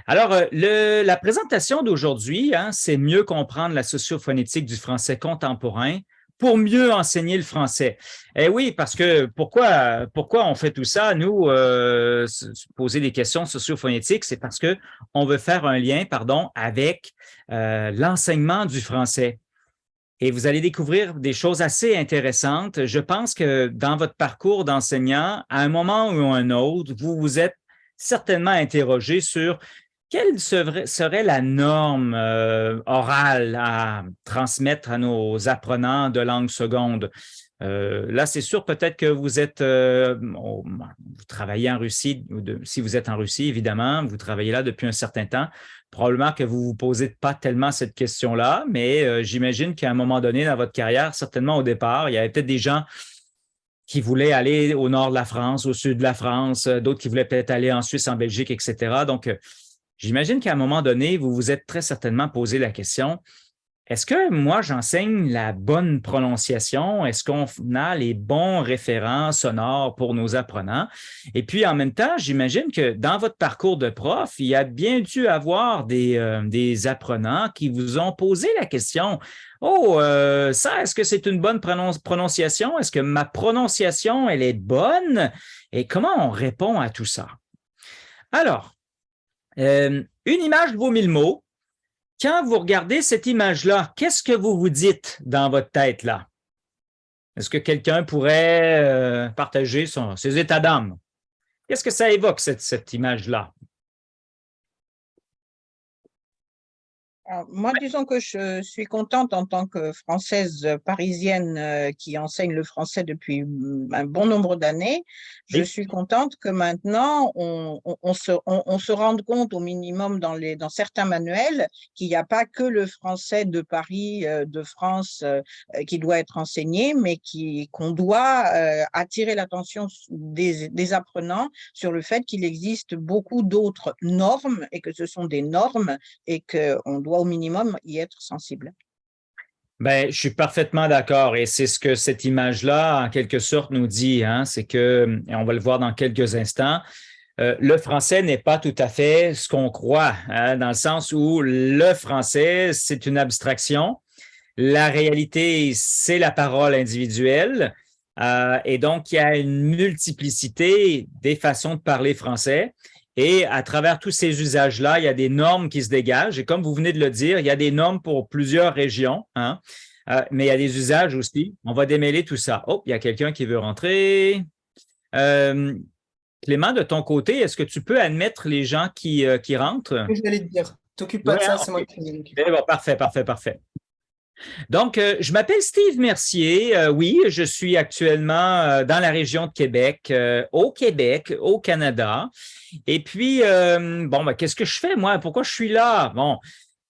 Alors, la présentation d'aujourd'hui, hein, c'est mieux comprendre la sociophonétique du français contemporain pour mieux enseigner le français. Eh oui, parce que pourquoi on fait tout ça? Nous, se poser des questions sociophonétiques, c'est parce que on veut faire un lien, pardon, avec l'enseignement du français. Et vous allez découvrir des choses assez intéressantes. Je pense que dans votre parcours d'enseignant, à un moment ou à un autre, vous vous êtes certainement interrogé sur quelle serait la norme orale à transmettre à nos apprenants de langue seconde. Là, c'est sûr, peut-être que vous travaillez en Russie, si vous êtes en Russie, évidemment, vous travaillez là depuis un certain temps. Probablement que vous ne vous posez pas tellement cette question-là, mais j'imagine qu'à un moment donné dans votre carrière, certainement au départ, il y avait peut-être des gens qui voulaient aller au nord de la France, au sud de la France, d'autres qui voulaient peut-être aller en Suisse, en Belgique, etc. Donc, j'imagine qu'à un moment donné, vous vous êtes très certainement posé la question, est-ce que moi, j'enseigne la bonne prononciation? Est-ce qu'on a les bons référents sonores pour nos apprenants? Et puis, en même temps, j'imagine que dans votre parcours de prof, il y a bien dû avoir des apprenants qui vous ont posé la question, oh, ça, est-ce que c'est une bonne prononciation? Est-ce que ma prononciation, elle est bonne? Et comment on répond à tout ça? Alors, une image vaut mille mots. Quand vous regardez cette image-là, qu'est-ce que vous vous dites dans votre tête là? Est-ce que quelqu'un pourrait partager ses états d'âme? Qu'est-ce que ça évoque, cette image-là? Alors, moi, disons que je suis contente en tant que Française parisienne qui enseigne le français depuis un bon nombre d'années. Je Oui. suis contente que maintenant on se rende compte au minimum dans certains manuels qu'il n'y a pas que le français de Paris, de France qui doit être enseigné, mais qu'on doit attirer l'attention des apprenants sur le fait qu'il existe beaucoup d'autres normes et que ce sont des normes et qu'on doit au minimum y être sensible. Ben, je suis parfaitement d'accord et c'est ce que cette image-là, en quelque sorte, nous dit, hein, c'est que, et on va le voir dans quelques instants, le français n'est pas tout à fait ce qu'on croit, hein, dans le sens où le français, c'est une abstraction. La réalité, c'est la parole individuelle. Et donc, il y a une multiplicité des façons de parler français. Et à travers tous ces usages-là, il y a des normes qui se dégagent. Et comme vous venez de le dire, il y a des normes pour plusieurs régions, hein. Mais il y a des usages aussi. On va démêler tout ça. Oh, il y a quelqu'un qui veut rentrer. Euh, Clément, de ton côté, est-ce que tu peux admettre les gens qui rentrent? Je vais te dire, t'occupe pas Oui, de ça, hein, c'est moi OK. qui m'en occupe. Eh bon, parfait, parfait, parfait. Donc, je m'appelle Steve Mercier. Oui, je suis actuellement dans la région de Québec, au Canada. Et puis, bon, ben, qu'est-ce que je fais, moi? Pourquoi je suis là? Bon,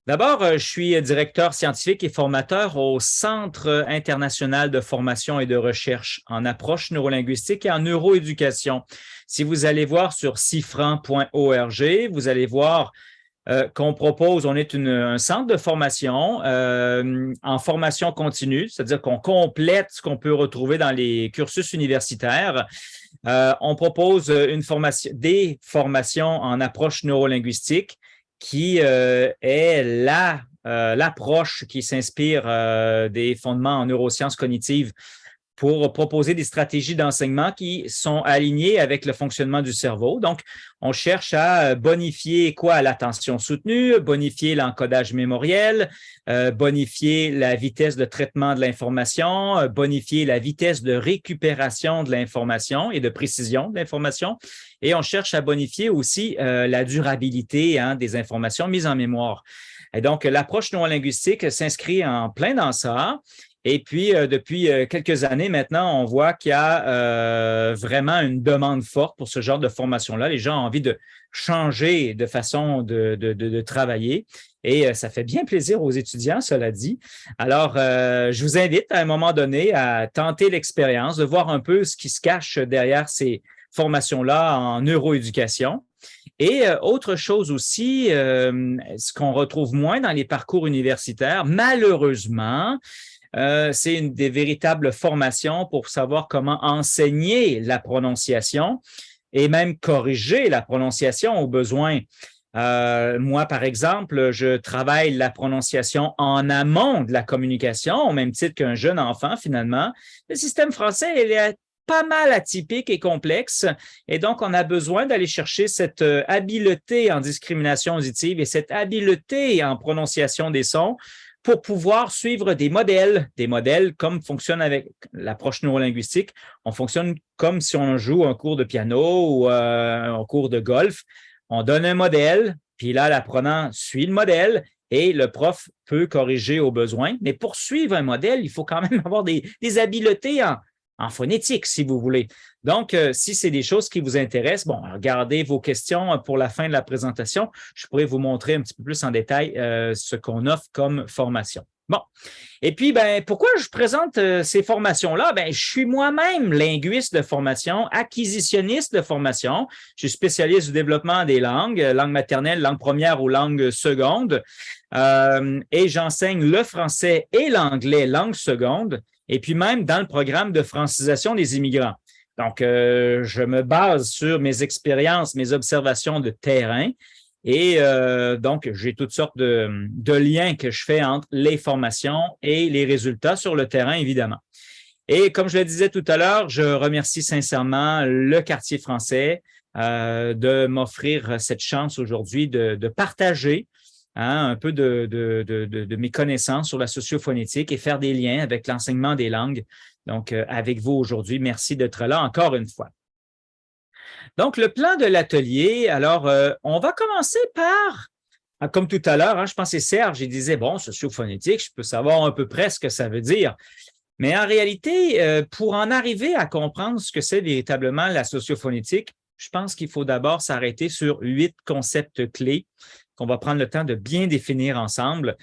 d'abord, je suis directeur scientifique et formateur au Centre international de formation et de recherche en approche neurolinguistique et en neuroéducation. Si vous allez voir sur cifran.org, vous allez voir qu'on propose, on est un centre de formation en formation continue, c'est-à-dire qu'on complète ce qu'on peut retrouver dans les cursus universitaires. On propose des formations en approche neurolinguistique qui est l'approche qui s'inspire des fondements en neurosciences cognitives pour proposer des stratégies d'enseignement qui sont alignées avec le fonctionnement du cerveau. Donc, on cherche à bonifier quoi? L'attention soutenue, bonifier l'encodage mémoriel, bonifier la vitesse de traitement de l'information, bonifier la vitesse de récupération de l'information et de précision de l'information. Et on cherche à bonifier aussi la durabilité, hein, des informations mises en mémoire. Et donc, l'approche neurolinguistique s'inscrit en plein dans ça. Et puis, depuis quelques années maintenant, on voit qu'il y a vraiment une demande forte pour ce genre de formation-là. Les gens ont envie de changer de façon de travailler. Et ça fait bien plaisir aux étudiants, cela dit. Alors, je vous invite à un moment donné à tenter l'expérience, de voir un peu ce qui se cache derrière ces formations-là en neuroéducation. Et autre chose aussi, ce qu'on retrouve moins dans les parcours universitaires, malheureusement, c'est une des véritables formations pour savoir comment enseigner la prononciation et même corriger la prononciation au besoin. Moi, par exemple, je travaille la prononciation en amont de la communication, au même titre qu'un jeune enfant, finalement. Le système français, il est pas mal atypique et complexe, et donc on a besoin d'aller chercher cette habileté en discrimination auditive et cette habileté en prononciation des sons pour pouvoir suivre des modèles comme fonctionne avec l'approche neurolinguistique. On fonctionne comme si on joue un cours de piano ou un cours de golf. On donne un modèle, puis là, l'apprenant suit le modèle et le prof peut corriger au besoin. Mais pour suivre un modèle, il faut quand même avoir des habiletés en phonétique, si vous voulez. Donc, si c'est des choses qui vous intéressent, bon, gardez vos questions pour la fin de la présentation. Je pourrais vous montrer un petit peu plus en détail ce qu'on offre comme formation. Bon. Et puis, ben, pourquoi je présente ces formations-là? Ben, je suis moi-même linguiste de formation, acquisitionniste de formation. Je suis spécialiste du développement des langues, langue maternelle, langue première ou langue seconde. Et j'enseigne le français et l'anglais, langue seconde. Et puis même dans le programme de francisation des immigrants. Donc, je me base sur mes expériences, mes observations de terrain. Et donc, j'ai toutes sortes de liens que je fais entre les formations et les résultats sur le terrain, évidemment. Et comme je le disais tout à l'heure, je remercie sincèrement le quartier français de m'offrir cette chance aujourd'hui de partager un peu de mes connaissances sur la sociophonétique et faire des liens avec l'enseignement des langues. Donc, avec vous aujourd'hui, merci d'être là encore une fois. Donc, le plan de l'atelier, alors, on va commencer par, comme tout à l'heure, je pense que c'est Serge, il disait, bon, sociophonétique, je peux savoir à peu près ce que ça veut dire. Mais en réalité, pour en arriver à comprendre ce que c'est véritablement la sociophonétique, je pense qu'il faut d'abord s'arrêter sur 8 concepts clés qu'on va prendre le temps de bien définir ensemble.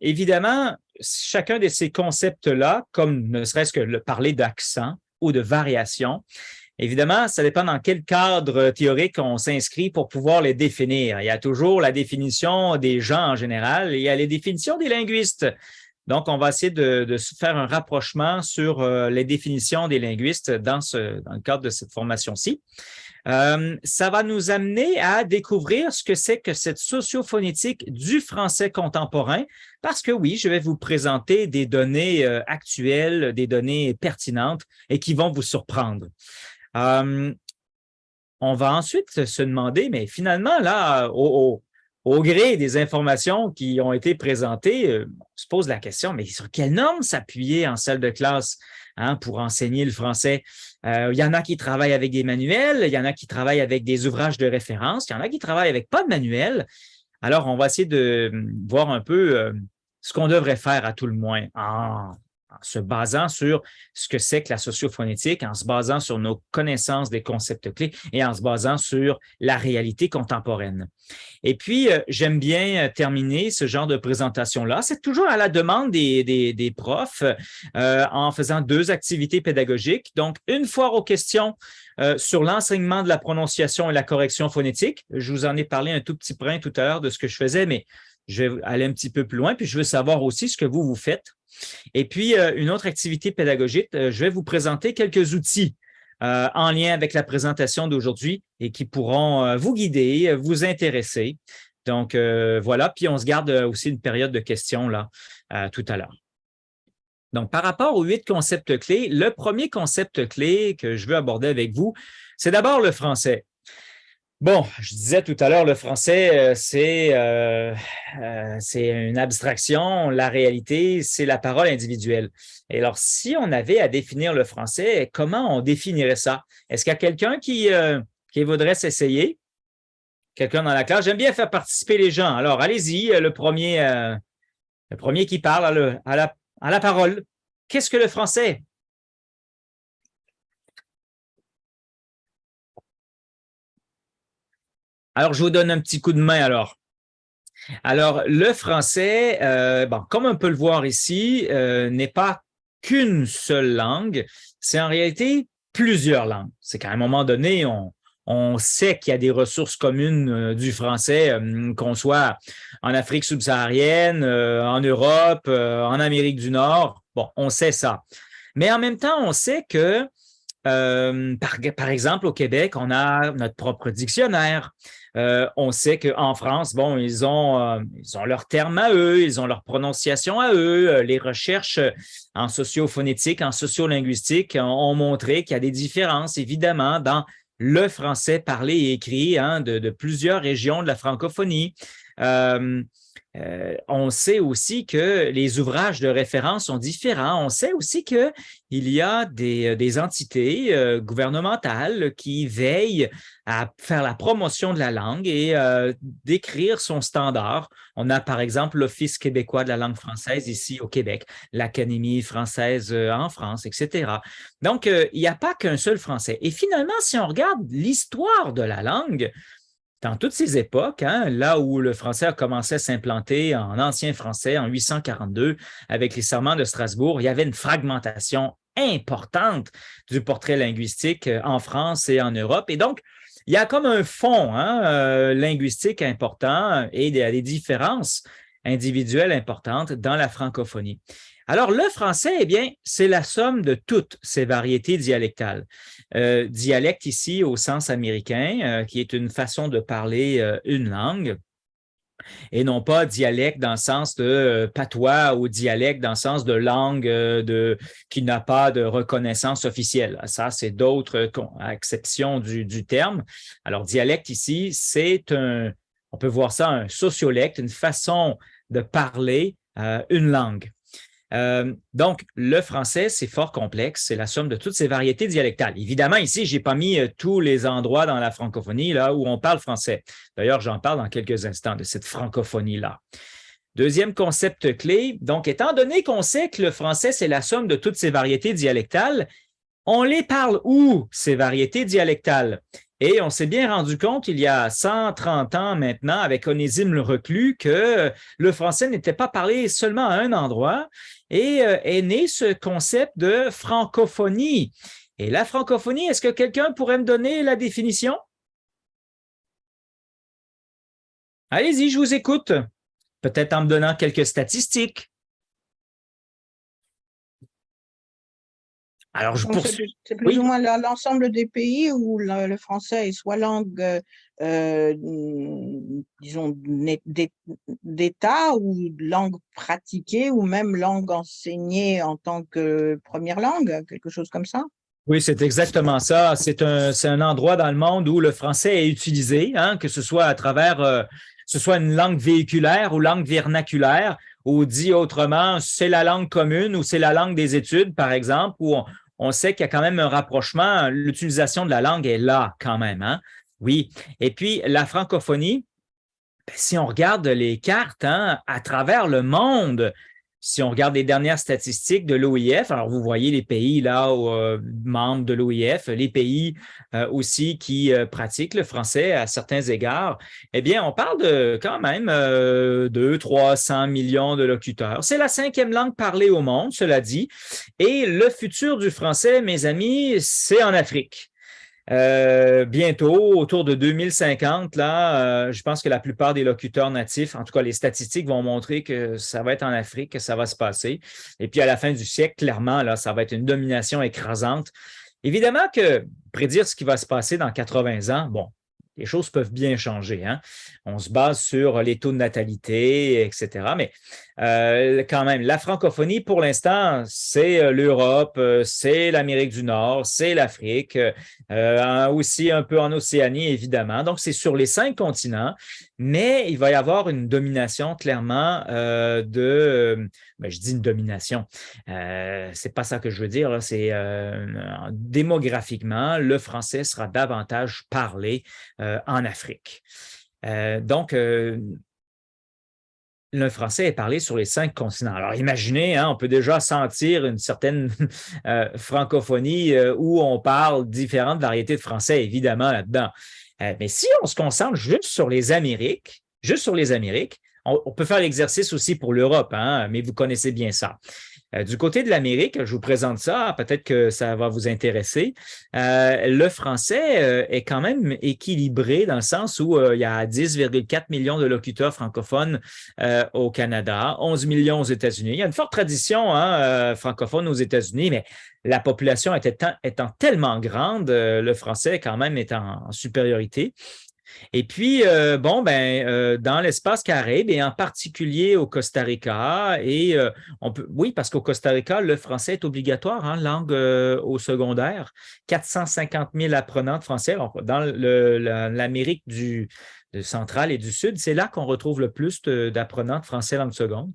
Évidemment, chacun de ces concepts-là, comme ne serait-ce que le parler d'accent ou de variation, évidemment, ça dépend dans quel cadre théorique on s'inscrit pour pouvoir les définir. Il y a toujours la définition des gens en général et il y a les définitions des linguistes. Donc, on va essayer de faire un rapprochement sur les définitions des linguistes dans le cadre de cette formation-ci. Ça va nous amener à découvrir ce que c'est que cette sociophonétique du français contemporain, parce que oui, je vais vous présenter des données actuelles, des données pertinentes et qui vont vous surprendre. On va ensuite se demander, mais finalement, là, au gré des informations qui ont été présentées, on se pose la question, mais sur quelle norme s'appuyer en salle de classe pour enseigner le français? Il y en a qui travaillent avec des manuels, il y en a qui travaillent avec des ouvrages de référence, il y en a qui travaillent avec pas de manuel. Alors, on va essayer de voir un peu ce qu'on devrait faire à tout le moins en se basant sur ce que c'est que la sociophonétique, en se basant sur nos connaissances des concepts clés et en se basant sur la réalité contemporaine. Et puis, j'aime bien terminer ce genre de présentation-là. C'est toujours à la demande des profs en faisant 2 activités pédagogiques. Donc, une foire aux questions sur l'enseignement de la prononciation et la correction phonétique. Je vous en ai parlé un tout petit brin tout à l'heure de ce que je faisais, mais je vais aller un petit peu plus loin, puis je veux savoir aussi ce que vous faites. Et puis, une autre activité pédagogique, je vais vous présenter quelques outils en lien avec la présentation d'aujourd'hui et qui pourront vous guider, vous intéresser. Donc, voilà. Puis, on se garde aussi une période de questions là tout à l'heure. Donc, par rapport aux 8 concepts clés, le premier concept clé que je veux aborder avec vous, c'est d'abord le français. Bon, je disais tout à l'heure, le français, c'est une abstraction. La réalité, c'est la parole individuelle. Et alors, si on avait à définir le français, comment on définirait ça? Est-ce qu'il y a quelqu'un qui voudrait s'essayer? Quelqu'un dans la classe? J'aime bien faire participer les gens. Alors, allez-y, le premier qui parle à la parole. Qu'est-ce que le français? Alors, je vous donne un petit coup de main alors. Alors, le français, comme on peut le voir ici, n'est pas qu'une seule langue, c'est en réalité plusieurs langues. C'est qu'à un moment donné, on sait qu'il y a des ressources communes du français, qu'on soit en Afrique subsaharienne, en Europe, en Amérique du Nord. Bon, on sait ça. Mais en même temps, on sait que par exemple, au Québec, on a notre propre dictionnaire. On sait qu'en France, bon, ils ont leur terme à eux, ils ont leur prononciation à eux. Les recherches en sociophonétique, en sociolinguistique ont montré qu'il y a des différences, évidemment, dans le français parlé et écrit de plusieurs régions de la francophonie. On sait aussi que les ouvrages de référence sont différents. On sait aussi qu'il y a des entités gouvernementales qui veillent à faire la promotion de la langue et d'écrire son standard. On a par exemple l'Office québécois de la langue française ici au Québec, l'Académie française en France, etc. Donc, il n'y a pas qu'un seul français. Et finalement, si on regarde l'histoire de la langue, dans toutes ces époques, là où le français a commencé à s'implanter en ancien français en 842 avec les serments de Strasbourg, il y avait une fragmentation importante du portrait linguistique en France et en Europe. Et donc, il y a comme un fond linguistique important et il y a des différences individuelles importantes dans la francophonie. Alors, le français, eh bien, c'est la somme de toutes ces variétés dialectales. Dialecte ici au sens américain, qui est une façon de parler une langue, et non pas dialecte dans le sens de patois ou dialecte dans le sens de langue qui n'a pas de reconnaissance officielle. Ça, c'est d'autres acceptions du terme. Alors, dialecte ici, on peut voir ça, un sociolecte, une façon de parler une langue. Donc, le français, c'est fort complexe, c'est la somme de toutes ces variétés dialectales. Évidemment, ici, je n'ai pas mis tous les endroits dans la francophonie là où on parle français. D'ailleurs, j'en parle dans quelques instants de cette francophonie-là. Deuxième concept clé, donc, étant donné qu'on sait que le français, c'est la somme de toutes ces variétés dialectales, on les parle où, ces variétés dialectales? Et on s'est bien rendu compte, il y a 130 ans maintenant, avec Onésime le Reclus, que le français n'était pas parlé seulement à un endroit et est né ce concept de francophonie. Et la francophonie, est-ce que quelqu'un pourrait me donner la définition? Allez-y, je vous écoute. Peut-être en me donnant quelques statistiques. Alors, je poursuis. C'est plus ou moins l'ensemble des pays où le français est soit langue, disons, d'État ou langue pratiquée ou même langue enseignée en tant que première langue, quelque chose comme ça. Oui, c'est exactement ça. C'est un endroit dans le monde où le français est utilisé, que ce soit à travers, ce soit une langue véhiculaire ou langue vernaculaire, ou dit autrement, c'est la langue commune ou c'est la langue des études, par exemple, où on sait qu'il y a quand même un rapprochement. L'utilisation de la langue est là quand même. Oui. Et puis, la francophonie, si on regarde les cartes à travers le monde, si on regarde les dernières statistiques de l'OIF, alors vous voyez les pays là membres de l'OIF, les pays aussi qui pratiquent le français à certains égards, eh bien, on parle de quand même 200-300 millions de locuteurs. C'est la 5e langue parlée au monde, cela dit. Et le futur du français, mes amis, c'est en Afrique. Bientôt, autour de 2050, là, je pense que la plupart des locuteurs natifs, en tout cas les statistiques vont montrer que ça va être en Afrique que ça va se passer. Et puis à la fin du siècle, clairement, là, ça va être une domination écrasante. Évidemment que prédire ce qui va se passer dans 80 ans, bon, les choses peuvent bien changer. On se base sur les taux de natalité, etc. Mais quand même, la francophonie, pour l'instant, c'est l'Europe, c'est l'Amérique du Nord, c'est l'Afrique, aussi un peu en Océanie, évidemment. Donc, c'est sur les 5 continents, mais il va y avoir une domination clairement je dis une domination, c'est pas ça que je veux dire, là, c'est démographiquement, le français sera davantage parlé en Afrique. Donc, le français est parlé sur les 5 continents. Alors, imaginez, on peut déjà sentir une certaine francophonie où on parle différentes variétés de français, évidemment, là-dedans. Mais si on se concentre juste sur les Amériques, on peut faire l'exercice aussi pour l'Europe, mais vous connaissez bien ça. Du côté de l'Amérique, je vous présente ça, peut-être que ça va vous intéresser. Le français est quand même équilibré dans le sens où il y a 10,4 millions de locuteurs francophones au Canada, 11 millions aux États-Unis. Il y a une forte tradition francophone aux États-Unis, mais la population étant tellement grande, le français quand même est en supériorité. Et puis, dans l'espace Caraïbe et en particulier au Costa Rica, oui, parce qu'au Costa Rica, le français est obligatoire, hein, langue au secondaire. 450 000 apprenants de français. Dans l'Amérique centrale et du Sud, c'est là qu'on retrouve le plus d'apprenants de français langue seconde.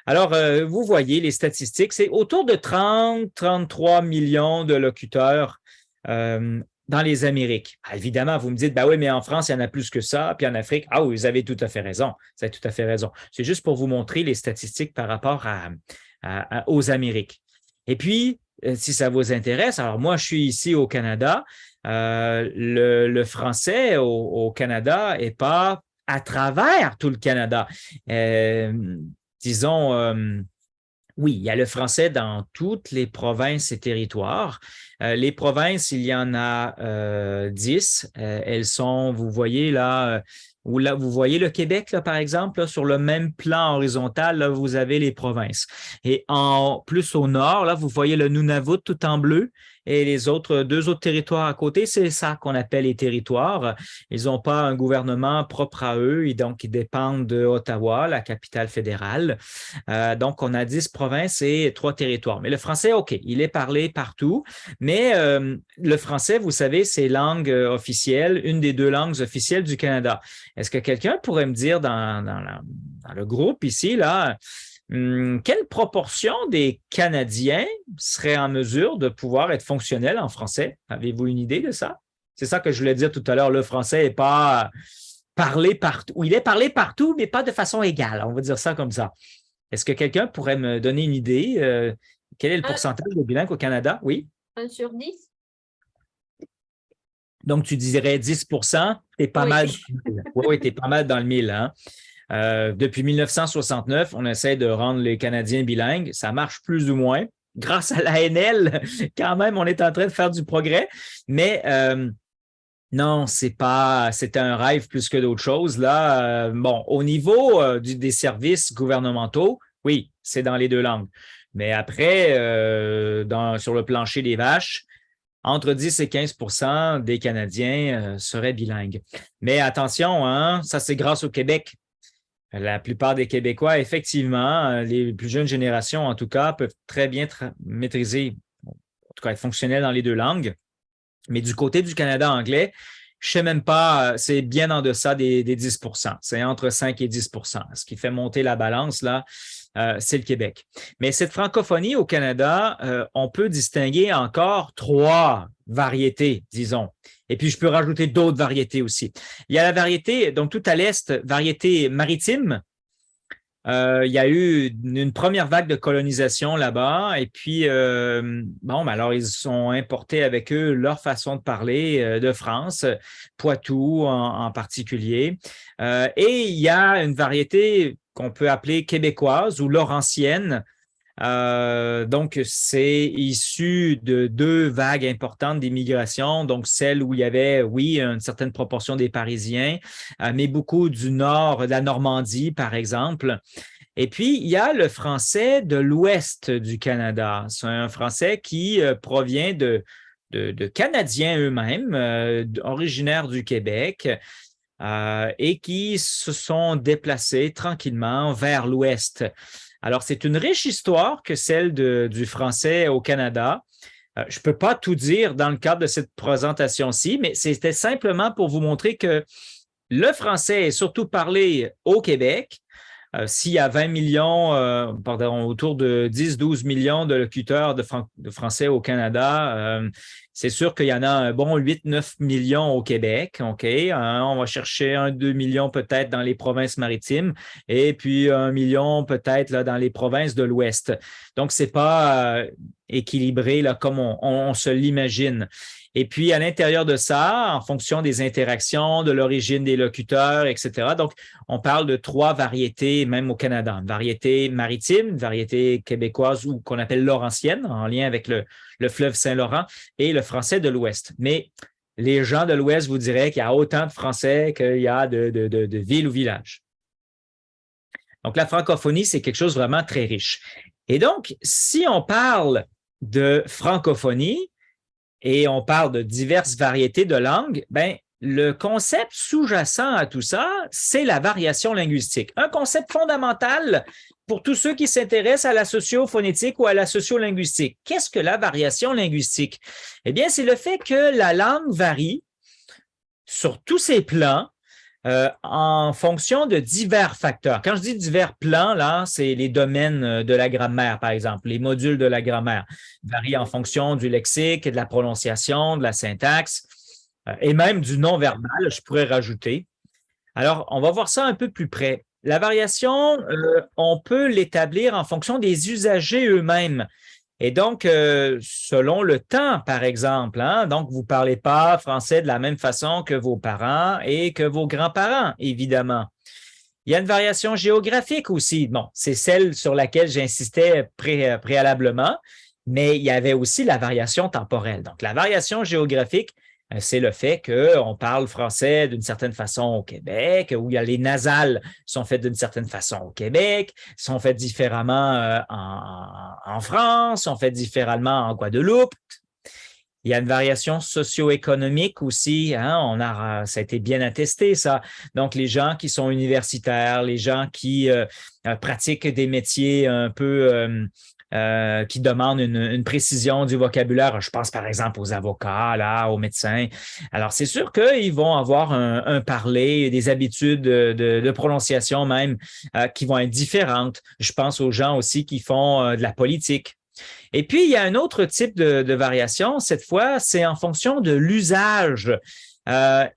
Alors, vous voyez les statistiques, c'est autour de 30-33 millions de locuteurs dans les Amériques. Évidemment, vous me dites, oui, mais en France, il y en a plus que ça, puis en Afrique, oui, vous avez tout à fait raison. Vous avez tout à fait raison. C'est juste pour vous montrer les statistiques par rapport aux Amériques. Et puis, si ça vous intéresse, alors moi, je suis ici au Canada. Le français au Canada n'est pas à travers tout le Canada. Oui, il y a le français dans toutes les provinces et territoires. Les provinces, il y en a 10. Elles sont, vous voyez là, vous voyez le Québec, là, par exemple, là, sur le même plan horizontal, là, vous avez les provinces. Et plus au nord, là, vous voyez le Nunavut tout en bleu. Et les deux autres territoires à côté, c'est ça qu'on appelle les territoires. Ils n'ont pas un gouvernement propre à eux et donc ils dépendent de Ottawa, la capitale fédérale. Donc, on a 10 provinces et 3 territoires. Mais le français, OK, il est parlé partout. Mais le français, vous savez, c'est langue officielle, une des 2 langues officielles du Canada. Est-ce que quelqu'un pourrait me dire dans le groupe ici, là, quelle proportion des Canadiens seraient en mesure de pouvoir être fonctionnels en français? Avez-vous une idée de ça? C'est ça que je voulais dire tout à l'heure. Le français n'est pas parlé partout. Il est parlé partout, mais pas de façon égale. On va dire ça comme ça. Est-ce que quelqu'un pourrait me donner une idée? Quel est le pourcentage de bilingues au Canada? Oui? 1 sur 10. Donc, tu dirais 10 tu es pas mal. Oui, tu es pas mal dans le mille, hein? Depuis 1969, on essaie de rendre les Canadiens bilingues. Ça marche plus ou moins. Grâce à l'ANL, quand même, on est en train de faire du progrès. Mais non, c'est un rêve plus que d'autres choses. Là, au niveau des services gouvernementaux, oui, c'est dans les 2 langues. Mais après, sur le plancher des vaches, entre 10 et 15 des Canadiens seraient bilingues. Mais attention, hein, ça c'est grâce au Québec. La plupart des Québécois, effectivement, les plus jeunes générations, en tout cas, peuvent très bien maîtriser, en tout cas être fonctionnels dans les 2 langues. Mais du côté du Canada anglais, je ne sais même pas, c'est bien en deçà des 10 c'est entre 5 et 10 Ce qui fait monter la balance, là, c'est le Québec. Mais cette francophonie au Canada, on peut distinguer encore 3 variétés, disons. Et puis, je peux rajouter d'autres variétés aussi. Il y a la variété, donc tout à l'est, variété maritime. Il y a eu une première vague de colonisation là-bas et puis, alors ils ont importé avec eux leur façon de parler de France, Poitou en particulier. Et il y a une variété qu'on peut appeler québécoise ou laurentienne. Donc, c'est issu de 2 vagues importantes d'immigration, donc celle où il y avait, oui, une certaine proportion des Parisiens, mais beaucoup du nord, de la Normandie, par exemple. Et puis, il y a le français de l'ouest du Canada. C'est un français qui provient de Canadiens eux-mêmes, originaires du Québec, et qui se sont déplacés tranquillement vers l'ouest. Alors, c'est une riche histoire que celle du français au Canada. Je ne peux pas tout dire dans le cadre de cette présentation-ci, mais c'était simplement pour vous montrer que le français est surtout parlé au Québec. S'il y a 20 millions, autour de 10-12 millions de locuteurs de français au Canada, c'est sûr qu'il y en a un bon 8-9 millions au Québec. OK? On va chercher 1-2 millions peut-être dans les provinces maritimes et puis 1 million peut-être là, dans les provinces de l'Ouest. Donc, ce n'est pas équilibré là, comme on se l'imagine. Et puis, à l'intérieur de ça, en fonction des interactions, de l'origine des locuteurs, etc., donc, on parle de 3 variétés, même au Canada. Une variété maritime, une variété québécoise ou qu'on appelle laurentienne, en lien avec le fleuve Saint-Laurent, et le français de l'Ouest. Mais les gens de l'Ouest vous diraient qu'il y a autant de Français qu'il y a de villes ou villages. Donc, la francophonie, c'est quelque chose de vraiment très riche. Et donc, si on parle de francophonie, et on parle de diverses variétés de langues, le concept sous-jacent à tout ça, c'est la variation linguistique. Un concept fondamental pour tous ceux qui s'intéressent à la socio-phonétique ou à la sociolinguistique. Qu'est-ce que la variation linguistique? Eh bien, c'est le fait que la langue varie sur tous ses plans en fonction de divers facteurs. Quand je dis divers plans, là, c'est les domaines de la grammaire, par exemple. Les modules de la grammaire varient en fonction du lexique, de la prononciation, de la syntaxe et même du non-verbal, je pourrais rajouter. Alors, on va voir ça un peu plus près. La variation, on peut l'établir en fonction des usagers eux-mêmes. Et donc, selon le temps, par exemple, hein, donc vous ne parlez pas français de la même façon que vos parents et que vos grands-parents, évidemment. Il y a une variation géographique aussi. Bon, c'est celle sur laquelle j'insistais préalablement, mais il y avait aussi la variation temporelle. Donc, la variation géographique, c'est le fait qu'on parle français d'une certaine façon au Québec, où il y a les nasales sont faites d'une certaine façon au Québec, sont faites différemment en France, sont faites différemment en Guadeloupe. Il y a une variation socio-économique aussi, hein, ça a été bien attesté, ça. Donc, les gens qui sont universitaires, les gens qui pratiquent des métiers un peu qui demandent une précision du vocabulaire. Je pense par exemple aux avocats, là, aux médecins. Alors, c'est sûr qu'ils vont avoir un parler, des habitudes de prononciation même qui vont être différentes. Je pense aux gens aussi qui font de la politique. Et puis, il y a un autre type de variation. Cette fois, c'est en fonction de l'usage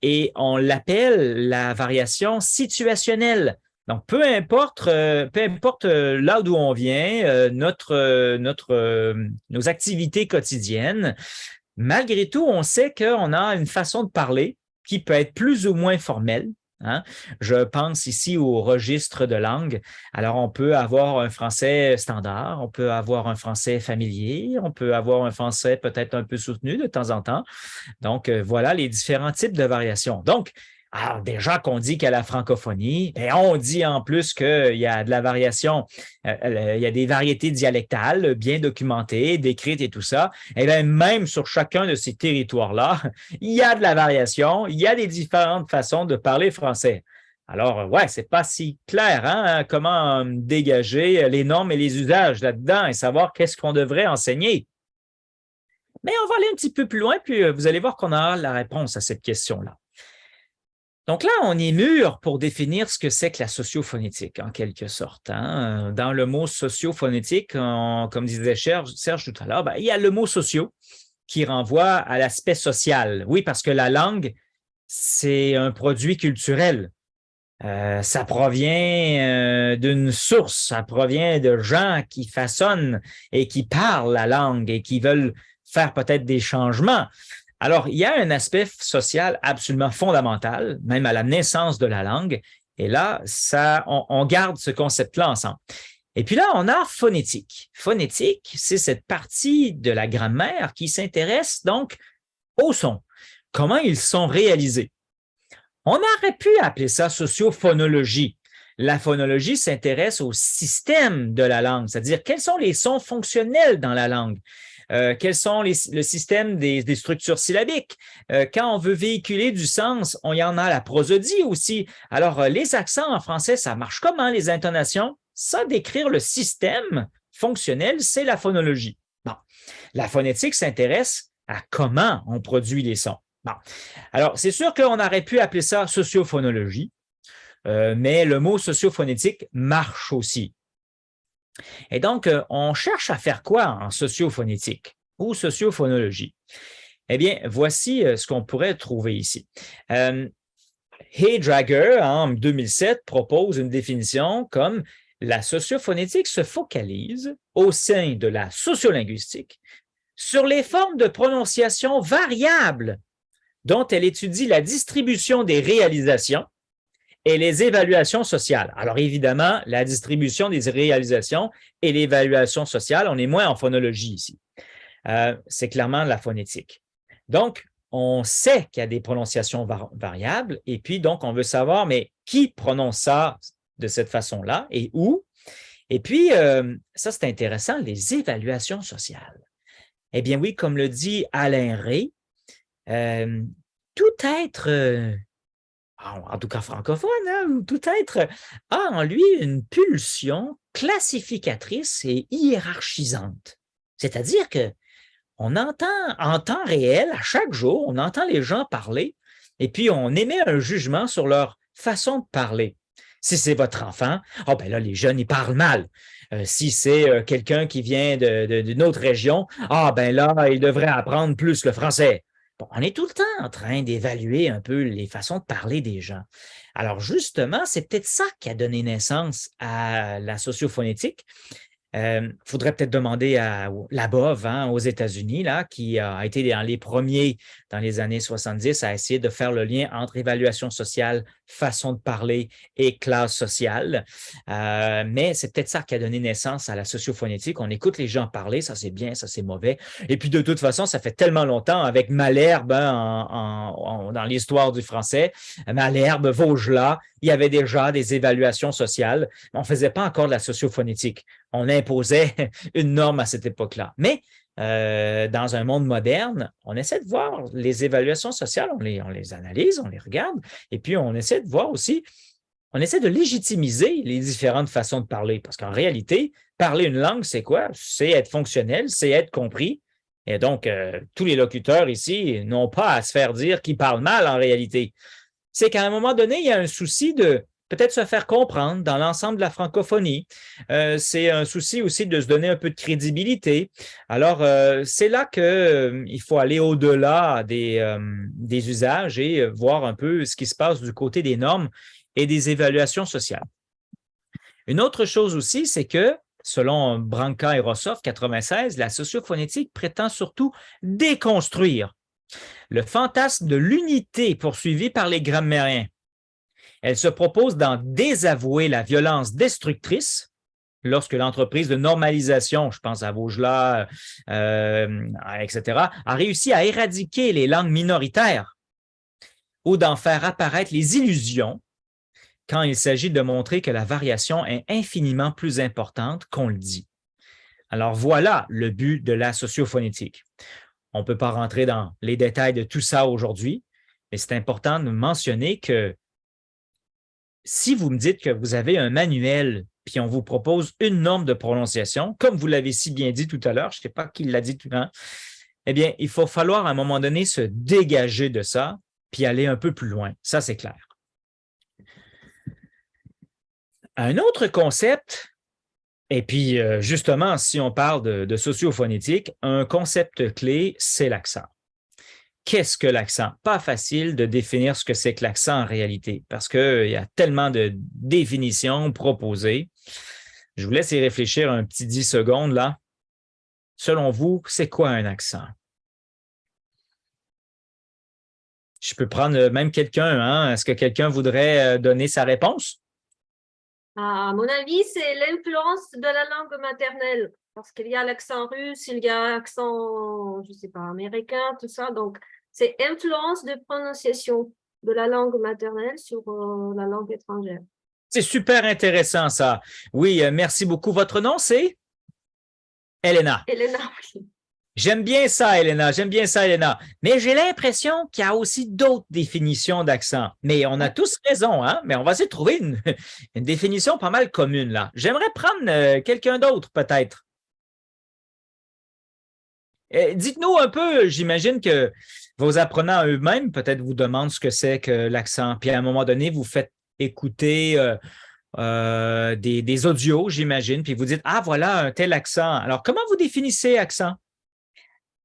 et on l'appelle la variation situationnelle. Donc, peu importe là d'où on vient, nos activités quotidiennes, malgré tout, on sait qu'on a une façon de parler qui peut être plus ou moins formelle. Hein? Je pense ici au registre de langue. Alors, on peut avoir un français standard, on peut avoir un français familier, on peut avoir un français peut-être un peu soutenu de temps en temps. Donc, voilà les différents types de variations. Donc, alors déjà qu'on dit qu'il y a la francophonie, et on dit en plus qu'il y a de la variation, il y a des variétés dialectales bien documentées, décrites et tout ça. Et bien, même sur chacun de ces territoires-là, il y a de la variation, il y a des différentes façons de parler français. Alors, ouais, c'est pas si clair, hein, comment dégager les normes et les usages là-dedans et savoir qu'est-ce qu'on devrait enseigner. Mais on va aller un petit peu plus loin, puis vous allez voir qu'on a la réponse à cette question-là. Donc là, on est mûr pour définir ce que c'est que la sociophonétique, en quelque sorte. Hein. Dans le mot sociophonétique, comme disait Serge tout à l'heure, il y a le mot socio qui renvoie à l'aspect social. Oui, parce que la langue, c'est un produit culturel. Ça provient d'une source, ça provient de gens qui façonnent et qui parlent la langue et qui veulent faire peut-être des changements. Alors, il y a un aspect social absolument fondamental, même à la naissance de la langue. Et là, on garde ce concept-là ensemble. Et puis là, on a phonétique. Phonétique, c'est cette partie de la grammaire qui s'intéresse donc aux sons. Comment ils sont réalisés? On aurait pu appeler ça sociophonologie. La phonologie s'intéresse au système de la langue, c'est-à-dire quels sont les sons fonctionnels dans la langue. Quels sont le système des structures syllabiques. Quand on veut véhiculer du sens, il y en a la prosodie aussi. Alors, les accents en français, ça marche comment, les intonations? Ça, décrire le système fonctionnel, c'est la phonologie. Bon. La phonétique s'intéresse à comment on produit les sons. Bon. Alors, c'est sûr qu'on aurait pu appeler ça sociophonologie, mais le mot sociophonétique marche aussi. Et donc, on cherche à faire quoi en sociophonétique ou sociophonologie? Eh bien, voici ce qu'on pourrait trouver ici. Heydriger, en 2007, propose une définition comme la sociophonétique se focalise au sein de la sociolinguistique sur les formes de prononciation variables dont elle étudie la distribution des réalisations et les évaluations sociales. Alors, évidemment, la distribution des réalisations et l'évaluation sociale, on est moins en phonologie ici. C'est clairement la phonétique. Donc, on sait qu'il y a des prononciations variables et puis, donc, on veut savoir, mais qui prononce ça de cette façon-là et où? Et puis, ça, c'est intéressant, les évaluations sociales. Eh bien oui, comme le dit Alain Rey, tout être, en tout cas francophone, hein, tout être a en lui une pulsion classificatrice et hiérarchisante. C'est-à-dire que on entend en temps réel, à chaque jour, on entend les gens parler et puis on émet un jugement sur leur façon de parler. Si c'est votre enfant, oh ben là, les jeunes, ils parlent mal. Si c'est quelqu'un qui vient d'une autre région, ah ben là, il devrait apprendre plus le français. Bon, on est tout le temps en train d'évaluer un peu les façons de parler des gens. Alors justement, c'est peut-être ça qui a donné naissance à la sociophonétique. Faudrait peut-être demander à la BOV, hein, aux États-Unis, là, qui a été dans les premiers, dans les années 70, à essayer de faire le lien entre évaluation sociale, façon de parler et classe sociale. Mais c'est peut-être ça qui a donné naissance à la sociophonétique. On écoute les gens parler, ça c'est bien, ça c'est mauvais. Et puis de toute façon, ça fait tellement longtemps avec Malherbe, hein, dans l'histoire du français, Malherbe, Vaugelas, il y avait déjà des évaluations sociales. On ne faisait pas encore de la sociophonétique. On imposait une norme à cette époque-là. Mais dans un monde moderne, on essaie de voir les évaluations sociales, on les analyse, on les regarde, et puis on essaie de voir aussi, on essaie de légitimiser les différentes façons de parler. Parce qu'en réalité, parler une langue, c'est quoi? C'est être fonctionnel, c'est être compris. Et donc, tous les locuteurs ici n'ont pas à se faire dire qu'ils parlent mal en réalité. C'est qu'à un moment donné, il y a un souci de peut-être se faire comprendre dans l'ensemble de la francophonie. C'est un souci aussi de se donner un peu de crédibilité. Alors, c'est là qu'il faut aller au-delà des usages et voir un peu ce qui se passe du côté des normes et des évaluations sociales. Une autre chose aussi, c'est que, selon Branca et Rossoff, 96, la sociophonétique prétend surtout déconstruire le fantasme de l'unité poursuivi par les grammairiens. Elle se propose d'en désavouer la violence destructrice lorsque l'entreprise de normalisation, je pense à Vaugelas, etc., a réussi à éradiquer les langues minoritaires ou d'en faire apparaître les illusions quand il s'agit de montrer que la variation est infiniment plus importante qu'on le dit. Alors voilà le but de la sociophonétique. On ne peut pas rentrer dans les détails de tout ça aujourd'hui, mais c'est important de mentionner que si vous me dites que vous avez un manuel puis on vous propose une norme de prononciation, comme vous l'avez si bien dit tout à l'heure, je ne sais pas qui l'a dit tout le temps, eh bien, il faut falloir à un moment donné se dégager de ça puis aller un peu plus loin. Ça, c'est clair. Un autre concept, et puis justement, si on parle de sociophonétique, un concept clé, c'est l'accent. Qu'est-ce que l'accent? Pas facile de définir ce que c'est que l'accent en réalité, parce qu'il y a tellement de définitions proposées. Je vous laisse y réfléchir un petit 10 secondes là. Selon vous, c'est quoi un accent? Je peux prendre même quelqu'un, hein? Est-ce que quelqu'un voudrait donner sa réponse? À mon avis, c'est l'influence de la langue maternelle, parce qu'il y a l'accent russe, il y a l'accent, je ne sais pas, américain, tout ça. Donc, c'est influence de prononciation de la langue maternelle sur la langue étrangère. C'est super intéressant, ça. Oui, merci beaucoup. Votre nom, c'est? Elena. Elena, oui. J'aime bien ça, Elena. J'aime bien ça, Elena. Mais j'ai l'impression qu'il y a aussi d'autres définitions d'accent. Mais on a tous raison, hein? Mais on va essayer de trouver une définition pas mal commune, là. J'aimerais prendre quelqu'un d'autre, peut-être. Dites-nous un peu, j'imagine que vos apprenants eux-mêmes, peut-être vous demandent ce que c'est que l'accent. Puis à un moment donné, vous faites écouter des audios, j'imagine, puis vous dites, ah, voilà un tel accent. Alors, comment vous définissez accent?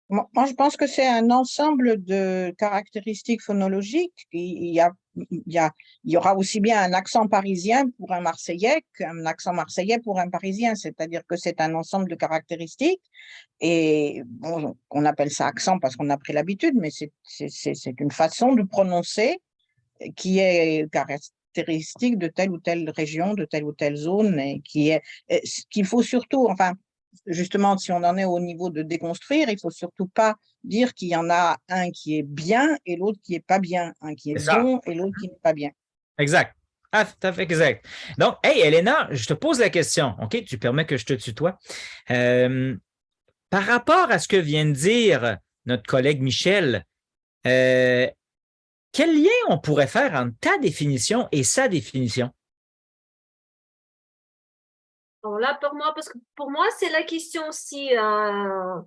Moi, je pense que c'est un ensemble de caractéristiques phonologiques. Il y aura aussi bien un accent parisien pour un Marseillais qu'un accent marseillais pour un Parisien. C'est-à-dire que c'est un ensemble de caractéristiques. Et bon, on appelle ça accent parce qu'on a pris l'habitude, mais c'est une façon de prononcer qui est caractéristique de telle ou telle région, de telle ou telle zone, et qu'il faut surtout, enfin, justement, si on en est au niveau de déconstruire, il faut surtout pas dire qu'il y en a un qui est bien et l'autre qui est pas bien, un qui est bon et l'autre qui n'est pas bien. Exact. Ah, tout à fait exact. Donc, hey, Elena, je te pose la question. OK, tu permets que je te tutoie. Par rapport à ce que vient de dire notre collègue Michel, quel lien on pourrait faire entre ta définition et sa définition? Alors là, parce que pour moi, c'est la question si la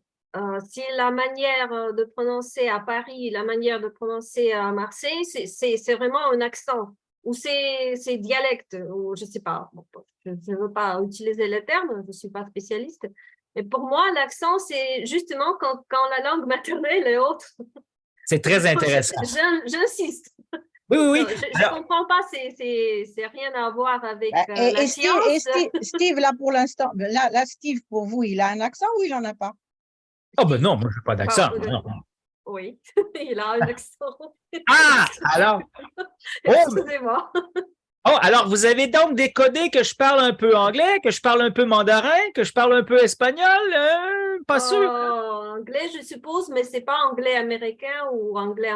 manière de prononcer à Paris, la manière de prononcer à Marseille, c'est vraiment un accent ou c'est dialecte, ou je ne sais pas. Bon, je ne veux pas utiliser les termes, je ne suis pas spécialiste. Mais pour moi, l'accent, c'est justement quand la langue maternelle est autre. C'est très intéressant. J'insiste. Oui, oui, oui. Je ne comprends pas, c'est rien à voir avec la science. Steve, là, pour l'instant, là, Steve, pour vous, il a un accent ou il n'en a pas? Oh, ben non, moi, je n'ai pas d'accent. Oui, il a un accent. Ah, alors. Excusez-moi. Oh, alors, vous avez donc décodé que je parle un peu anglais, que je parle un peu mandarin, que je parle un peu espagnol? Pas sûr. Anglais, je suppose, mais ce n'est pas anglais américain ou anglais.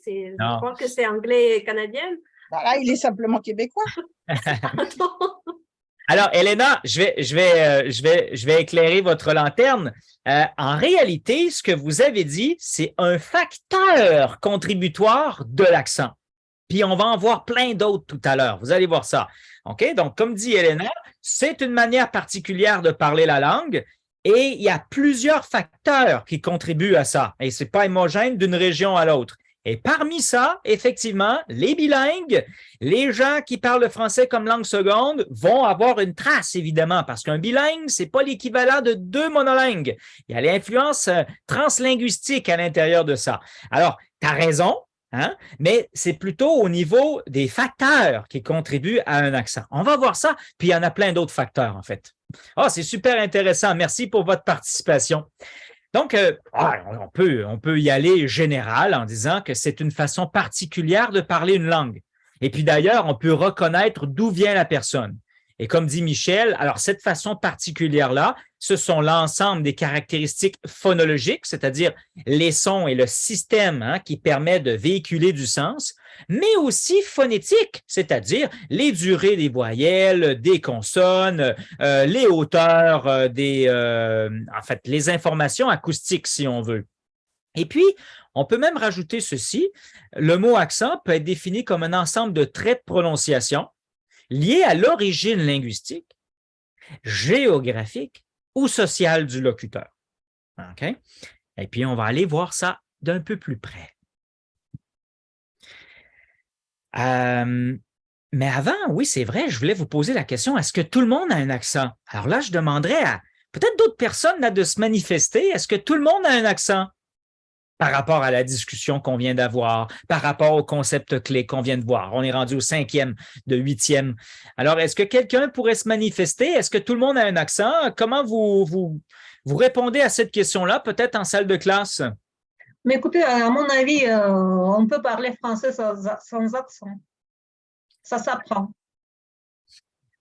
Je Non. crois que c'est anglais canadien. Là, il est simplement québécois. Alors, Elena, je vais éclairer votre lanterne. En réalité, ce que vous avez dit, c'est un facteur contributoire de l'accent. Puis on va en voir plein d'autres tout à l'heure. Vous allez voir ça. OK? Donc, comme dit Elena, c'est une manière particulière de parler la langue et il y a plusieurs facteurs qui contribuent à ça. Et ce n'est pas homogène d'une région à l'autre. Et parmi ça, effectivement, les bilingues, les gens qui parlent le français comme langue seconde vont avoir une trace, évidemment, parce qu'un bilingue, ce n'est pas l'équivalent de 2 monolingues. Il y a l'influence translinguistique à l'intérieur de ça. Alors, tu as raison, hein, mais c'est plutôt au niveau des facteurs qui contribuent à un accent. On va voir ça, puis il y en a plein d'autres facteurs, en fait. Ah, c'est super intéressant. Merci pour votre participation. Donc, on peut y aller général en disant que c'est une façon particulière de parler une langue. Et puis d'ailleurs, on peut reconnaître d'où vient la personne. Et comme dit Michel, alors cette façon particulière-là, ce sont l'ensemble des caractéristiques phonologiques, c'est-à-dire les sons et le système qui permet de véhiculer du sens, mais aussi phonétiques, c'est-à-dire les durées des voyelles, des consonnes, les hauteurs, en fait, les informations acoustiques, si on veut. Et puis, on peut même rajouter ceci, le mot accent peut être défini comme un ensemble de traits de prononciation liés à l'origine linguistique, géographique ou sociale du locuteur. OK? Et puis, on va aller voir ça d'un peu plus près. Mais avant, oui, c'est vrai, je voulais vous poser la question, est-ce que tout le monde a un accent? Alors là, je demanderais à peut-être d'autres personnes là, de se manifester. Est-ce que tout le monde a un accent par rapport à la discussion qu'on vient d'avoir, par rapport au concept clé qu'on vient de voir? On est rendu au 5e de 8e. Alors, est-ce que quelqu'un pourrait se manifester? Est-ce que tout le monde a un accent? Comment vous répondez à cette question-là, peut-être en salle de classe? Mais écoutez, à mon avis, on peut parler français sans accent. Ça s'apprend.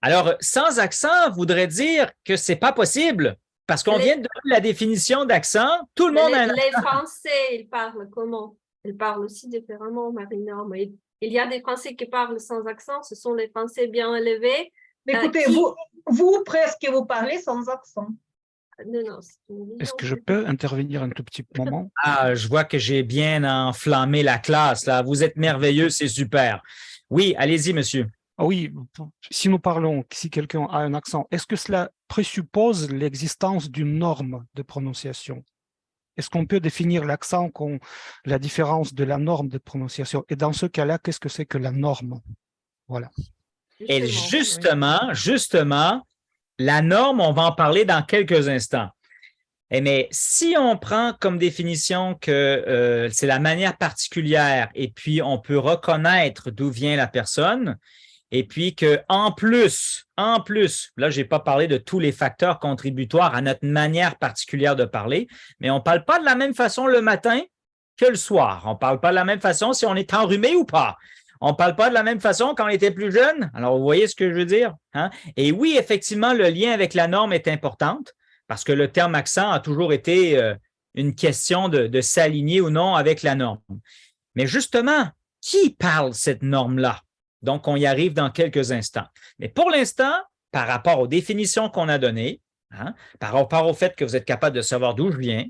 Alors, sans accent voudrait dire que ce n'est pas possible, parce qu'on vient de donner la définition d'accent. Tout le monde a un accent. Les Français, ils parlent comment? Ils parlent aussi différemment, Marina. Mais il y a des Français qui parlent sans accent. Ce sont les Français bien élevés. Mais écoutez, vous presque, vous parlez sans accent. Non, est-ce que je peux intervenir un tout petit moment? Ah, je vois que j'ai bien enflammé la classe, là. Vous êtes merveilleux, c'est super. Oui, allez-y, monsieur. Oui, si nous parlons, si quelqu'un a un accent, est-ce que cela présuppose l'existence d'une norme de prononciation? Est-ce qu'on peut définir l'accent comme la différence de la norme de prononciation? Et dans ce cas-là, qu'est-ce que c'est que la norme? Voilà. Et justement, la norme, on va en parler dans quelques instants. Mais si on prend comme définition que c'est la manière particulière et puis on peut reconnaître d'où vient la personne et puis qu'en plus, là, je n'ai pas parlé de tous les facteurs contributoires à notre manière particulière de parler, mais on ne parle pas de la même façon le matin que le soir. On ne parle pas de la même façon si on est enrhumé ou pas. On ne parle pas de la même façon quand on était plus jeune. Alors, vous voyez ce que je veux dire? Hein? Et oui, effectivement, le lien avec la norme est important parce que le terme accent a toujours été une question de s'aligner ou non avec la norme. Mais justement, qui parle cette norme-là? Donc, on y arrive dans quelques instants. Mais pour l'instant, par rapport aux définitions qu'on a données, par rapport au fait que vous êtes capable de savoir d'où je viens,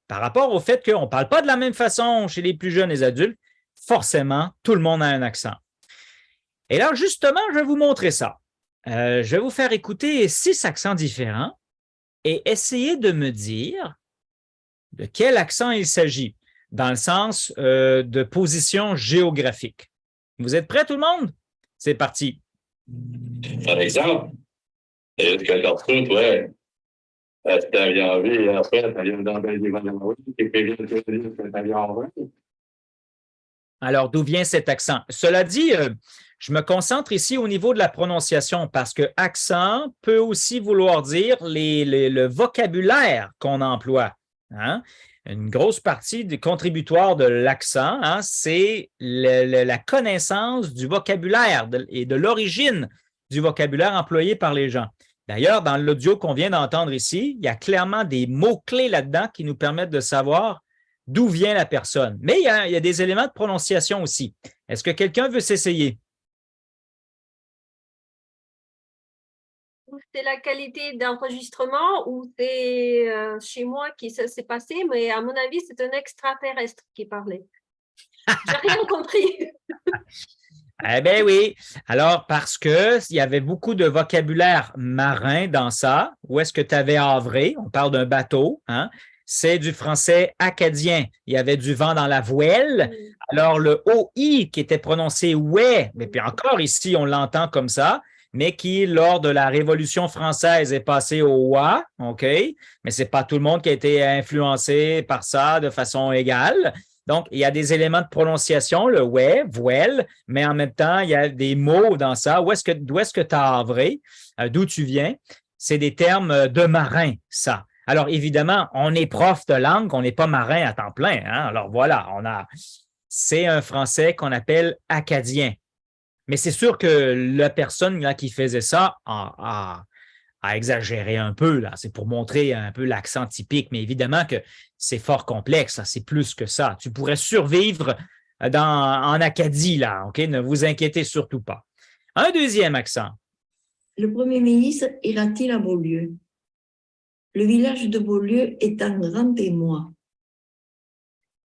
par rapport au fait qu'on ne parle pas de la même façon chez les plus jeunes et les adultes, forcément, tout le monde a un accent. Et là, justement, je vais vous montrer ça. Je vais vous faire écouter 6 accents différents et essayer de me dire de quel accent il s'agit, dans le sens de position géographique. Vous êtes prêts, tout le monde? C'est parti. Par exemple, quelqu'un d'autre, ouais. T'as bien vu, après, t'as bien dans les événements, et puis t'as bien en vrai. Alors, d'où vient cet accent? Cela dit, je me concentre ici au niveau de la prononciation parce que accent peut aussi vouloir dire le vocabulaire qu'on emploie. Hein? Une grosse partie du contributoire de l'accent, hein, c'est la connaissance du vocabulaire et de l'origine du vocabulaire employé par les gens. D'ailleurs, dans l'audio qu'on vient d'entendre ici, il y a clairement des mots-clés là-dedans qui nous permettent de savoir d'où vient la personne. Mais il y a des éléments de prononciation aussi. Est-ce que quelqu'un veut s'essayer? C'est la qualité d'enregistrement ou c'est chez moi qui ça s'est passé, mais à mon avis, c'est un extraterrestre qui parlait. J'ai rien compris. Eh bien oui. Alors, parce qu'il y avait beaucoup de vocabulaire marin dans ça. Où est-ce que tu avais avré? On parle d'un bateau. Hein? C'est du français acadien. Il y avait du vent dans la voile. Alors, le OI qui était prononcé ouais, mais puis encore ici, on l'entend comme ça, mais qui, lors de la Révolution française, est passé au wa, OK? Mais ce n'est pas tout le monde qui a été influencé par ça de façon égale. Donc, il y a des éléments de prononciation, le ouais, voile, mais en même temps, il y a des mots dans ça. D'où est-ce que tu as avré? D'où tu viens? C'est des termes de marin, ça. Alors, évidemment, on est prof de langue, on n'est pas marin à temps plein. Hein? Alors, voilà, c'est un français qu'on appelle acadien. Mais c'est sûr que la personne là, qui faisait ça a exagéré un peu. Là. C'est pour montrer un peu l'accent typique, mais évidemment que c'est fort complexe. C'est plus que ça. Tu pourrais survivre en Acadie, là. OK? Ne vous inquiétez surtout pas. Un deuxième accent. Le Premier ministre ira-t-il à Beaulieu? Le village de Beaulieu est un grand émoi.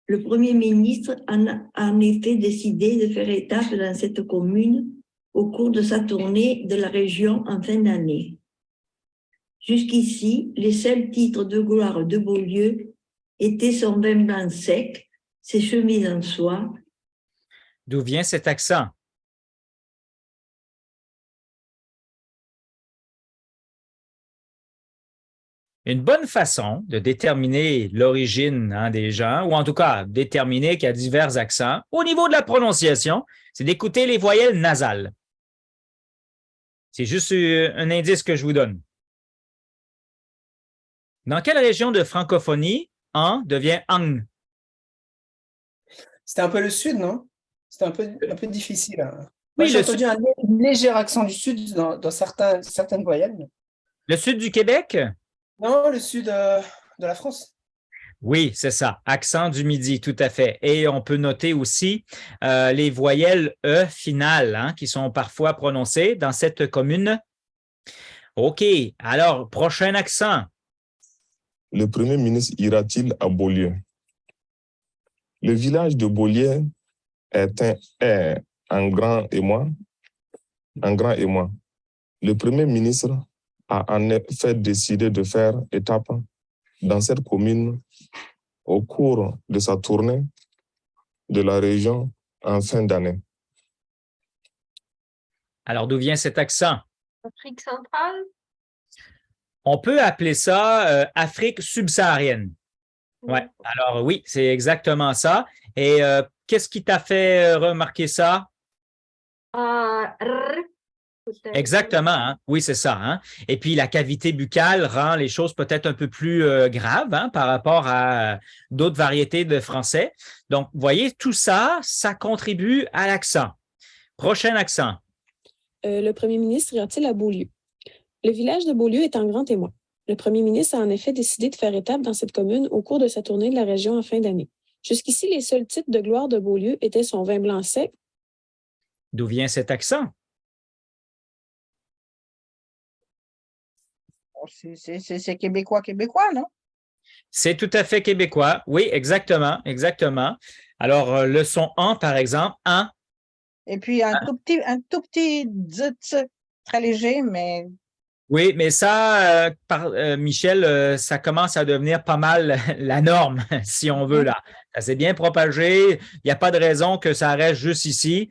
Le Premier ministre a en effet décidé de faire étape dans cette commune au cours de sa tournée de la région en fin d'année. Jusqu'ici, les seuls titres de gloire de Beaulieu étaient son vin blanc sec, ses chemises en soie. D'où vient cet accent? Une bonne façon de déterminer l'origine des gens, ou en tout cas déterminer qu'il y a divers accents, au niveau de la prononciation, c'est d'écouter les voyelles nasales. C'est juste un indice que je vous donne. Dans quelle région de francophonie an devient ang? C'était un peu le sud, non? C'était un peu difficile. Hein. Oui, j'ai entendu un léger accent du sud dans certaines voyelles. Le sud du Québec? Non, le sud de la France. Oui, c'est ça. Accent du midi, tout à fait. Et on peut noter aussi les voyelles E finales hein, qui sont parfois prononcées dans cette commune. OK. Alors, prochain accent. Le Premier ministre ira-t-il à Beaulieu? Le village de Beaulieu est un grand émoi. Le Premier ministre a en effet décidé de faire étape dans cette commune au cours de sa tournée de la région en fin d'année. Alors, d'où vient cet accent? Afrique centrale? On peut appeler ça Afrique subsaharienne. Oui, alors oui, c'est exactement ça. Et qu'est-ce qui t'a fait remarquer ça? Exactement, hein? Oui, c'est ça. Hein? Et puis, la cavité buccale rend les choses peut-être un peu plus graves hein, par rapport à d'autres variétés de français. Donc, vous voyez, tout ça, ça contribue à l'accent. Prochain accent. Le premier ministre ira-t-il à Beaulieu? Le village de Beaulieu est un grand témoin. Le premier ministre a en effet décidé de faire étape dans cette commune au cours de sa tournée de la région en fin d'année. Jusqu'ici, les seuls titres de gloire de Beaulieu étaient son vin blanc sec. D'où vient cet accent? C'est québécois, non? C'est tout à fait québécois. Oui, exactement, exactement. Alors, le son en, par exemple, un. Et puis un tout petit zt, très léger, mais Oui, mais ça, Michel, ça commence à devenir pas mal la norme, si on veut, là. Ça s'est bien propagé. Il n'y a pas de raison que ça reste juste ici.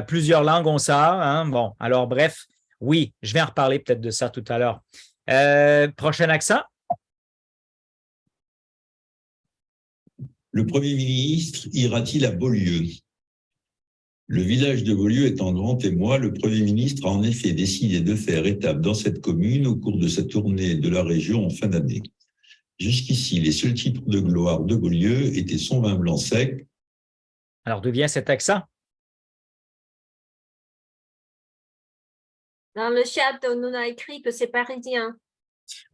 Plusieurs langues ont ça. Hein. Bon, alors bref, oui, je vais en reparler peut-être de ça tout à l'heure. Prochain accent. Le Premier ministre ira-t-il à Beaulieu? Le village de Beaulieu étant grand témoin, le Premier ministre a en effet décidé de faire étape dans cette commune au cours de sa tournée de la région en fin d'année. Jusqu'ici, les seuls titres de gloire de Beaulieu étaient son vin blanc sec. Alors, d'où vient cet accent? Dans le chat, on nous a écrit que c'est parisien.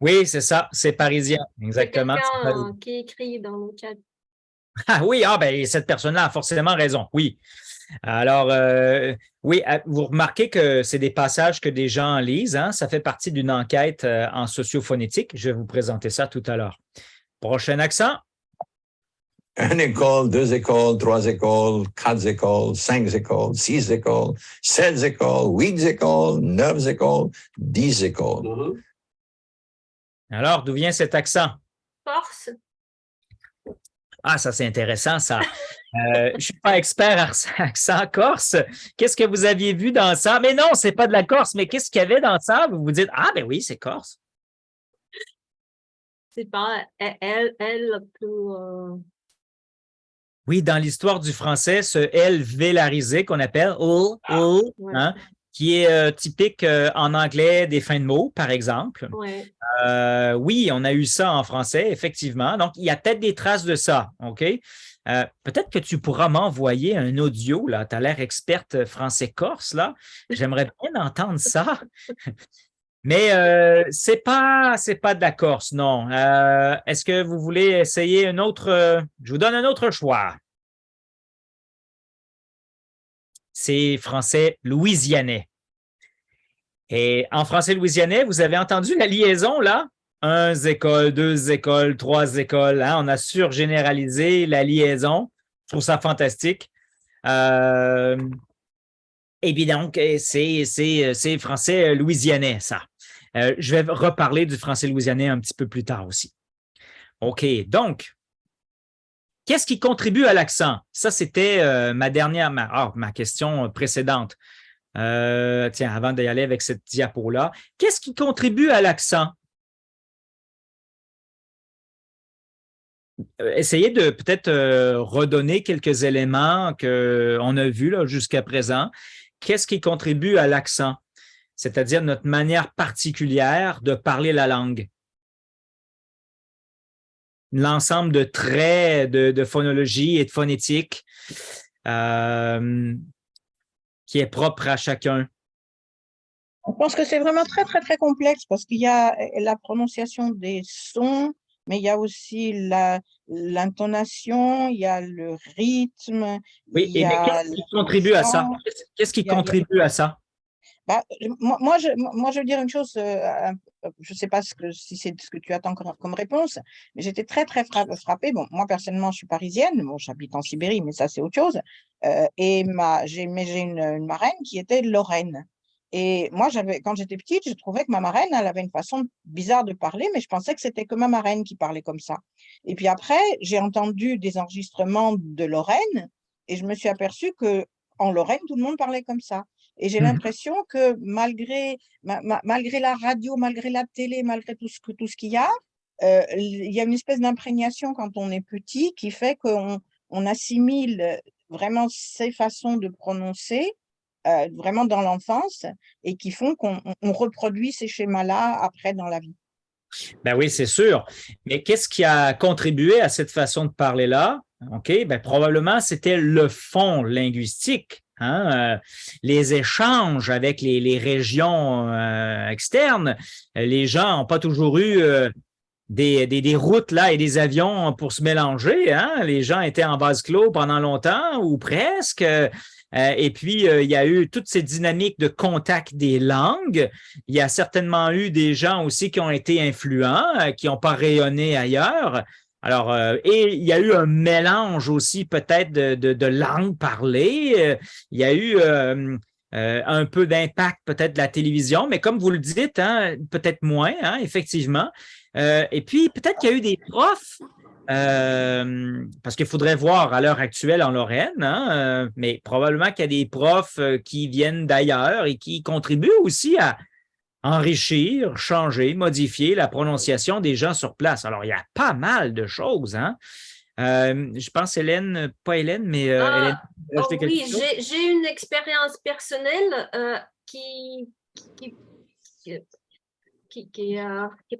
Oui, c'est ça, c'est parisien, exactement. Quelqu'un qui écrit dans le chat. Ah oui, ben cette personne-là a forcément raison, oui. Alors, oui, vous remarquez que c'est des passages que des gens lisent, hein? Ça fait partie d'une enquête en sociophonétique. Je vais vous présenter ça tout à l'heure. Prochain accent. Une école, 2 écoles, 3 écoles, 4 écoles, 5 écoles, 6 écoles, 7 écoles, 8 écoles, 9 écoles, 10 écoles. Alors, d'où vient cet accent? Corse. Ah, ça, c'est intéressant, ça. Je ne suis pas expert en accent corse. Qu'est-ce que vous aviez vu dans ça? Mais non, ce n'est pas de la Corse, mais qu'est-ce qu'il y avait dans ça? Vous vous dites, ah, ben oui, c'est corse. C'est pas elle plus. Oui, dans l'histoire du français, ce L vélarisé qu'on appelle hein, qui est typique en anglais des fins de mots, par exemple. Ouais. Oui, on a eu ça en français, effectivement. Donc, il y a peut-être des traces de ça, OK? Peut-être que tu pourras m'envoyer un audio, là. Tu as l'air experte français-corse, là. J'aimerais bien entendre ça. Mais c'est pas de la Corse, non. Est-ce que vous voulez essayer un autre? Je vous donne un autre choix. C'est français louisianais. Et en français louisianais, vous avez entendu la liaison, là? 1 école, 2 écoles, 3 écoles. Hein? On a surgénéralisé la liaison. Je trouve ça fantastique. Et puis donc, c'est français louisianais, ça. Je vais reparler du français louisianais un petit peu plus tard aussi. OK, donc, qu'est-ce qui contribue à l'accent? Ça, c'était ma question précédente. Tiens, avant d'y aller avec cette diapo-là, qu'est-ce qui contribue à l'accent? Essayez de peut-être redonner quelques éléments qu'on a vus jusqu'à présent. Qu'est-ce qui contribue à l'accent? C'est-à-dire notre manière particulière de parler la langue. L'ensemble de traits de phonologie et de phonétique qui est propre à chacun. Je pense que c'est vraiment très, très, très complexe parce qu'il y a la prononciation des sons, mais il y a aussi l'intonation, il y a le rythme. Oui, mais qu'est-ce qui contribue à ça? Qu'est-ce qui contribue à ça? Moi, je veux dire une chose, je ne sais pas si c'est ce que tu attends comme réponse, mais j'étais très, très frappée. Bon, moi, personnellement, je suis parisienne, bon, j'habite en Sibérie, mais ça, c'est autre chose. Et j'ai une marraine qui était de Lorraine. Et moi, quand j'étais petite, je trouvais que ma marraine, elle avait une façon bizarre de parler, mais je pensais que c'était que ma marraine qui parlait comme ça. Et puis après, j'ai entendu des enregistrements de Lorraine et je me suis aperçue qu'en Lorraine, tout le monde parlait comme ça. Et j'ai l'impression que malgré la radio, malgré la télé, malgré tout ce qu'il y a une espèce d'imprégnation quand on est petit qui fait qu'on assimile vraiment ces façons de prononcer vraiment dans l'enfance et qui font qu'on reproduit ces schémas-là après dans la vie. Ben oui, c'est sûr. Mais qu'est-ce qui a contribué à cette façon de parler-là? OK, ben probablement c'était le fond linguistique. Hein, les échanges avec les régions externes, les gens n'ont pas toujours eu des routes là et des avions pour se mélanger. Hein? Les gens étaient en vase clos pendant longtemps ou presque. Et puis, il y a eu toutes ces dynamiques de contact des langues. Il y a certainement eu des gens aussi qui ont été influents, qui n'ont pas rayonné ailleurs. Alors, et il y a eu un mélange aussi peut-être de langues parlées. Il y a eu un peu d'impact peut-être de la télévision, mais comme vous le dites, hein, peut-être moins, hein, effectivement. Et puis, peut-être qu'il y a eu des profs, parce qu'il faudrait voir à l'heure actuelle en Lorraine, hein, mais probablement qu'il y a des profs qui viennent d'ailleurs et qui contribuent aussi à enrichir, changer, modifier la prononciation des gens sur place. Alors, il y a pas mal de choses, hein. Je pense Hélène, pas Hélène, mais Hélène, oui, j'ai une expérience personnelle qui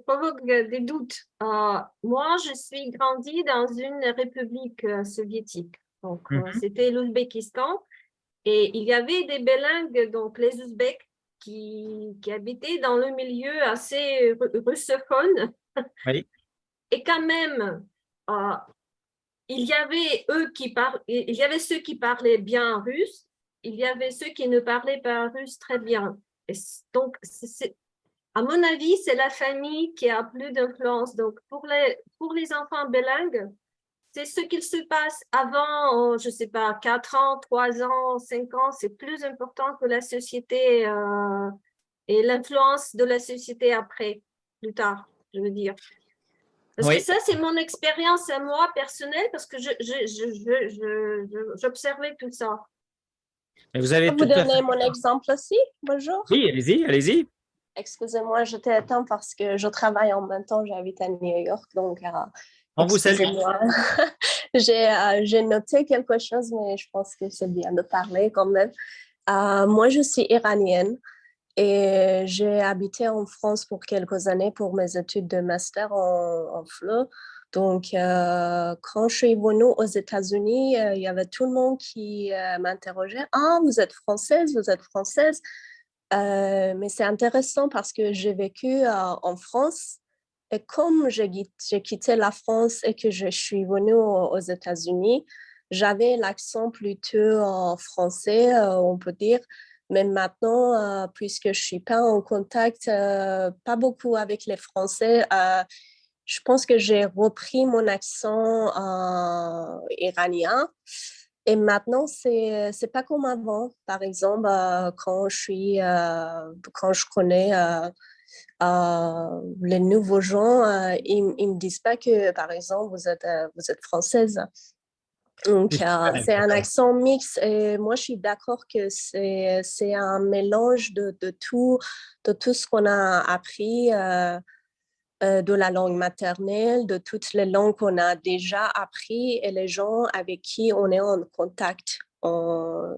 provoque des doutes. Moi, je suis grandie dans une république soviétique. Donc, c'était l'Ouzbékistan. Et il y avait des bilingues, donc les Ouzbeks, qui habitaient dans le milieu assez russophone. Oui. Et quand même, il y avait ceux qui parlaient bien russe, il y avait ceux qui ne parlaient pas russe très bien. Et donc, à mon avis, c'est la famille qui a plus d'influence. Donc, pour les enfants bilingues, c'est ce qu'il se passe avant, je ne sais pas, 4 ans, 3 ans, 5 ans. C'est plus important que la société et l'influence de la société après, plus tard, je veux dire. Parce que ça, c'est mon expérience à moi personnelle, parce que j'observais tout ça. Mais vous avez Je peux vous donner mon exemple aussi? Bonjour. Oui, allez-y, allez-y. Excusez-moi, je t'attends parce que je travaille en même temps, j'habite à New York, donc on vous salue. J'ai noté quelque chose, mais je pense que c'est bien de parler quand même. Moi, je suis iranienne et j'ai habité en France pour quelques années pour mes études de master en FLE. Donc, quand je suis venue aux États-Unis, il y avait tout le monde qui m'interrogeait. « Ah, vous êtes française, vous êtes française ?» Mais c'est intéressant parce que j'ai vécu en France. Et comme j'ai quitté la France et que je suis venue aux États-Unis, j'avais l'accent plutôt français, on peut dire. Mais maintenant, puisque je ne suis pas en contact, pas beaucoup avec les Français, je pense que j'ai repris mon accent iranien. Et maintenant, c'est pas comme avant. Par exemple, quand je connais les nouveaux gens, ils me disent pas que, par exemple, vous êtes française. Donc, c'est un accent mixte et moi, je suis d'accord que c'est un mélange de tout ce qu'on a appris, de la langue maternelle, de toutes les langues qu'on a déjà appris et les gens avec qui on est en contact dans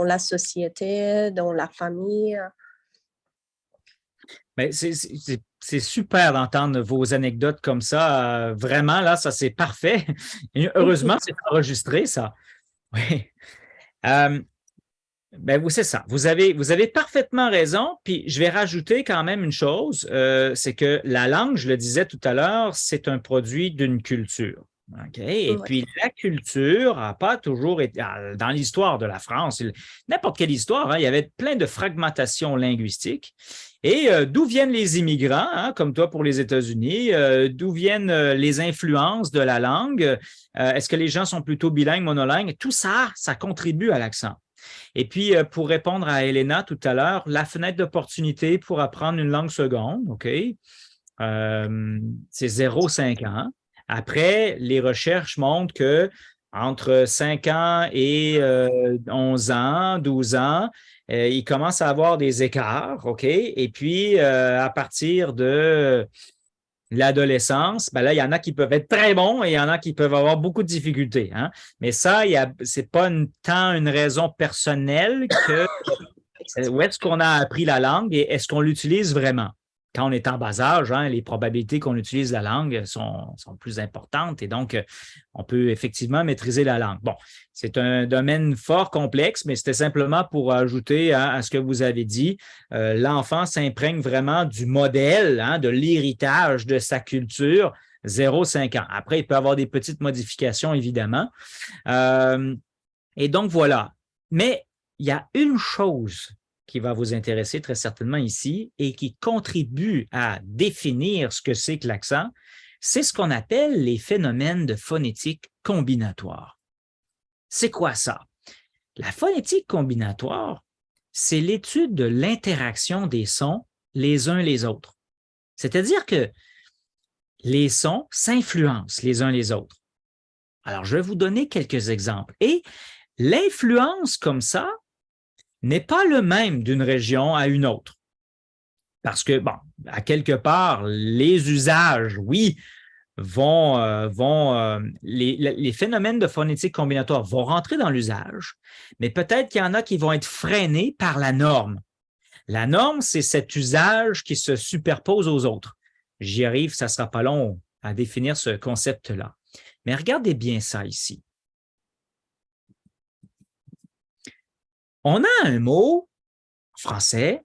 la société, dans la famille. Mais c'est super d'entendre vos anecdotes comme ça. Vraiment, là, ça, c'est parfait. Et heureusement, c'est enregistré, ça. Oui. Ben, c'est ça. Vous avez parfaitement raison. Puis, je vais rajouter quand même une chose, c'est que la langue, je le disais tout à l'heure, c'est un produit d'une culture. Okay? Et puis, la culture n'a pas toujours été, dans l'histoire de la France, n'importe quelle histoire, hein, il y avait plein de fragmentation linguistique. Et d'où viennent les immigrants, hein, comme toi pour les États-Unis, d'où viennent les influences de la langue, est-ce que les gens sont plutôt bilingues, monolingues, tout ça, ça contribue à l'accent. Et puis, pour répondre à Elena tout à l'heure, la fenêtre d'opportunité pour apprendre une langue seconde, OK, c'est 0,5 ans. Après, les recherches montrent que entre 5 ans et 11 ans, 12 ans, il commence à avoir des écarts, OK? Et puis, à partir de l'adolescence, ben là, il y en a qui peuvent être très bons et il y en a qui peuvent avoir beaucoup de difficultés, hein? Mais ça, c'est pas tant une raison personnelle que où est-ce qu'on a appris la langue et est-ce qu'on l'utilise vraiment? Quand on est en bas âge, hein, les probabilités qu'on utilise la langue sont plus importantes et donc, on peut effectivement maîtriser la langue. Bon, c'est un domaine fort complexe, mais c'était simplement pour ajouter à ce que vous avez dit. L'enfant s'imprègne vraiment du modèle, hein, de l'héritage de sa culture, 0,5 ans. Après, il peut y avoir des petites modifications, évidemment. Et donc, voilà. Mais il y a une chose qui va vous intéresser très certainement ici et qui contribue à définir ce que c'est que l'accent, c'est ce qu'on appelle les phénomènes de phonétique combinatoire. C'est quoi ça? La phonétique combinatoire, c'est l'étude de l'interaction des sons les uns les autres. C'est-à-dire que les sons s'influencent les uns les autres. Alors, je vais vous donner quelques exemples. Et l'influence comme ça n'est pas le même d'une région à une autre. Parce que, bon, à quelque part, les usages, oui, les phénomènes de phonétique combinatoire vont rentrer dans l'usage, mais peut-être qu'il y en a qui vont être freinés par la norme. La norme, c'est cet usage qui se superpose aux autres. J'y arrive, ça ne sera pas long à définir ce concept-là. Mais regardez bien ça ici. On a un mot français,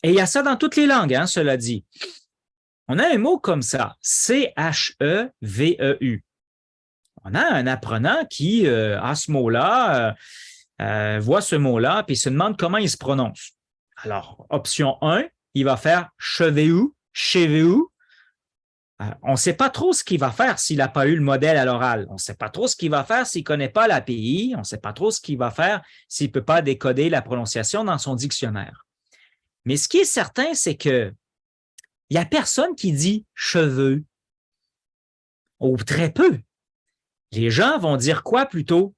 et il y a ça dans toutes les langues, hein, cela dit. On a un mot comme ça, C-H-E-V-E-U. On a un apprenant qui a ce mot-là, voit ce mot-là, puis se demande comment il se prononce. Alors, option 1, il va faire cheveu, cheveu. On ne sait pas trop ce qu'il va faire s'il n'a pas eu le modèle à l'oral. On ne sait pas trop ce qu'il va faire s'il ne connaît pas l'API. On ne sait pas trop ce qu'il va faire s'il ne peut pas décoder la prononciation dans son dictionnaire. Mais ce qui est certain, c'est que il n'y a personne qui dit cheveux, ou très peu. Les gens vont dire quoi plutôt?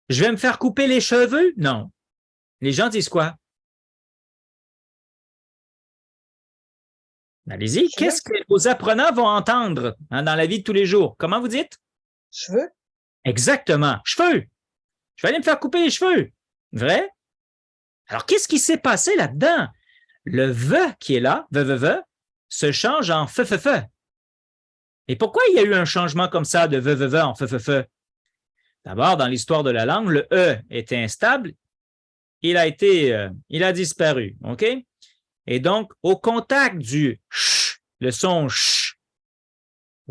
Je vais me faire couper les cheveux? Non. Les gens disent quoi? Allez-y, qu'est-ce que vos apprenants vont entendre dans la vie de tous les jours? Comment vous dites? Cheveux. Exactement, cheveux. Je vais aller me faire couper les cheveux. Vrai? Alors, qu'est-ce qui s'est passé là-dedans? Le « ve » qui est là, « ve », se change en « fe ». Et pourquoi il y a eu un changement comme ça de « ve » en « fe ». D'abord, dans l'histoire de la langue, le « e » était instable. Il a disparu, OK? Et donc, au contact du « ch », le son « ch »,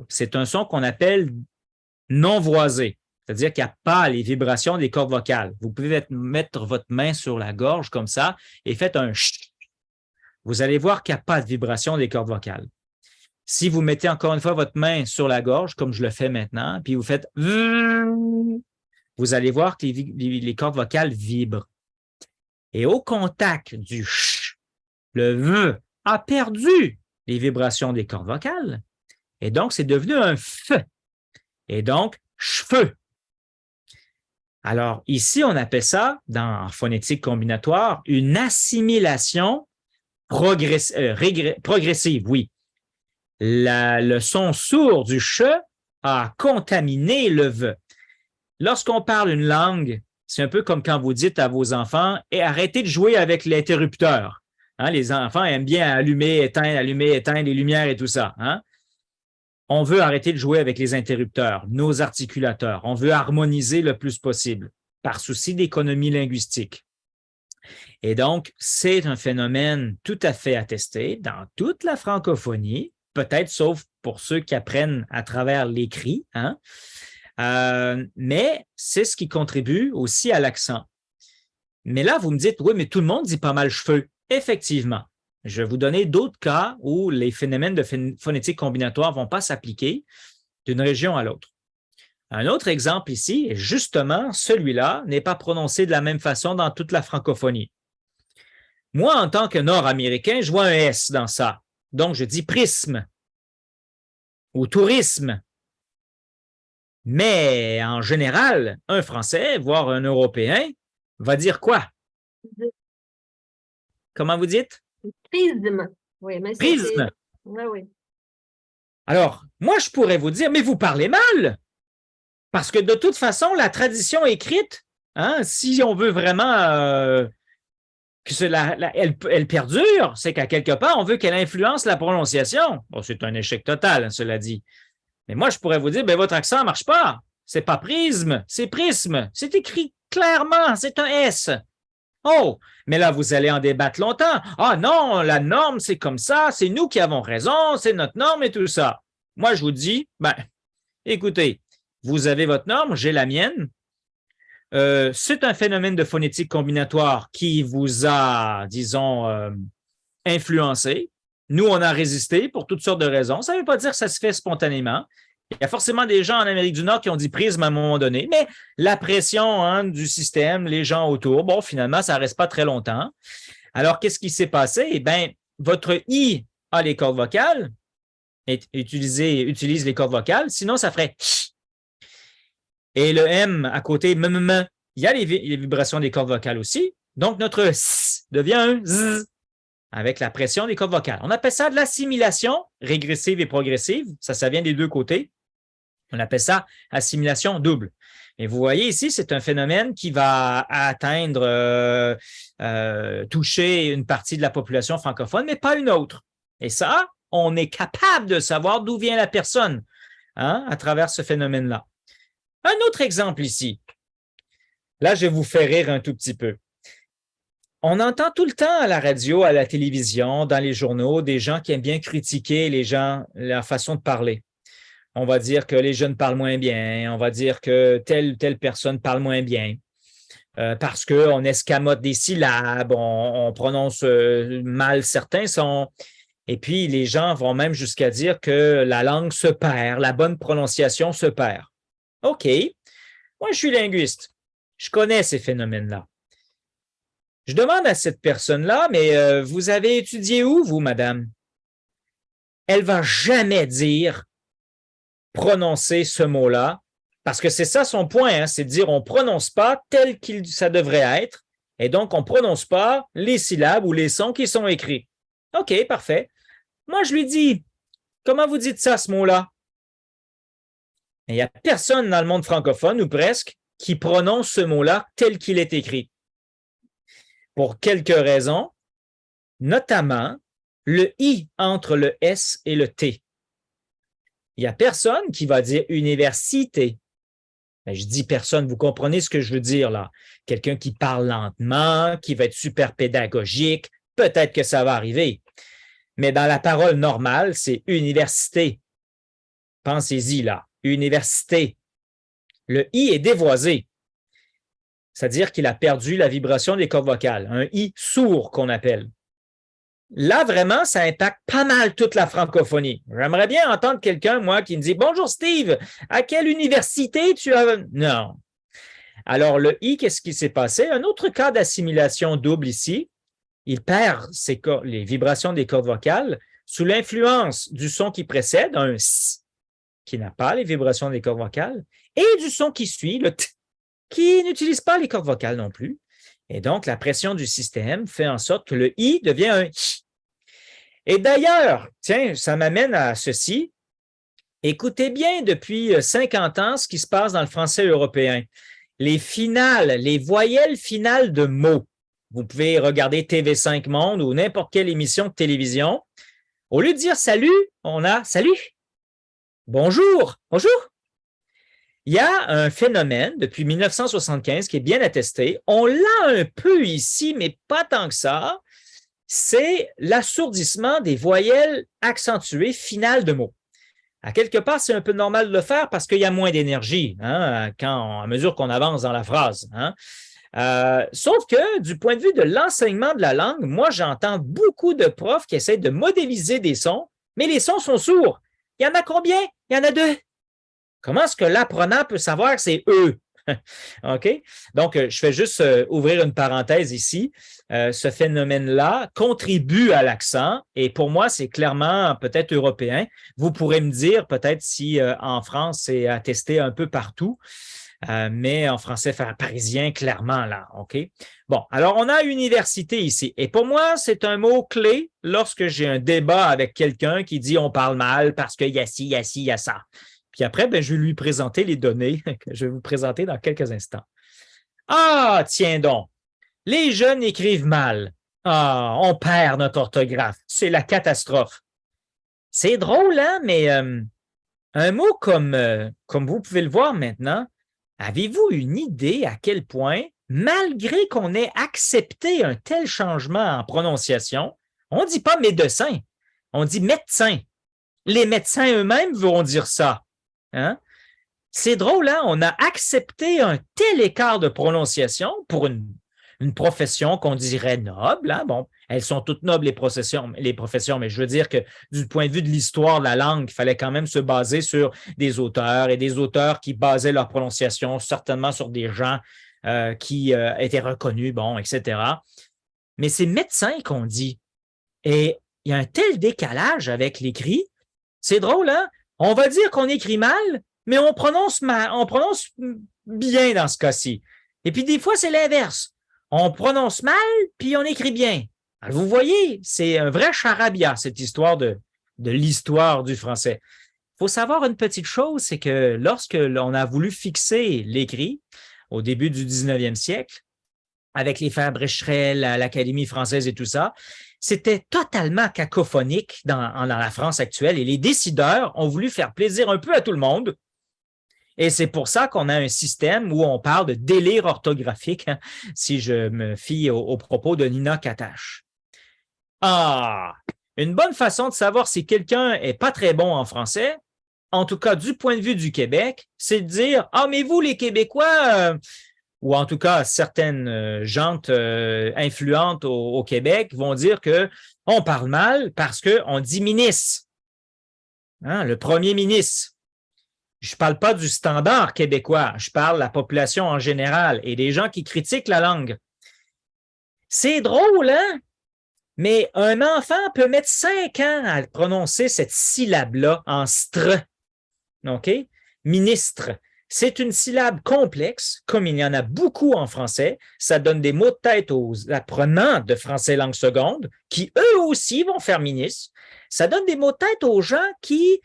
c'est un son qu'on appelle non voisé. C'est-à-dire qu'il n'y a pas les vibrations des cordes vocales. Vous pouvez mettre votre main sur la gorge comme ça et faites un « ch ». Vous allez voir qu'il n'y a pas de vibration des cordes vocales. Si vous mettez encore une fois votre main sur la gorge, comme je le fais maintenant, puis vous faites « vous allez voir que les cordes vocales vibrent. Et au contact du « ch », le « v » a perdu les vibrations des cordes vocales. Et donc, c'est devenu un « f ». Et donc, cheveux. Alors, ici, on appelle ça, dans phonétique combinatoire, une assimilation progressive, oui. Le son sourd du « ch » a contaminé le « v ». Lorsqu'on parle une langue, c'est un peu comme quand vous dites à vos enfants « arrêtez de jouer avec l'interrupteur ». Hein, les enfants aiment bien allumer, éteindre les lumières et tout ça. Hein? On veut arrêter de jouer avec les interrupteurs, nos articulateurs. On veut harmoniser le plus possible par souci d'économie linguistique. Et donc, c'est un phénomène tout à fait attesté dans toute la francophonie, peut-être sauf pour ceux qui apprennent à travers l'écrit, hein? Mais c'est ce qui contribue aussi à l'accent. Mais là, vous me dites, oui, mais tout le monde dit pas mal cheveux. Effectivement, je vais vous donner d'autres cas où les phénomènes de phonétique combinatoire ne vont pas s'appliquer d'une région à l'autre. Un autre exemple ici, et justement, celui-là n'est pas prononcé de la même façon dans toute la francophonie. Moi, en tant que Nord-Américain, je vois un S dans ça. Donc, je dis prisme ou tourisme. Mais en général, un Français, voire un Européen, va dire quoi? Comment vous dites? Prisme. Oui, mais prisme. Oui, oui. Alors, moi, je pourrais vous dire, mais vous parlez mal. Parce que de toute façon, la tradition écrite, hein, si on veut vraiment que elle perdure, c'est qu'à quelque part, on veut qu'elle influence la prononciation. Bon, c'est un échec total, hein, cela dit. Mais moi, je pourrais vous dire, ben, votre accent ne marche pas. C'est pas prisme, c'est prisme. C'est écrit clairement, c'est un S. Oh, mais là, vous allez en débattre longtemps. Ah non, la norme, c'est comme ça, c'est nous qui avons raison, c'est notre norme et tout ça. Moi, je vous dis, ben, écoutez, vous avez votre norme, j'ai la mienne. c'est un phénomène de phonétique combinatoire qui vous a, disons, influencé. Nous, on a résisté pour toutes sortes de raisons. Ça ne veut pas dire que ça se fait spontanément. Il y a forcément des gens en Amérique du Nord qui ont dit prisme à un moment donné, mais la pression du système, les gens autour, bon, finalement, ça ne reste pas très longtemps. Alors, qu'est-ce qui s'est passé? Eh bien, votre I a les cordes vocales, utilise les cordes vocales, sinon ça ferait ch. Et le M à côté, il y a les vibrations des cordes vocales aussi. Donc, notre S devient un Z avec la pression des cordes vocales. On appelle ça de l'assimilation régressive et progressive. Ça vient des deux côtés. On appelle ça assimilation double. Et vous voyez ici, c'est un phénomène qui va atteindre, toucher une partie de la population francophone, mais pas une autre. Et ça, on est capable de savoir d'où vient la personne à travers ce phénomène-là. Un autre exemple ici. Là, je vais vous faire rire un tout petit peu. On entend tout le temps à la radio, à la télévision, dans les journaux, des gens qui aiment bien critiquer les gens, leur façon de parler. On va dire que les jeunes parlent moins bien, on va dire que telle ou telle personne parle moins bien, parce qu'on escamote des syllabes, on prononce mal certains sons. Et puis, les gens vont même jusqu'à dire que la langue se perd, la bonne prononciation se perd. OK, moi, je suis linguiste. Je connais ces phénomènes-là. Je demande à cette personne-là, mais vous avez étudié où, vous, madame? Elle ne va jamais dire prononcer ce mot-là, parce que c'est ça son point, c'est de dire on ne prononce pas tel que ça devrait être, et donc on ne prononce pas les syllabes ou les sons qui sont écrits. OK, parfait. Moi, je lui dis, comment vous dites ça, ce mot-là? Il n'y a personne dans le monde francophone, ou presque, qui prononce ce mot-là tel qu'il est écrit. Pour quelques raisons, notamment le I entre le S et le T. Il n'y a personne qui va dire université. Ben, je dis personne, vous comprenez ce que je veux dire là. Quelqu'un qui parle lentement, qui va être super pédagogique, peut-être que ça va arriver. Mais dans la parole normale, c'est université. Pensez-y là, université. Le I est dévoisé. C'est-à-dire qu'il a perdu la vibration des cordes vocales, un I sourd qu'on appelle. Là, vraiment, ça impacte pas mal toute la francophonie. J'aimerais bien entendre quelqu'un, moi, qui me dit « Bonjour Steve, à quelle université tu as… » Non. Alors, le I, qu'est-ce qui s'est passé? Un autre cas d'assimilation double ici. Il perd les vibrations des cordes vocales sous l'influence du son qui précède, un S, qui n'a pas les vibrations des cordes vocales, et du son qui suit, le T, qui n'utilise pas les cordes vocales non plus. Et donc, la pression du système fait en sorte que le I devient un I. Et d'ailleurs, tiens, ça m'amène à ceci. Écoutez bien depuis 50 ans ce qui se passe dans le français européen. Les finales, les voyelles finales de mots. Vous pouvez regarder TV5 Monde ou n'importe quelle émission de télévision. Au lieu de dire salut, on a salut, bonjour, bonjour. Il y a un phénomène depuis 1975 qui est bien attesté. On l'a un peu ici, mais pas tant que ça. C'est l'assourdissement des voyelles accentuées finales de mots. À quelque part, c'est un peu normal de le faire parce qu'il y a moins d'énergie à mesure qu'on avance dans la phrase. Sauf que du point de vue de l'enseignement de la langue, moi, j'entends beaucoup de profs qui essaient de modéliser des sons, mais les sons sont sourds. Il y en a combien? Il y en a 2. Comment est-ce que l'apprenant peut savoir que c'est eux? OK? Donc, je fais juste ouvrir une parenthèse ici. Ce phénomène-là contribue à l'accent et pour moi, c'est clairement peut-être européen. Vous pourrez me dire peut-être si en France, c'est attesté un peu partout, mais en français parisien, clairement là. OK? Bon, alors on a université ici et pour moi, c'est un mot-clé lorsque j'ai un débat avec quelqu'un qui dit on parle mal parce qu'il y a ci, il y a ci, il y a ça. Puis après, je vais lui présenter les données que je vais vous présenter dans quelques instants. Ah, tiens donc, les jeunes écrivent mal. Ah, on perd notre orthographe. C'est la catastrophe. C'est drôle, hein, mais un mot comme vous pouvez le voir maintenant, avez-vous une idée à quel point, malgré qu'on ait accepté un tel changement en prononciation, on ne dit pas médecin, on dit médecin. Les médecins eux-mêmes vont dire ça. Hein? C'est drôle, hein? On a accepté un tel écart de prononciation pour une profession qu'on dirait noble. Hein? Bon, elles sont toutes nobles, les professions, mais je veux dire que du point de vue de l'histoire de la langue, il fallait quand même se baser sur des auteurs et des auteurs qui basaient leur prononciation certainement sur des gens qui étaient reconnus, bon, etc. Mais c'est médecin qu'on dit. Et il y a un tel décalage avec l'écrit. C'est drôle, hein? On va dire qu'on écrit mal, mais on prononce bien dans ce cas-ci. Et puis des fois, c'est l'inverse. On prononce mal, puis on écrit bien. Alors, vous voyez, c'est un vrai charabia, cette histoire de l'histoire du français. Il faut savoir une petite chose, c'est que lorsque l'on a voulu fixer l'écrit au début du 19e siècle, avec les frères Becherel, l'Académie française et tout ça, c'était totalement cacophonique dans la France actuelle et les décideurs ont voulu faire plaisir un peu à tout le monde. Et c'est pour ça qu'on a un système où on parle de délire orthographique, hein, si je me fie aux propos de Nina Katache. Ah, une bonne façon de savoir si quelqu'un est pas très bon en français, en tout cas du point de vue du Québec, c'est de dire « Ah, mais vous, les Québécois, ou en tout cas certaines gentes influentes au Québec vont dire qu'on parle mal parce qu'on dit ministre. Hein, le premier ministre. Je ne parle pas du standard québécois, je parle de la population en général et des gens qui critiquent la langue. C'est drôle, hein? Mais un enfant peut mettre 5 ans à prononcer cette syllabe-là en stre. OK? Ministre. C'est une syllabe complexe, comme il y en a beaucoup en français. Ça donne des mots de tête aux apprenants de français langue seconde, qui eux aussi vont faire ministre. Ça donne des mots de tête aux gens qui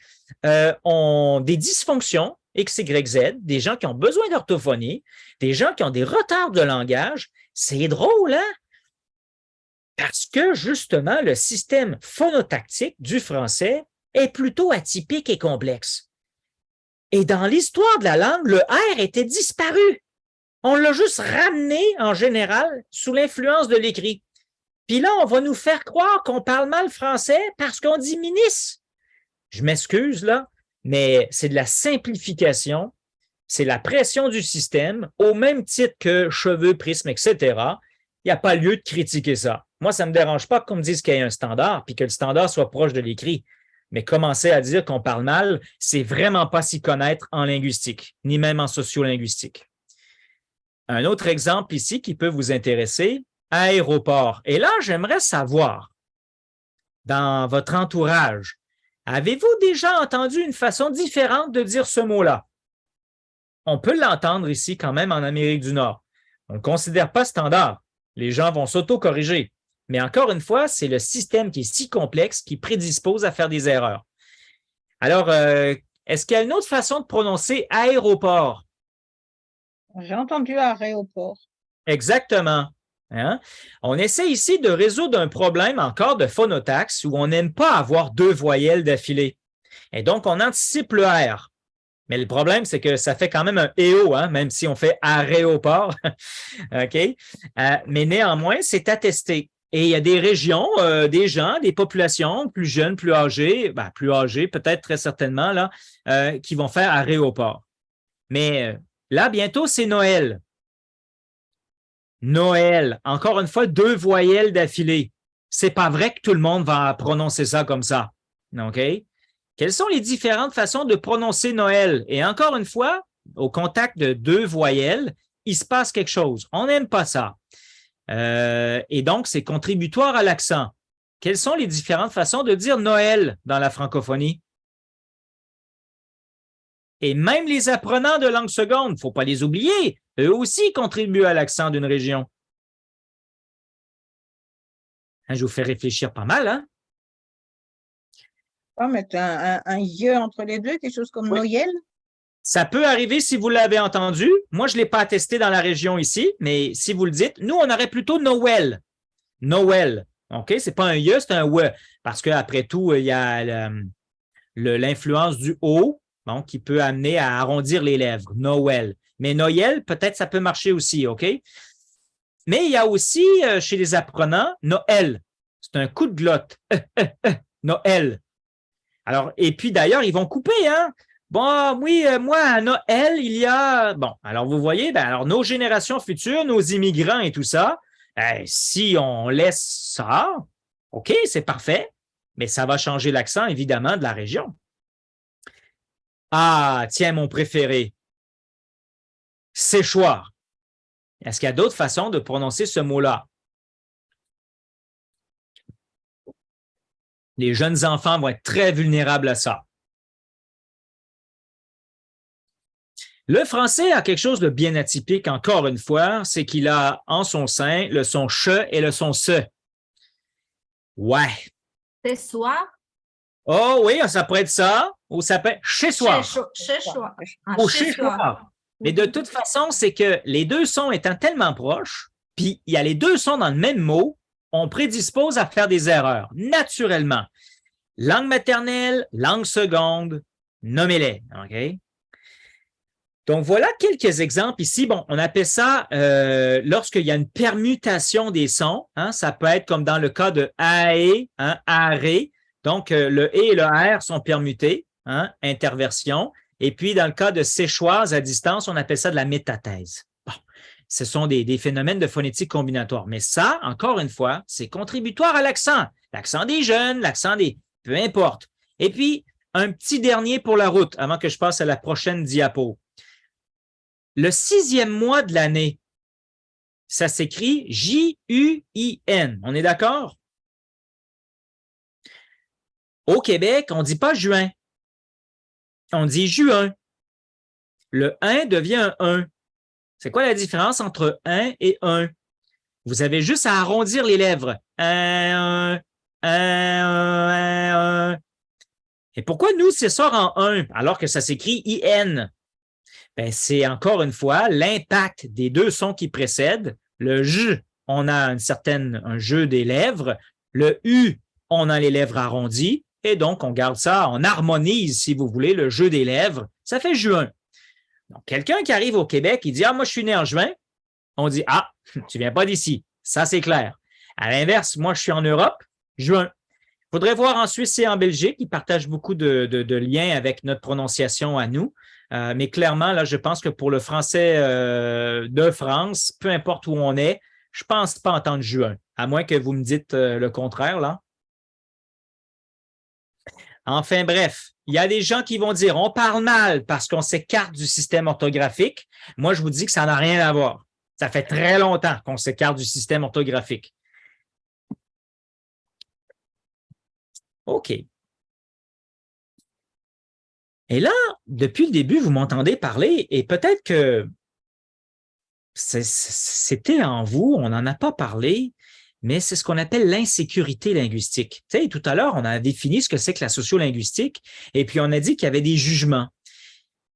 ont des dysfonctions, X, Y, Z, des gens qui ont besoin d'orthophonie, des gens qui ont des retards de langage. C'est drôle, hein? Parce que, justement, le système phonotactique du français est plutôt atypique et complexe. Et dans l'histoire de la langue, le R était disparu. On l'a juste ramené, en général, sous l'influence de l'écrit. Puis là, on va nous faire croire qu'on parle mal français parce qu'on dit ministre. Je m'excuse, là, mais c'est de la simplification, c'est la pression du système, au même titre que cheveux, prisme, etc. Il n'y a pas lieu de critiquer ça. Moi, ça ne me dérange pas qu'on me dise qu'il y a un standard puis que le standard soit proche de l'écrit. Mais commencer à dire qu'on parle mal, c'est vraiment pas s'y connaître en linguistique, ni même en sociolinguistique. Un autre exemple ici qui peut vous intéresser, aéroport. Et là, j'aimerais savoir, dans votre entourage, avez-vous déjà entendu une façon différente de dire ce mot-là? On peut l'entendre ici quand même en Amérique du Nord. On ne le considère pas standard. Les gens vont s'auto-corriger. Mais encore une fois, c'est le système qui est si complexe qui prédispose à faire des erreurs. Alors, est-ce qu'il y a une autre façon de prononcer aéroport? J'ai entendu aéroport. Exactement. Hein? On essaie ici de résoudre un problème encore de phonotaxe où on n'aime pas avoir 2 voyelles d'affilée. Et donc, on anticipe le R. Mais le problème, c'est que ça fait quand même un EO, hein, même si on fait aéroport. OK? Mais néanmoins, c'est attesté. Et il y a des régions, des gens, des populations plus jeunes, plus âgées peut-être très certainement, là, qui vont faire aéroport. Mais là, bientôt, c'est Noël. Noël, encore une fois, 2 voyelles d'affilée. C'est pas vrai que tout le monde va prononcer ça comme ça. OK? Quelles sont les différentes façons de prononcer Noël? Et encore une fois, au contact de 2 voyelles, il se passe quelque chose. On n'aime pas ça. Et donc, c'est contributoire à l'accent. Quelles sont les différentes façons de dire Noël dans la francophonie? Et même les apprenants de langue seconde, il ne faut pas les oublier, eux aussi contribuent à l'accent d'une région. Hein, je vous fais réfléchir pas mal, hein? On va mettre un « entre les deux, quelque chose comme Noël. Ça peut arriver si vous l'avez entendu. Moi, je ne l'ai pas attesté dans la région ici, mais si vous le dites, nous, on aurait plutôt Noël. Noël. OK? Ce n'est pas un « c'est un « we ». Parce qu'après tout, il y a l'influence du « o » qui peut amener à arrondir les lèvres. Noël. Mais Noël, peut-être ça peut marcher aussi. OK? Mais il y a aussi, chez les apprenants, Noël. C'est un coup de glotte. Noël. Alors, et puis d'ailleurs, ils vont couper, hein? Bon, oui, moi, à Noël, il y a… Bon, alors vous voyez, ben, alors nos générations futures, nos immigrants et tout ça, si on laisse ça, OK, c'est parfait, mais ça va changer l'accent, évidemment, de la région. Ah, tiens, mon préféré, séchoir. Est-ce qu'il y a d'autres façons de prononcer ce mot-là? Les jeunes enfants vont être très vulnérables à ça. Le français a quelque chose de bien atypique, encore une fois, c'est qu'il a en son sein le son che et le son se. Ouais. C'est soir. Oh oui, ça pourrait être ça, ou ça peut être chez soi. Chez soi. Ou chez soi. Mais de toute façon, c'est que les deux sons étant tellement proches, puis il y a les deux sons dans le même mot, on prédispose à faire des erreurs, naturellement. Langue maternelle, langue seconde, nommez-les, OK? Donc, voilà quelques exemples ici. Bon, on appelle ça lorsqu'il y a une permutation des sons. Hein, ça peut être comme dans le cas de ae, hein, are. Donc, le e et le r sont permutés, hein, interversion. Et puis, dans le cas de séchoise à distance, on appelle ça de la métathèse. Bon, ce sont des phénomènes de phonétique combinatoire. Mais ça, encore une fois, c'est contributoire à l'accent. L'accent des jeunes, l'accent des… peu importe. Et puis, un petit dernier pour la route, avant que je passe à la prochaine diapo. Le 6e mois de l'année, ça s'écrit J-U-I-N. On est d'accord? Au Québec, on ne dit pas juin. On dit juin. Le 1 devient un 1. C'est quoi la différence entre 1 et 1? Vous avez juste à arrondir les lèvres. 1, 1. Et pourquoi nous, c'est sort en 1 alors que ça s'écrit I-N? Ben, c'est encore une fois l'impact des deux sons qui précèdent. Le J, on a un jeu des lèvres. Le U, on a les lèvres arrondies. Et donc, on garde ça, on harmonise, si vous voulez, le jeu des lèvres. Ça fait juin. Donc, quelqu'un qui arrive au Québec, il dit « Ah, moi, je suis né en juin. » On dit « Ah, tu viens pas d'ici. » Ça, c'est clair. À l'inverse, moi, je suis en Europe, juin. Il faudrait voir en Suisse et en Belgique, ils partagent beaucoup de liens avec notre prononciation à nous. Mais clairement, là, je pense que pour le français de France, peu importe où on est, je ne pense pas entendre juin, à moins que vous me dites le contraire, là. Enfin, bref, il y a des gens qui vont dire on parle mal parce qu'on s'écarte du système orthographique. Moi, je vous dis que ça n'a rien à voir. Ça fait très longtemps qu'on s'écarte du système orthographique. OK. Et là, depuis le début, vous m'entendez parler et peut-être que c'était en vous, on n'en a pas parlé, mais c'est ce qu'on appelle l'insécurité linguistique. Tu sais, tout à l'heure, on a défini ce que c'est que la sociolinguistique et puis on a dit qu'il y avait des jugements.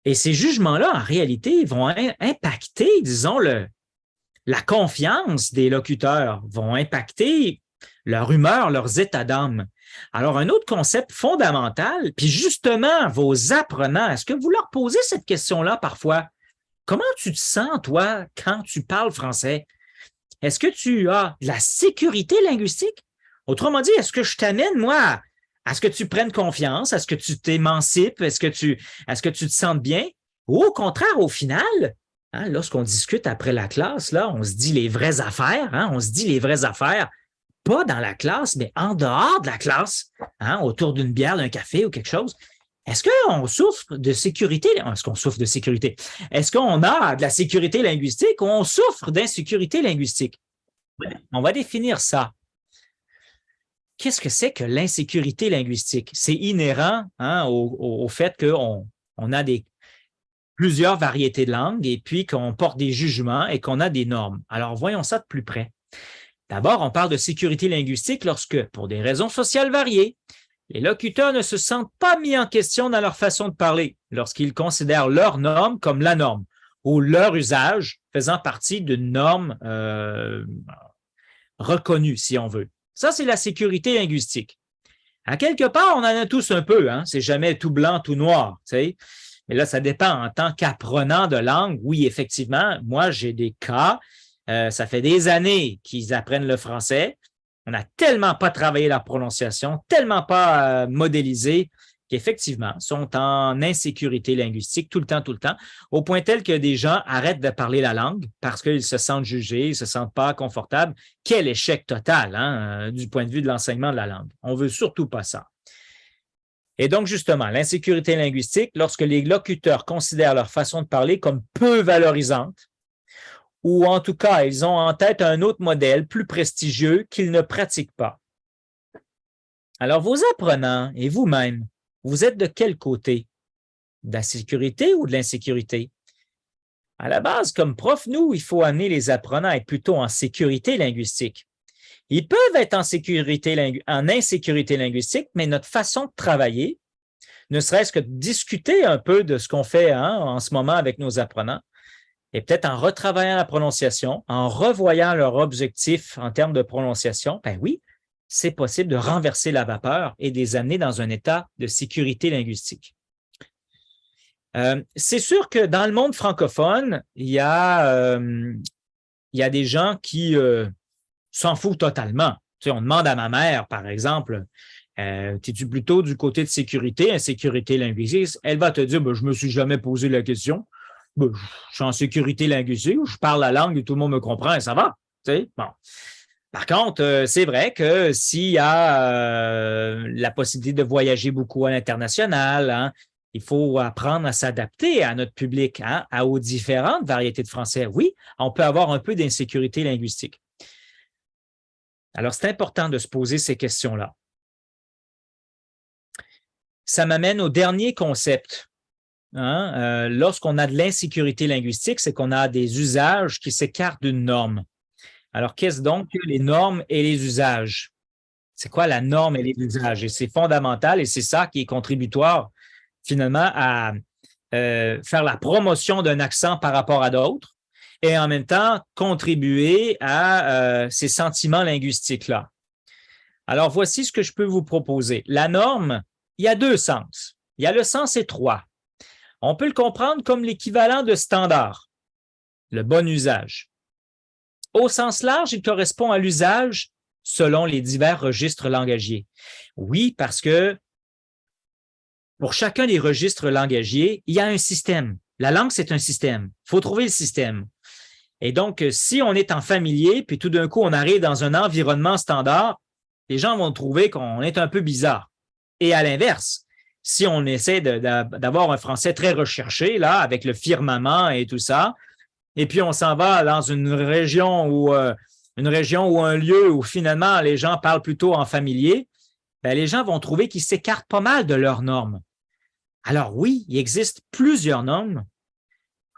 Et ces jugements-là, en réalité, vont impacter, disons, la confiance des locuteurs, vont impacter leur humeur, leurs états d'âme. Alors, un autre concept fondamental, puis justement, vos apprenants, est-ce que vous leur posez cette question-là parfois? Comment tu te sens, toi, quand tu parles français? Est-ce que tu as de la sécurité linguistique? Autrement dit, est-ce que je t'amène, moi, à ce que tu prennes confiance, à ce que tu t'émancipes, est-ce que tu te sentes bien? Ou au contraire, au final, hein, lorsqu'on discute après la classe, là, on se dit les vraies affaires, hein, on se dit les vraies affaires, pas dans la classe, mais en dehors de la classe, hein, autour d'une bière, d'un café ou quelque chose. Est-ce qu'on souffre de sécurité? Est-ce qu'on souffre de sécurité? Est-ce qu'on a de la sécurité linguistique ou on souffre d'insécurité linguistique? On va définir ça. Qu'est-ce que c'est que l'insécurité linguistique? C'est inhérent, hein, au fait qu'on a plusieurs variétés de langues et puis qu'on porte des jugements et qu'on a des normes. Alors, voyons ça de plus près. D'abord, on parle de sécurité linguistique lorsque, pour des raisons sociales variées, les locuteurs ne se sentent pas mis en question dans leur façon de parler, lorsqu'ils considèrent leur norme comme la norme ou leur usage faisant partie d'une norme reconnue, si on veut. Ça, c'est la sécurité linguistique. À quelque part, on en a tous un peu, hein? C'est jamais tout blanc, tout noir, tu sais. Mais là, ça dépend. En tant qu'apprenant de langue, oui, effectivement, moi, j'ai des cas. Ça fait des années qu'ils apprennent le français. On n'a tellement pas travaillé la prononciation, tellement pas modélisé qui effectivement sont en insécurité linguistique tout le temps, au point tel que des gens arrêtent de parler la langue parce qu'ils se sentent jugés, ils ne se sentent pas confortables. Quel échec total hein, du point de vue de l'enseignement de la langue. On ne veut surtout pas ça. Et donc, justement, l'insécurité linguistique, lorsque les locuteurs considèrent leur façon de parler comme peu valorisante, ou en tout cas, ils ont en tête un autre modèle plus prestigieux qu'ils ne pratiquent pas. Alors, vos apprenants et vous-même, vous êtes de quel côté? De la sécurité ou de l'insécurité? À la base, comme prof, nous, il faut amener les apprenants à être plutôt en sécurité linguistique. Ils peuvent être en insécurité linguistique, mais notre façon de travailler, ne serait-ce que de discuter un peu de ce qu'on fait en ce moment avec nos apprenants, et peut-être en retravaillant la prononciation, en revoyant leur objectif en termes de prononciation, ben oui, c'est possible de renverser la vapeur et de les amener dans un état de sécurité linguistique. C'est sûr que dans le monde francophone, il y a des gens qui s'en foutent totalement. Tu sais, on demande à ma mère, par exemple, es-tu plutôt du côté de sécurité, insécurité linguistique? Elle va te dire, ben, je ne me suis jamais posé la question. Ben, je suis en sécurité linguistique, je parle la langue et tout le monde me comprend et ça va. Tu sais? Bon. Par contre, c'est vrai que s'il y a la possibilité de voyager beaucoup à l'international, hein, il faut apprendre à s'adapter à notre public, hein, aux différentes variétés de français. Oui, on peut avoir un peu d'insécurité linguistique. Alors, c'est important de se poser ces questions-là. Ça m'amène au dernier concept. Hein? Lorsqu'on a de l'insécurité linguistique, c'est qu'on a des usages qui s'écartent d'une norme. Alors, qu'est-ce donc que les normes et les usages? C'est quoi la norme et les usages? Et c'est fondamental et c'est ça qui est contributoire finalement à faire la promotion d'un accent par rapport à d'autres et en même temps contribuer à ces sentiments linguistiques-là. Alors, voici ce que je peux vous proposer. La norme, il y a deux sens. Il y a le sens étroit. On peut le comprendre comme l'équivalent de standard, le bon usage. Au sens large, il correspond à l'usage selon les divers registres langagiers. Oui, parce que pour chacun des registres langagiers, il y a un système. La langue, c'est un système. Il faut trouver le système. Et donc, si on est en familier, puis tout d'un coup, on arrive dans un environnement standard, les gens vont trouver qu'on est un peu bizarre. Et à l'inverse, si on essaie d'avoir un français très recherché, là, avec le firmament et tout ça, et puis on s'en va dans une région ou un lieu où finalement les gens parlent plutôt en familier, ben, les gens vont trouver qu'ils s'écartent pas mal de leurs normes. Alors oui, il existe plusieurs normes.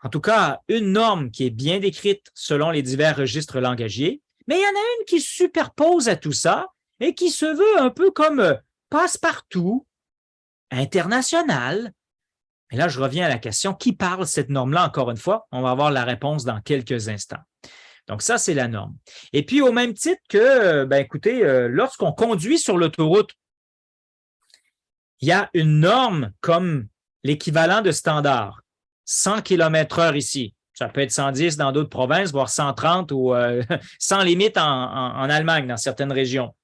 En tout cas, une norme qui est bien décrite selon les divers registres langagiers, mais il y en a une qui se superpose à tout ça et qui se veut un peu comme passe-partout, international. Et là, je reviens à la question, qui parle cette norme-là, encore une fois? On va avoir la réponse dans quelques instants. Donc, ça, c'est la norme. Et puis, au même titre que, ben, écoutez, lorsqu'on conduit sur l'autoroute, il y a une norme comme l'équivalent de standard, 100 km/h ici. Ça peut être 110 dans d'autres provinces, voire 130 ou sans limite en Allemagne, dans certaines régions.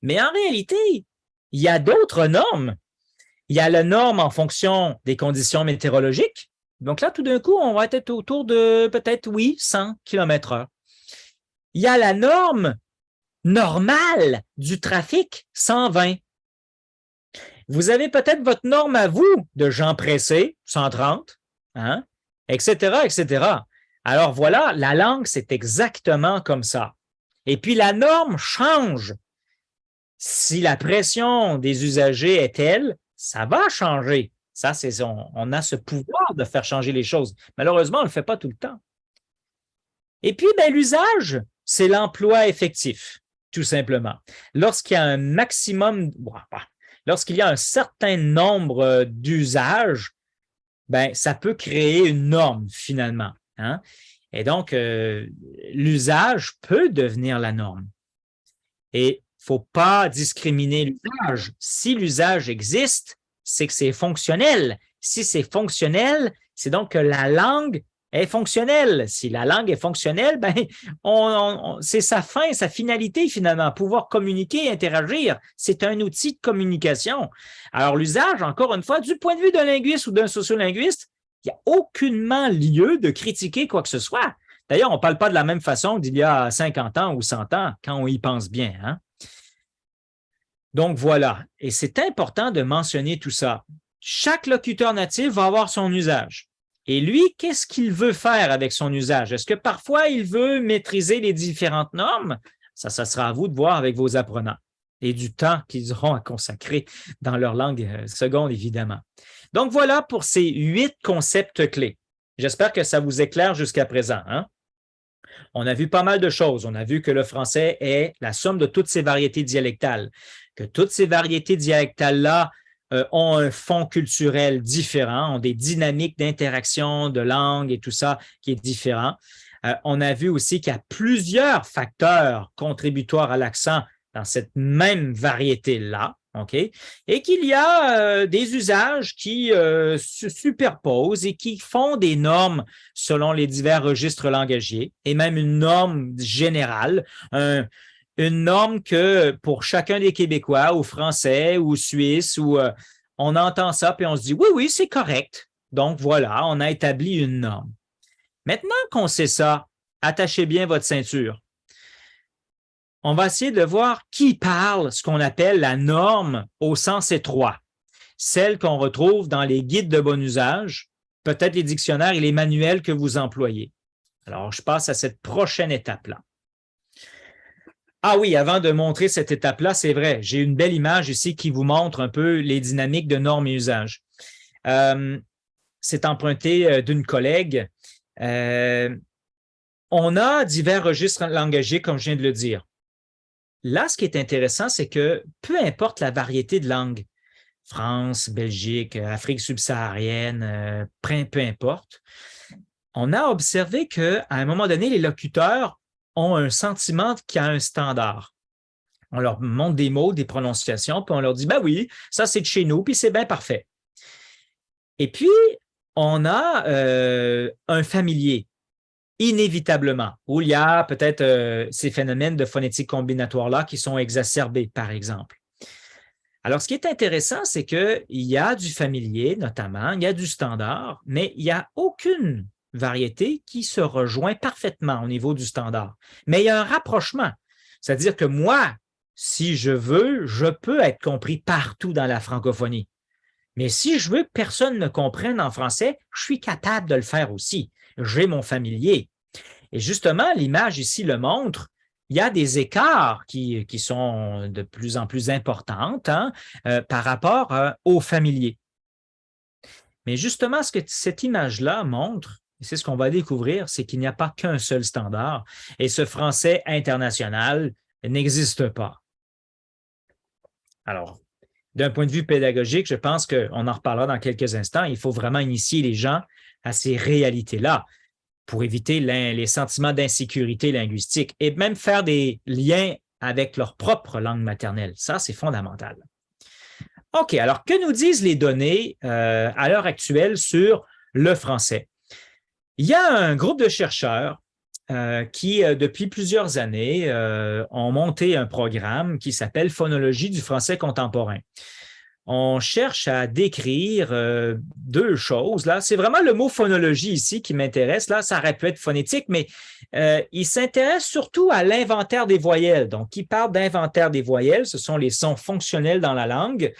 Mais en réalité, il y a d'autres normes. Il y a la norme en fonction des conditions météorologiques. Donc là, tout d'un coup, on va être autour de peut-être, oui, 100 km/h. Il y a la norme normale du trafic, 120. Vous avez peut-être votre norme à vous de gens pressés, 130, hein, etc., etc. Alors voilà, la langue, c'est exactement comme ça. Et puis la norme change. Si la pression des usagers est telle, ça va changer. Ça, on a ce pouvoir de faire changer les choses. Malheureusement, on ne le fait pas tout le temps. Et puis, ben, l'usage, c'est l'emploi effectif, tout simplement. Lorsqu'il y a un maximum, lorsqu'il y a un certain nombre d'usages, ben, ça peut créer une norme, finalement. Hein? Et donc, l'usage peut devenir la norme. Et il ne faut pas discriminer l'usage. Si l'usage existe, c'est que c'est fonctionnel. Si c'est fonctionnel, c'est donc que la langue est fonctionnelle. Si la langue est fonctionnelle, ben, c'est sa fin, sa finalité finalement, pouvoir communiquer, interagir. C'est un outil de communication. Alors l'usage, encore une fois, du point de vue d'un linguiste ou d'un sociolinguiste, il n'y a aucunement lieu de critiquer quoi que ce soit. D'ailleurs, on ne parle pas de la même façon d'il y a 50 ans ou 100 ans, quand on y pense bien, hein? Donc voilà, et c'est important de mentionner tout ça. Chaque locuteur natif va avoir son usage. Et lui, qu'est-ce qu'il veut faire avec son usage? Est-ce que parfois il veut maîtriser les différentes normes? Ça sera à vous de voir avec vos apprenants et du temps qu'ils auront à consacrer dans leur langue seconde, évidemment. Donc voilà pour ces 8 concepts clés. J'espère que ça vous éclaire jusqu'à présent, hein? On a vu pas mal de choses. On a vu que le français est la somme de toutes ces variétés dialectales, que toutes ces variétés dialectales-là ont un fond culturel différent, ont des dynamiques d'interaction, de langue et tout ça qui est différent. On a vu aussi qu'il y a plusieurs facteurs contributoires à l'accent dans cette même variété-là, OK? Et qu'il y a des usages qui se superposent et qui font des normes selon les divers registres langagiers et même une norme générale, une norme que pour chacun des Québécois ou Français ou Suisses, on entend ça puis on se dit oui, oui, c'est correct. Donc voilà, on a établi une norme. Maintenant qu'on sait ça, attachez bien votre ceinture. On va essayer de voir qui parle ce qu'on appelle la norme au sens étroit, celle qu'on retrouve dans les guides de bon usage, peut-être les dictionnaires et les manuels que vous employez. Alors, je passe à cette prochaine étape-là. Ah oui, avant de montrer cette étape-là, c'est vrai, j'ai une belle image ici qui vous montre un peu les dynamiques de normes et usages. C'est emprunté d'une collègue. On a divers registres langagiers, comme je viens de le dire. Là, ce qui est intéressant, c'est que peu importe la variété de langues, France, Belgique, Afrique subsaharienne, peu importe, on a observé qu'à un moment donné, les locuteurs ont un sentiment qu'il y a un standard. On leur montre des mots, des prononciations, puis on leur dit « ben oui, ça c'est de chez nous, puis c'est bien parfait ». Et puis, on a un familier, inévitablement, où il y a peut-être ces phénomènes de phonétique combinatoire-là qui sont exacerbés, par exemple. Alors, ce qui est intéressant, c'est qu'il y a du familier, notamment, il y a du standard, mais il n'y a aucune variété qui se rejoint parfaitement au niveau du standard. Mais il y a un rapprochement. C'est-à-dire que moi, si je veux, je peux être compris partout dans la francophonie. Mais si je veux que personne ne comprenne en français, je suis capable de le faire aussi. J'ai mon familier. Et justement, l'image ici le montre, il y a des écarts qui sont de plus en plus importants par rapport au familier. Mais justement, ce que cette image-là montre, et c'est ce qu'on va découvrir, c'est qu'il n'y a pas qu'un seul standard et ce français international n'existe pas. Alors, d'un point de vue pédagogique, je pense qu'on en reparlera dans quelques instants, il faut vraiment initier les gens à ces réalités-là pour éviter les sentiments d'insécurité linguistique et même faire des liens avec leur propre langue maternelle. Ça, c'est fondamental. OK, alors que nous disent les données à l'heure actuelle sur le français? Il y a un groupe de chercheurs qui, depuis plusieurs années, ont monté un programme qui s'appelle Phonologie du français contemporain. On cherche à décrire deux choses. Là, c'est vraiment le mot phonologie ici qui m'intéresse. Là, ça aurait pu être phonétique, mais il s'intéresse surtout à l'inventaire des voyelles. Donc, il parle d'inventaire des voyelles. Ce sont les sons fonctionnels dans la langue.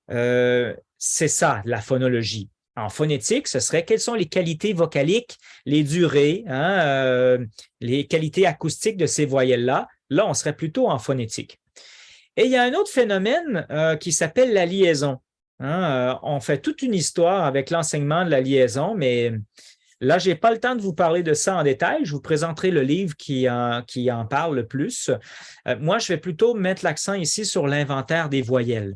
C'est ça, la phonologie. En phonétique, ce serait quelles sont les qualités vocaliques, les durées, les qualités acoustiques de ces voyelles-là. Là, on serait plutôt en phonétique. Et il y a un autre phénomène qui s'appelle la liaison. On fait toute une histoire avec l'enseignement de la liaison, mais là, je n'ai pas le temps de vous parler de ça en détail. Je vous présenterai le livre qui en parle le plus. Moi, je vais plutôt mettre l'accent ici sur l'inventaire des voyelles.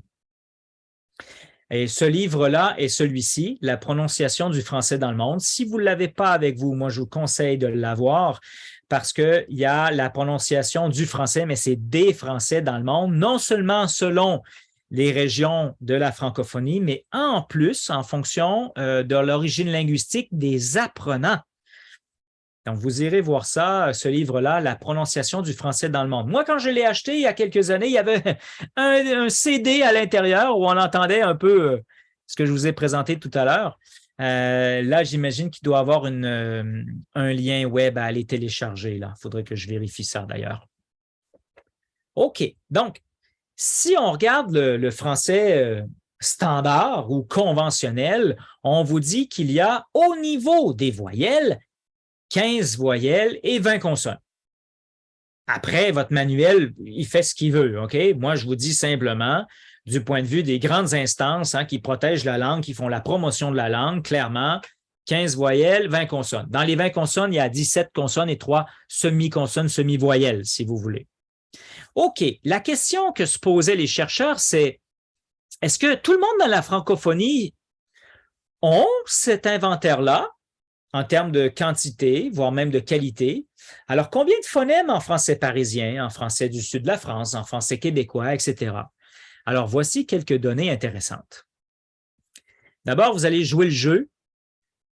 Et ce livre-là est celui-ci, La prononciation du français dans le monde. Si vous ne l'avez pas avec vous, moi, je vous conseille de l'avoir parce qu'il y a la prononciation du français, mais c'est des Français dans le monde, non seulement selon les régions de la francophonie, mais en plus en fonction de l'origine linguistique des apprenants. Donc, vous irez voir ça, ce livre-là, La prononciation du français dans le monde. Moi, quand je l'ai acheté il y a quelques années, il y avait un CD à l'intérieur où on entendait un peu ce que je vous ai présenté tout à l'heure. Là, j'imagine qu'il doit y avoir un lien web à aller télécharger. Il faudrait que je vérifie ça d'ailleurs. OK. Donc, si on regarde le français standard ou conventionnel, on vous dit qu'il y a au niveau des voyelles 15 voyelles et 20 consonnes. Après, votre manuel, il fait ce qu'il veut, OK? Moi, je vous dis simplement, du point de vue des grandes instances qui protègent la langue, qui font la promotion de la langue, clairement, 15 voyelles, 20 consonnes. Dans les 20 consonnes, il y a 17 consonnes et 3 semi-consonnes, semi-voyelles, si vous voulez. OK, la question que se posaient les chercheurs, c'est est-ce que tout le monde dans la francophonie ont cet inventaire-là en termes de quantité, voire même de qualité? Alors, combien de phonèmes en français parisien, en français du sud de la France, en français québécois, etc.? Alors, voici quelques données intéressantes. D'abord, vous allez jouer le jeu.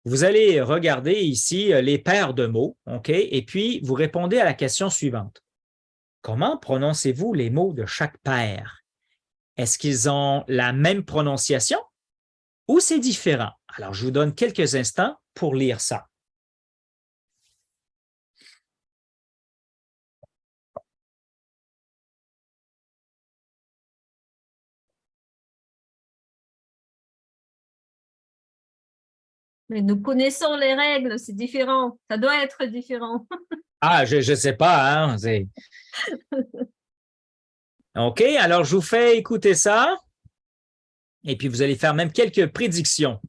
Vous allez regarder ici les paires de mots, OK? Et puis, vous répondez à la question suivante. Comment prononcez-vous les mots de chaque paire? Est-ce qu'ils ont la même prononciation ou c'est différent? Alors, je vous donne quelques instants pour lire ça. Mais nous connaissons les règles, c'est différent. Ça doit être différent. Ah, je ne sais pas, hein? OK, alors je vous fais écouter ça. Et puis, vous allez faire même quelques prédictions.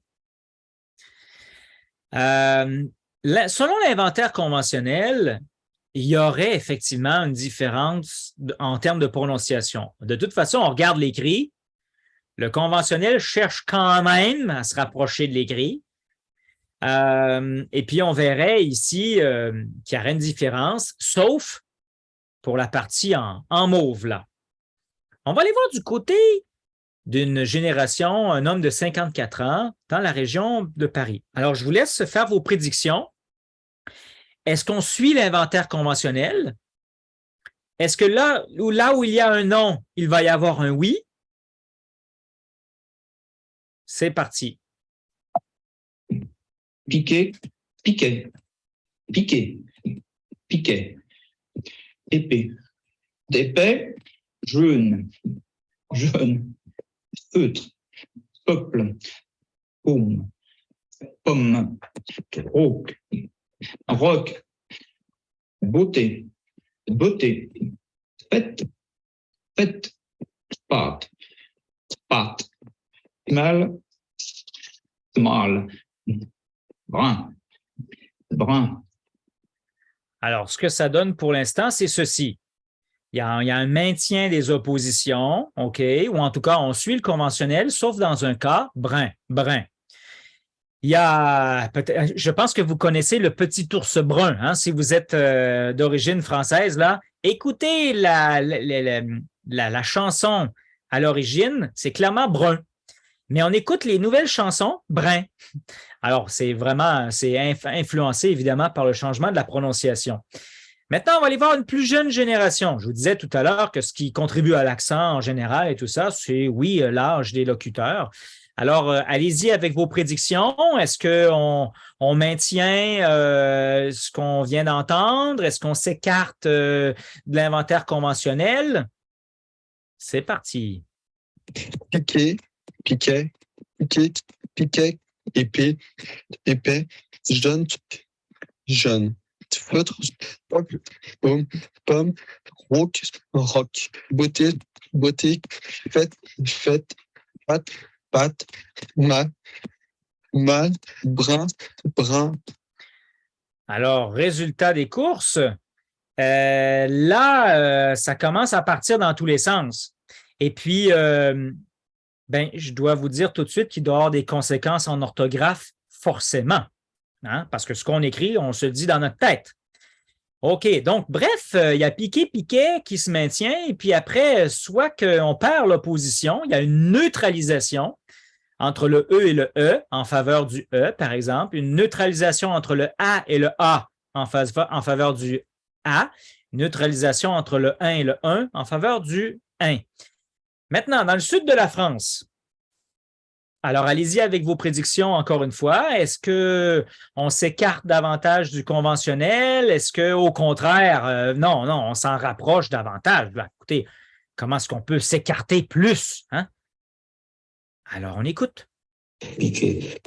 Selon l'inventaire conventionnel, il y aurait effectivement une différence en termes de prononciation. De toute façon, on regarde l'écrit. Le conventionnel cherche quand même à se rapprocher de l'écrit. Et puis, on verrait ici qu'il y aurait une différence, sauf pour la partie en mauve, là. On va aller voir du côté d'une génération, un homme de 54 ans dans la région de Paris. Alors, je vous laisse faire vos prédictions. Est-ce qu'on suit l'inventaire conventionnel? Est-ce que là où il y a un non, il va y avoir un oui? C'est parti. Piquet, piquet, piquet, piquet, épée, d'épais, jaune, jaune, feutre, peuple, paume, pomme, roc, roc, beauté, beauté, fête, fête, pâte, pâte, mal, mal, brun, brun. Alors, ce que ça donne pour l'instant, c'est ceci. Il y a un maintien des oppositions, OK, ou en tout cas, on suit le conventionnel, sauf dans un cas, brun, brun. Il y a, je pense que vous connaissez le petit ours brun, hein, si vous êtes d'origine française, là. Écoutez la chanson à l'origine, c'est clairement brun. Mais on écoute les nouvelles chansons, brun. Alors, c'est influencé évidemment par le changement de la prononciation. Maintenant, on va aller voir une plus jeune génération. Je vous disais tout à l'heure que ce qui contribue à l'accent en général et tout ça, c'est, oui, l'âge des locuteurs. Alors, allez-y avec vos prédictions. Est-ce qu'on maintient ce qu'on vient d'entendre? Est-ce qu'on s'écarte de l'inventaire conventionnel? C'est parti. Piquet, piquet, piquet, piquet, épée, épais, jeune, jeune. Feutre, peuple, pomme, pomme, roc, roc, beauté, beauté, fête, fête, pâte, pâte, mal, mal, brun, brun. Alors, résultat des courses, ça commence à partir dans tous les sens. Et puis, je dois vous dire tout de suite qu'il doit y avoir des conséquences en orthographe, forcément. Hein, parce que ce qu'on écrit, on se dit dans notre tête. OK, donc bref, il y a piquet qui se maintient, et puis après, soit qu'on perd l'opposition, il y a une neutralisation entre le E et le E en faveur du E, par exemple, une neutralisation entre le A et le A en faveur du A, neutralisation entre le 1 et le 1 en faveur du 1. Maintenant, dans le sud de la France, alors allez-y avec vos prédictions encore une fois. Est-ce qu'on s'écarte davantage du conventionnel? Est-ce qu'au contraire, non, on s'en rapproche davantage? Ben, écoutez, comment est-ce qu'on peut s'écarter plus? Hein? Alors, on écoute. Piqué,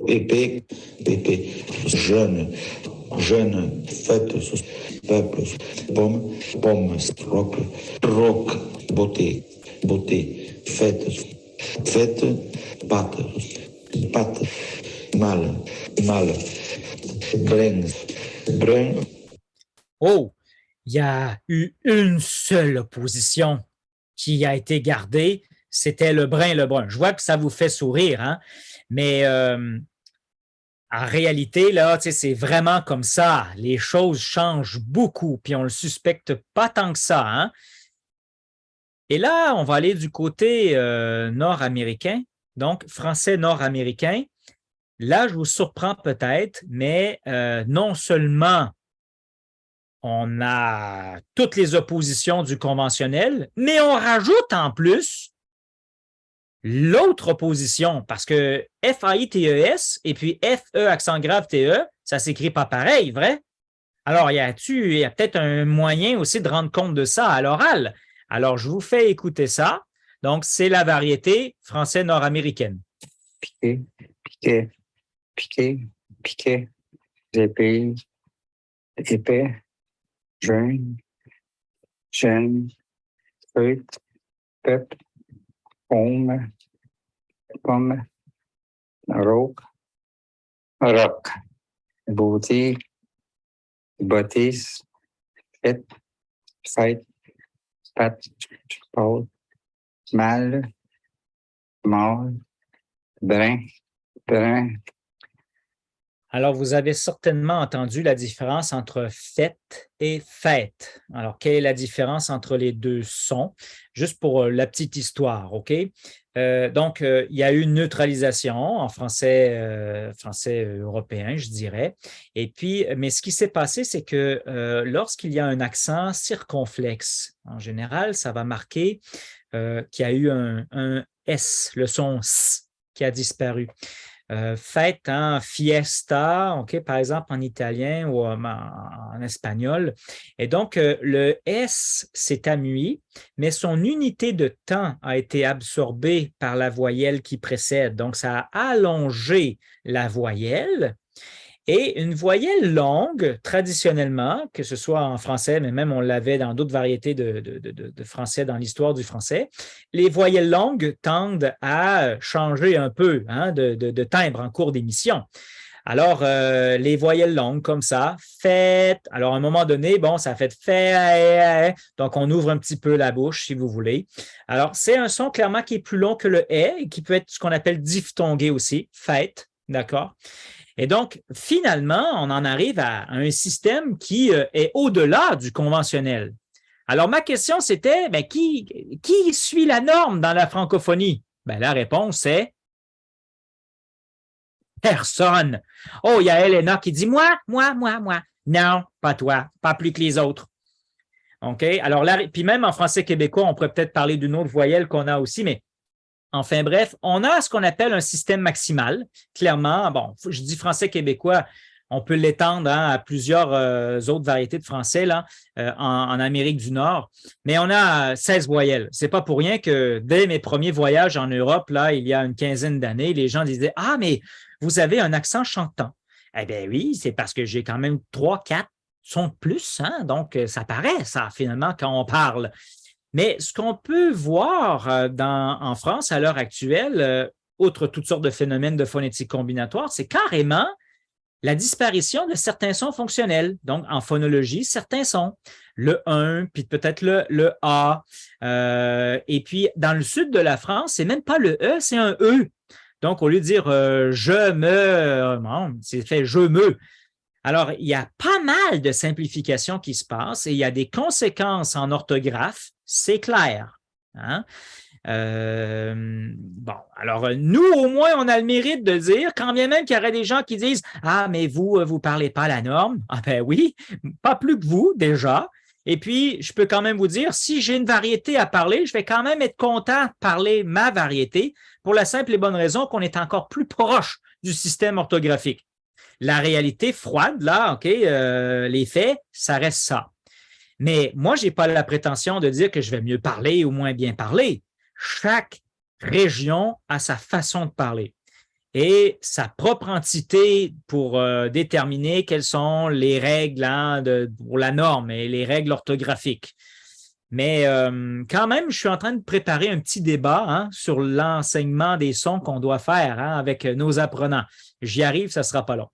épée, jeune, fête, peuple, pomme, roc, beauté, fête, pâte, mal, brun. Oh, il y a eu une seule opposition qui a été gardée, c'était le brun. Je vois que ça vous fait sourire, hein? Mais en réalité, là, c'est vraiment comme ça. Les choses changent beaucoup, puis on ne le suspecte pas tant que ça, hein? Et là, on va aller du côté nord-américain, donc français nord-américain. Là, je vous surprends peut-être, mais non seulement on a toutes les oppositions du conventionnel, mais on rajoute en plus l'autre opposition, parce que F-A-I-T-E-S et puis F-E accent grave T-E, ça s'écrit pas pareil, vrai? Alors, il y a peut-être un moyen aussi de rendre compte de ça à l'oral. Alors, je vous fais écouter ça. Donc, c'est la variété français nord-américaine. Piqué, épée, jeune, feuille, peuple, pomme, roc, beauté, bâtisse, fête, pâte, pâle, mal, mâle, brun. Alors, vous avez certainement entendu la différence entre fête et fête. Alors, quelle est la différence entre les deux sons? Juste pour la petite histoire, OK? Donc, il y a eu une neutralisation en français européen, je dirais. Et puis, mais ce qui s'est passé, c'est que lorsqu'il y a un accent circonflexe, en général, ça va marquer qu'il y a eu un S, le son S, qui a disparu. Fête, hein, fiesta, okay, par exemple en italien ou en espagnol. Et donc, le S s'est amui, mais son unité de temps a été absorbée par la voyelle qui précède. Donc, ça a allongé la voyelle. Et une voyelle longue, traditionnellement, que ce soit en français, mais même on l'avait dans d'autres variétés de français dans l'histoire du français, les voyelles longues tendent à changer un peu hein, de timbre en cours d'émission. Alors, les voyelles longues comme ça, fête, alors à un moment donné, bon, ça fait fait, donc on ouvre un petit peu la bouche si vous voulez. Alors, c'est un son clairement qui est plus long que le « et » qui peut être ce qu'on appelle diphtongué aussi, fête, d'accord? Et donc, finalement, on en arrive à un système qui est au-delà du conventionnel. Alors, ma question, c'était, qui suit la norme dans la francophonie? La réponse est personne. Oh, il y a Elena qui dit moi. Non, pas toi, pas plus que les autres. OK? Alors là, puis même en français québécois, on pourrait peut-être parler d'une autre voyelle qu'on a aussi, mais enfin bref, on a ce qu'on appelle un système maximal. Clairement, bon, je dis français québécois, on peut l'étendre hein, à plusieurs autres variétés de français là, en Amérique du Nord, mais on a 16 voyelles. C'est pas pour rien que dès mes premiers voyages en Europe, là, il y a une quinzaine d'années, les gens disaient « Ah, mais vous avez un accent chantant. » Eh bien oui, c'est parce que j'ai quand même 3-4 sons de plus, hein, donc ça paraît ça finalement quand on parle. Mais ce qu'on peut voir en France à l'heure actuelle, outre toutes sortes de phénomènes de phonétique combinatoire, c'est carrément la disparition de certains sons fonctionnels. Donc, en phonologie, certains sons. Le 1, puis peut-être le A. Et puis, dans le sud de la France, c'est même pas le E, c'est un E. Donc, au lieu de dire je me, c'est fait je me. Alors, il y a pas mal de simplifications qui se passent et il y a des conséquences en orthographe, c'est clair. Hein? Bon, alors nous, au moins, on a le mérite de dire, quand bien même qu'il y aurait des gens qui disent « Ah, mais vous ne parlez pas la norme. » Ah ben oui, pas plus que vous déjà. Et puis, je peux quand même vous dire, si j'ai une variété à parler, je vais quand même être content de parler ma variété pour la simple et bonne raison qu'on est encore plus proche du système orthographique. La réalité froide, là, OK, les faits, ça reste ça. Mais moi, je n'ai pas la prétention de dire que je vais mieux parler ou moins bien parler. Chaque région a sa façon de parler et sa propre entité pour déterminer quelles sont les règles pour la norme et les règles orthographiques. Mais quand même, je suis en train de préparer un petit débat sur l'enseignement des sons qu'on doit faire avec nos apprenants. J'y arrive, ça ne sera pas long.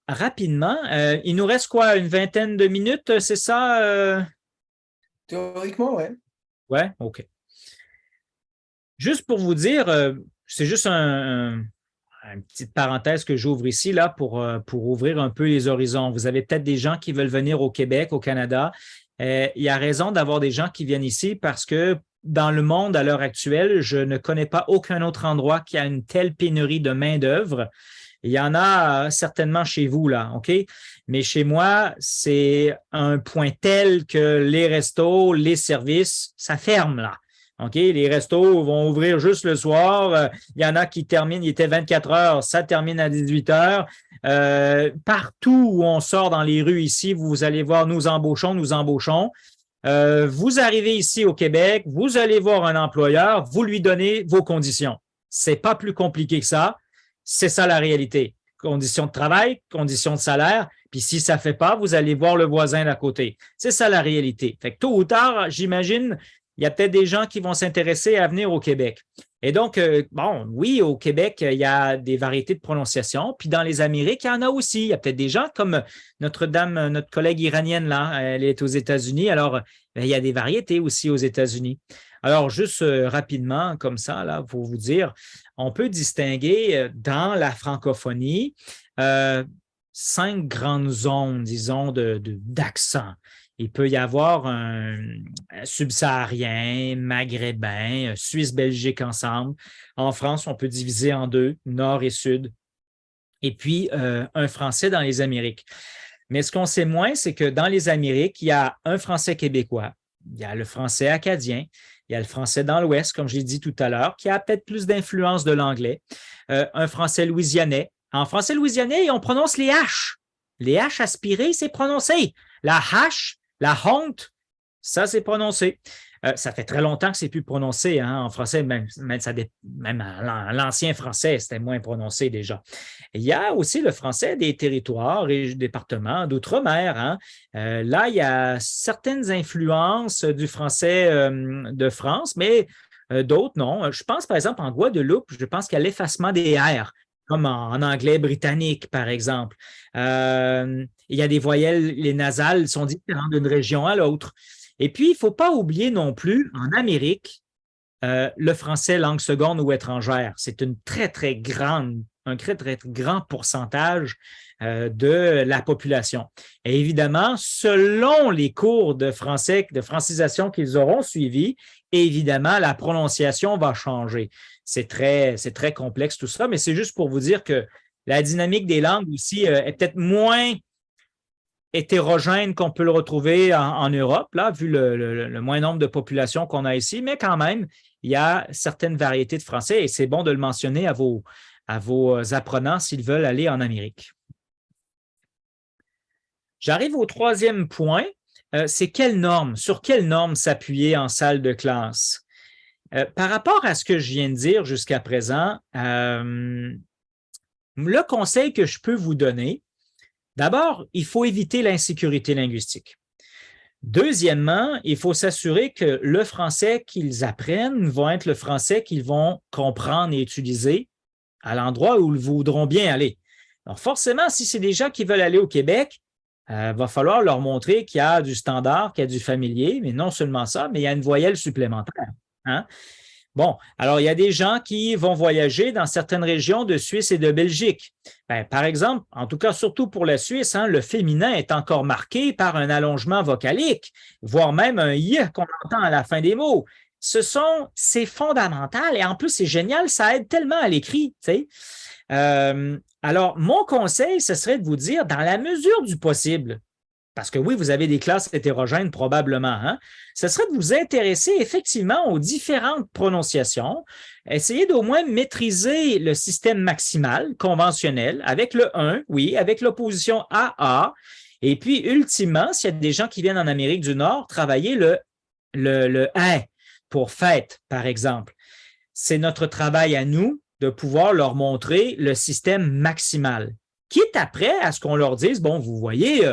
Rapidement, il nous reste quoi, une vingtaine de minutes, c'est ça? Théoriquement, ouais. Ouais, OK. Juste pour vous dire, c'est juste une petite parenthèse que j'ouvre ici là pour ouvrir un peu les horizons. Vous avez peut-être des gens qui veulent venir au Québec, au Canada. Il y a raison d'avoir des gens qui viennent ici parce que dans le monde à l'heure actuelle, je ne connais pas aucun autre endroit qui a une telle pénurie de main-d'œuvre. Il y en a certainement chez vous, là, OK? Mais chez moi, c'est un point tel que les restos, les services, ça ferme, là. OK? Les restos vont ouvrir juste le soir. Il y en a qui terminent, il était 24 heures, ça termine à 18 heures. Partout où on sort dans les rues ici, vous allez voir, nous embauchons, nous embauchons. Vous arrivez ici au Québec, vous allez voir un employeur, vous lui donnez vos conditions. C'est pas plus compliqué que ça. C'est ça la réalité. Conditions de travail, conditions de salaire, puis si ça ne fait pas, vous allez voir le voisin d'à côté. C'est ça la réalité. Fait que tôt ou tard, j'imagine, il y a peut-être des gens qui vont s'intéresser à venir au Québec. Et donc, bon, oui, au Québec, il y a des variétés de prononciation, puis dans les Amériques, il y en a aussi. Il y a peut-être des gens comme notre collègue iranienne, là, elle est aux États-Unis, alors il y a des variétés aussi aux États-Unis. Alors, juste rapidement, comme ça, là, pour vous dire, on peut distinguer dans la francophonie 5 grandes zones, disons, d'accent. Il peut y avoir un subsaharien, maghrébin, Suisse-Belgique ensemble. En France, on peut diviser en 2, nord et sud. Et puis, un français dans les Amériques. Mais ce qu'on sait moins, c'est que dans les Amériques, il y a un français québécois, il y a le français acadien, il y a le français dans l'Ouest, comme je l'ai dit tout à l'heure, qui a peut-être plus d'influence de l'anglais. Un français louisianais. En français louisianais, on prononce les H. Les H aspirés, c'est prononcé. La H, la honte, ça, c'est prononcé. Ça fait très longtemps que c'est plus prononcé en français, même l'ancien français, c'était moins prononcé déjà. Il y a aussi le français des territoires et départements d'outre-mer. Là, il y a certaines influences du français de France, mais d'autres non. Je pense par exemple en Guadeloupe, je pense qu'il y a l'effacement des R, comme en anglais britannique, par exemple. Il y a des voyelles, les nasales sont différentes d'une région à l'autre. Et puis, il ne faut pas oublier non plus, en Amérique, le français langue seconde ou étrangère. C'est un très, très grand pourcentage de la population. Et évidemment, selon les cours de français, de francisation qu'ils auront suivis, évidemment, la prononciation va changer. C'est très complexe tout ça, mais c'est juste pour vous dire que la dynamique des langues aussi est peut-être moins hétérogène qu'on peut le retrouver en Europe, là, vu le moins nombre de populations qu'on a ici, mais quand même, il y a certaines variétés de français et c'est bon de le mentionner à vos apprenants s'ils veulent aller en Amérique. J'arrive au troisième point, c'est sur quelles normes s'appuyer en salle de classe? Par rapport à ce que je viens de dire jusqu'à présent, le conseil que je peux vous donner, d'abord, il faut éviter l'insécurité linguistique. Deuxièmement, il faut s'assurer que le français qu'ils apprennent va être le français qu'ils vont comprendre et utiliser à l'endroit où ils voudront bien aller. Alors forcément, si c'est des gens qui veulent aller au Québec, il va falloir leur montrer qu'il y a du standard, qu'il y a du familier, mais non seulement ça, mais il y a une voyelle supplémentaire. Bon, alors il y a des gens qui vont voyager dans certaines régions de Suisse et de Belgique. Ben, par exemple, en tout cas surtout pour la Suisse, hein, le féminin est encore marqué par un allongement vocalique, voire même un « y » qu'on entend à la fin des mots. C'est fondamental et en plus c'est génial, ça aide tellement à l'écrit, tu sais. Alors, mon conseil, ce serait de vous dire, dans la mesure du possible, parce que oui, vous avez des classes hétérogènes probablement, hein, ce serait de vous intéresser effectivement aux différentes prononciations, essayer d'au moins maîtriser le système maximal conventionnel avec le 1, oui, avec l'opposition AA, et puis ultimement, s'il y a des gens qui viennent en Amérique du Nord, travailler le « hein » pour fête, par exemple. C'est notre travail à nous de pouvoir leur montrer le système maximal. Quitte après à ce qu'on leur dise, bon, vous voyez,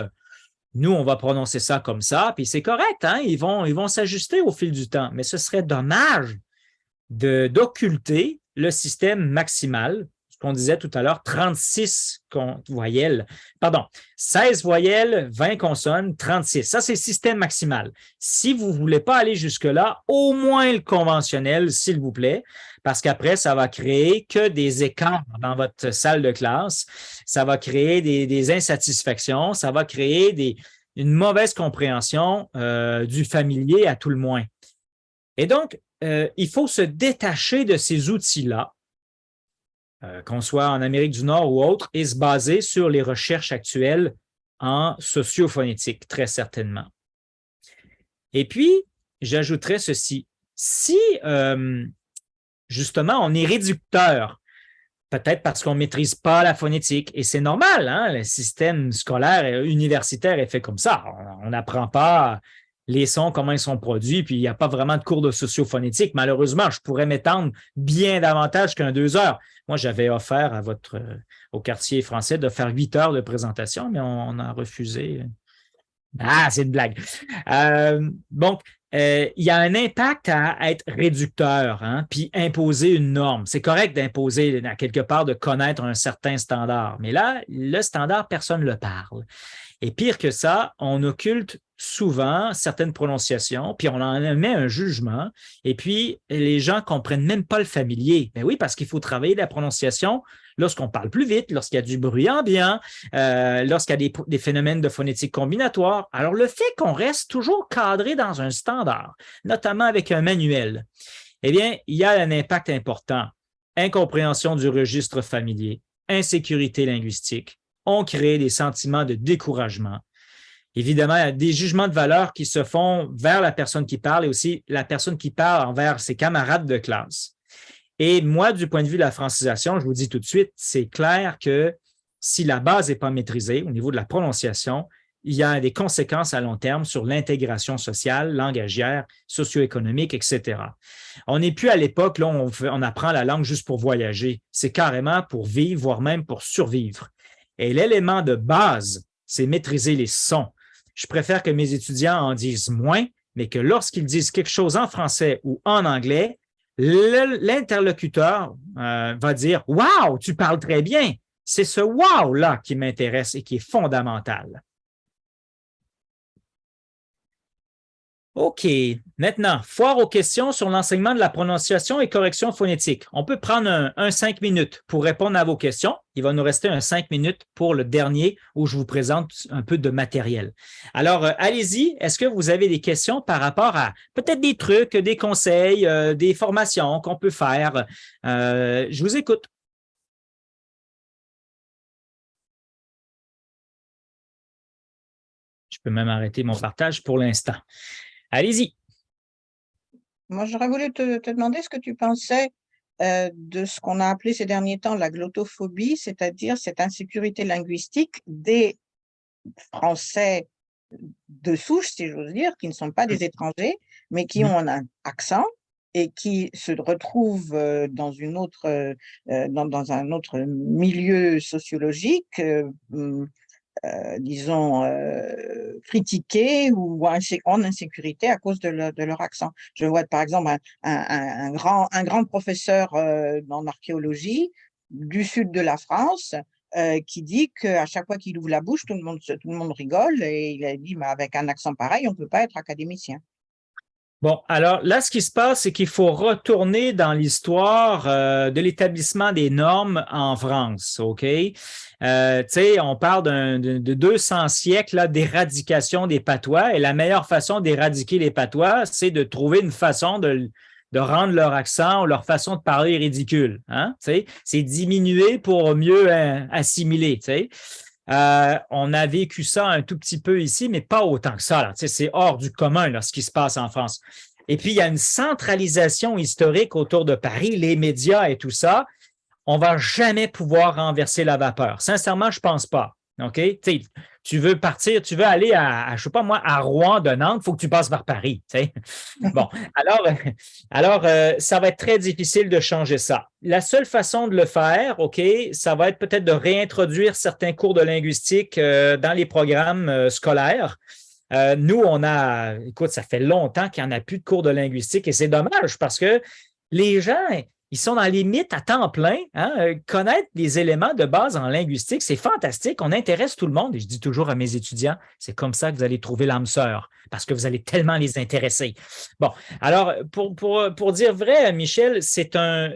nous, on va prononcer ça comme ça, puis c'est correct, hein, ils vont s'ajuster au fil du temps, mais ce serait dommage d'occulter le système maximal, ce qu'on disait tout à l'heure, 36 voyelles, pardon, 16 voyelles, 20 consonnes, 36. Ça, c'est le système maximal. Si vous ne voulez pas aller jusque-là, au moins le conventionnel, s'il vous plaît, parce qu'après, ça va créer que des écarts dans votre salle de classe, ça va créer des insatisfactions, ça va créer une mauvaise compréhension du familier à tout le moins. Et donc, il faut se détacher de ces outils-là, qu'on soit en Amérique du Nord ou autre, et se baser sur les recherches actuelles en sociophonétique, très certainement. Et puis, j'ajouterais ceci. Si, justement, on est réducteur, peut-être parce qu'on ne maîtrise pas la phonétique, et c'est normal, hein, le système scolaire et universitaire est fait comme ça. On n'apprend pas les sons, comment ils sont produits, puis il n'y a pas vraiment de cours de sociophonétique. Malheureusement, je pourrais m'étendre bien davantage qu'un 2 heures. Moi, j'avais offert au quartier français de faire 8 heures de présentation, mais on a refusé. Ah, c'est une blague. Donc, il y a un impact à être réducteur, hein, puis imposer une norme. C'est correct d'imposer, à quelque part, de connaître un certain standard. Mais là, le standard, personne ne le parle. Et pire que ça, on occulte souvent certaines prononciations, puis on en émet un jugement, et puis les gens ne comprennent même pas le familier. Ben oui, parce qu'il faut travailler la prononciation lorsqu'on parle plus vite, lorsqu'il y a du bruit ambiant, lorsqu'il y a des phénomènes de phonétique combinatoire. Alors, le fait qu'on reste toujours cadré dans un standard, notamment avec un manuel, eh bien, il y a un impact important. Incompréhension du registre familier, insécurité linguistique. On crée des sentiments de découragement. Évidemment, il y a des jugements de valeur qui se font vers la personne qui parle et aussi la personne qui parle envers ses camarades de classe. Et moi, du point de vue de la francisation, je vous dis tout de suite, c'est clair que si la base n'est pas maîtrisée au niveau de la prononciation, il y a des conséquences à long terme sur l'intégration sociale, langagière, socio-économique, etc. On n'est plus à l'époque là où on apprend la langue juste pour voyager. C'est carrément pour vivre, voire même pour survivre. Et l'élément de base, c'est maîtriser les sons. Je préfère que mes étudiants en disent moins, mais que lorsqu'ils disent quelque chose en français ou en anglais, l'interlocuteur va dire « Wow, tu parles très bien ». C'est ce « wow » là qui m'intéresse et qui est fondamental. OK. Maintenant, foire aux questions sur l'enseignement de la prononciation et correction phonétique. On peut prendre un 5 minutes pour répondre à vos questions. Il va nous rester un 5 minutes pour le dernier où je vous présente un peu de matériel. Alors, allez-y. Est-ce que vous avez des questions par rapport à peut-être des trucs, des conseils, des formations qu'on peut faire? Je vous écoute. Je peux même arrêter mon partage pour l'instant. Allez-y. Moi, j'aurais voulu te demander ce que tu pensais de ce qu'on a appelé ces derniers temps la glottophobie, c'est-à-dire cette insécurité linguistique des Français de souche, si j'ose dire, qui ne sont pas des étrangers, mais qui ont un accent et qui se retrouvent dans un autre milieu sociologique, disons, critiqués ou en insécurité à cause de leur accent. Je vois par exemple un grand professeur en archéologie du sud de la France qui dit qu'à chaque fois qu'il ouvre la bouche, tout le monde rigole, et il a dit, mais avec un accent pareil, on ne peut pas être académicien. Bon, alors là, ce qui se passe, c'est qu'il faut retourner dans l'histoire de l'établissement des normes en France, OK? Tu sais, on parle de 200 siècles d'éradication des patois et la meilleure façon d'éradiquer les patois, c'est de trouver une façon de rendre leur accent ou leur façon de parler ridicule. Hein? Tu sais, c'est diminuer pour mieux assimiler, tu sais. On a vécu ça un tout petit peu ici, mais pas autant que ça. C'est hors du commun là, ce qui se passe en France. Et puis, il y a une centralisation historique autour de Paris, les médias et tout ça. On ne va jamais pouvoir renverser la vapeur. Sincèrement, je ne pense pas. OK? Tu veux partir, tu veux aller à, je sais pas moi, à Rouen de Nantes, il faut que tu passes par Paris. T'sais. Bon, alors ça va être très difficile de changer ça. La seule façon de le faire, OK, ça va être peut-être de réintroduire certains cours de linguistique dans les programmes scolaires. Nous, écoute, ça fait longtemps qu'il n'y en a plus de cours de linguistique et c'est dommage parce que les gens, ils sont dans les mythes à temps plein. Hein? Connaître des éléments de base en linguistique, c'est fantastique. On intéresse tout le monde. Et je dis toujours à mes étudiants, c'est comme ça que vous allez trouver l'âme sœur, parce que vous allez tellement les intéresser. Bon, alors, pour dire vrai, Michel, c'est un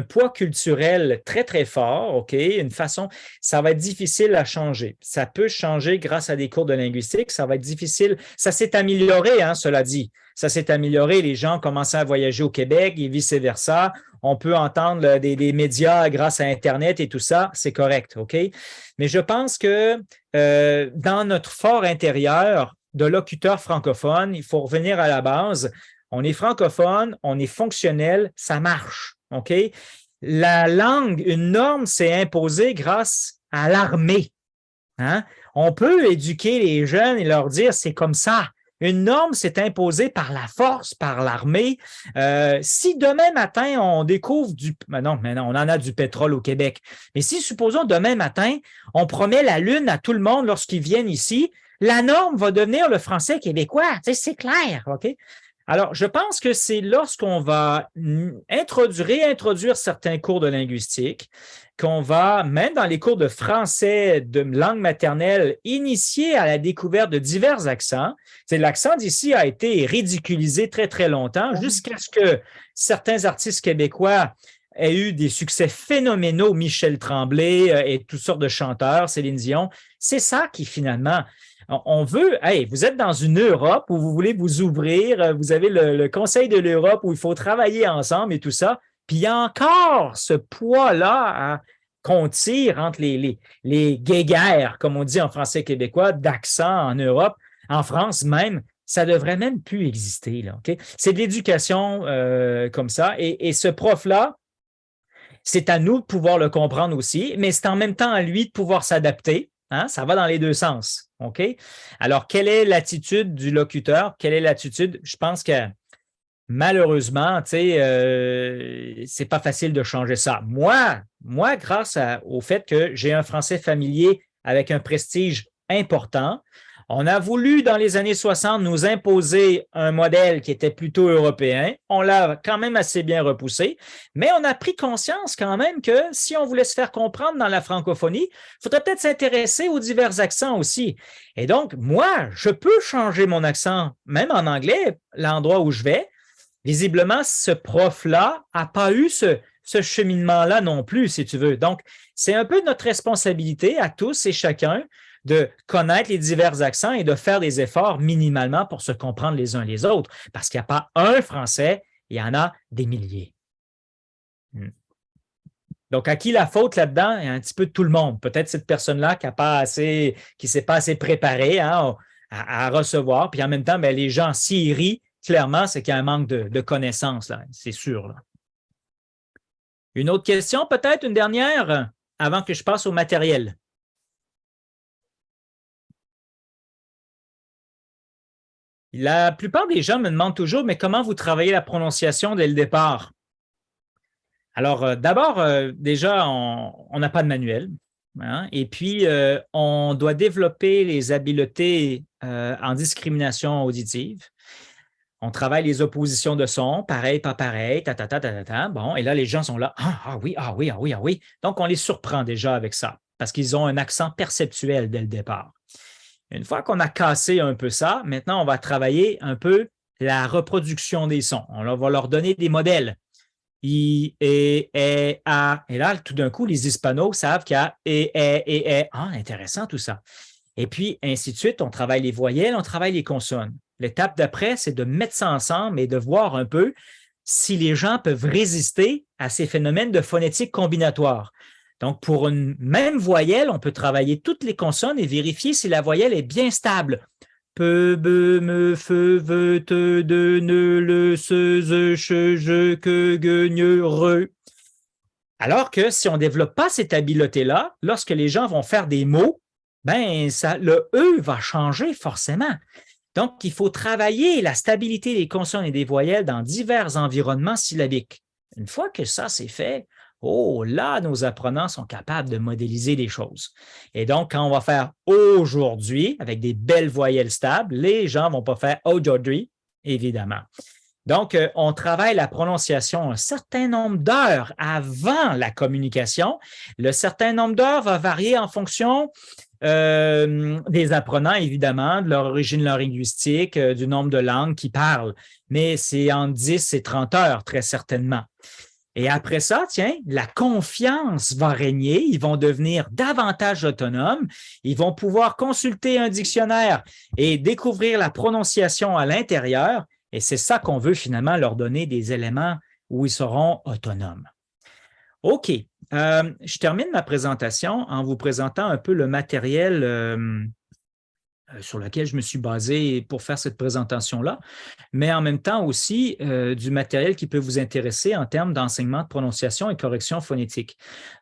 poids culturel très, très fort, OK? Une façon, ça va être difficile à changer. Ça peut changer grâce à des cours de linguistique. Ça va être difficile. Ça s'est amélioré, hein, cela dit. Ça s'est amélioré. Les gens commençaient à voyager au Québec et vice-versa. On peut entendre des médias grâce à Internet et tout ça. C'est correct, OK? Mais je pense que dans notre fort intérieur de locuteurs francophones, il faut revenir à la base. On est francophone, on est fonctionnel, ça marche, OK? La langue, une norme s'est imposée grâce à l'armée. Hein? On peut éduquer les jeunes et leur dire c'est comme ça. Une norme s'est imposée par la force, par l'armée. Si demain matin, on découvre non, on en a du pétrole au Québec. Mais si, supposons, demain matin, on promet la Lune à tout le monde lorsqu'ils viennent ici, la norme va devenir le français québécois. Tu sais, c'est clair, OK? Alors, je pense que c'est lorsqu'on va réintroduire certains cours de linguistique qu'on va, même dans les cours de français de langue maternelle, initier à la découverte de divers accents. L'accent d'ici a été ridiculisé très, très longtemps jusqu'à ce que certains artistes québécois aient eu des succès phénoménaux, Michel Tremblay et toutes sortes de chanteurs, Céline Dion. C'est ça qui, finalement... On veut, vous êtes dans une Europe où vous voulez vous ouvrir, vous avez le Conseil de l'Europe où il faut travailler ensemble et tout ça, puis il y a encore ce poids-là qu'on tire entre les guéguerres, comme on dit en français québécois, d'accent en Europe, en France même, ça devrait même plus exister. Là, okay? C'est de l'éducation comme ça, et ce prof-là, c'est à nous de pouvoir le comprendre aussi, mais c'est en même temps à lui de pouvoir s'adapter. Hein? Ça va dans les deux sens. OK? Alors, quelle est l'attitude du locuteur? Quelle est l'attitude? Je pense que malheureusement, tu sais, c'est pas facile de changer ça. Moi, grâce au fait que j'ai un français familier avec un prestige important, on a voulu, dans les années 60, nous imposer un modèle qui était plutôt européen. On l'a quand même assez bien repoussé, mais on a pris conscience quand même que si on voulait se faire comprendre dans la francophonie, il faudrait peut-être s'intéresser aux divers accents aussi. Et donc, moi, je peux changer mon accent, même en anglais, l'endroit où je vais. Visiblement, ce prof-là n'a pas eu ce cheminement-là non plus, si tu veux. Donc, c'est un peu notre responsabilité à tous et chacun de connaître les divers accents et de faire des efforts minimalement pour se comprendre les uns les autres. Parce qu'il n'y a pas un français, il y en a des milliers. Donc, à qui la faute là-dedans? Il y a un petit peu de tout le monde. Peut-être cette personne-là qui ne s'est pas assez préparée hein, à recevoir. Puis en même temps, bien, les gens, s'ils rient, clairement, c'est qu'il y a un manque de connaissances, là, c'est sûr. Là. Une autre question, peut-être une dernière, avant que je passe au matériel. La plupart des gens me demandent toujours, mais comment vous travaillez la prononciation dès le départ? Alors, d'abord, déjà, on n'a pas de manuel. Hein, et puis, on doit développer les habiletés en discrimination auditive. On travaille les oppositions de son, pareil, pas pareil, Bon, et là, les gens sont là, ah oui, ah oui, ah oui, ah oui. Donc, on les surprend déjà avec ça, parce qu'ils ont un accent perceptuel dès le départ. Une fois qu'on a cassé un peu ça, maintenant, on va travailler un peu la reproduction des sons. On va leur donner des modèles. I, e, a. Et là, tout d'un coup, les Hispanos savent qu'il y a e. Ah, intéressant tout ça. Et puis, ainsi de suite, on travaille les voyelles, on travaille les consonnes. L'étape d'après, c'est de mettre ça ensemble et de voir un peu si les gens peuvent résister à ces phénomènes de phonétique combinatoire. Donc, pour une même voyelle, on peut travailler toutes les consonnes et vérifier si la voyelle est bien stable. Peu, be, me, fe, ve, te, de, ne, le, se, ze, che, je, que, ge, gne, re. Alors que si on ne développe pas cette habileté-là, lorsque les gens vont faire des mots, ben le E va changer forcément. Donc, il faut travailler la stabilité des consonnes et des voyelles dans divers environnements syllabiques. Une fois que ça, c'est fait, oh là, nos apprenants sont capables de modéliser les choses. Et donc, quand on va faire aujourd'hui, avec des belles voyelles stables, les gens ne vont pas faire aujourd'hui, évidemment. Donc, on travaille la prononciation un certain nombre d'heures avant la communication. Le certain nombre d'heures va varier en fonction des apprenants, évidemment, de leur origine linguistique, du nombre de langues qu'ils parlent. Mais c'est entre 10 et 30 heures, très certainement. Et après ça, tiens, la confiance va régner. Ils vont devenir davantage autonomes. Ils vont pouvoir consulter un dictionnaire et découvrir la prononciation à l'intérieur. Et c'est ça qu'on veut finalement leur donner des éléments où ils seront autonomes. OK. Je termine ma présentation en vous présentant un peu le matériel sur lequel je me suis basé pour faire cette présentation-là, mais en même temps aussi du matériel qui peut vous intéresser en termes d'enseignement de prononciation et correction phonétique.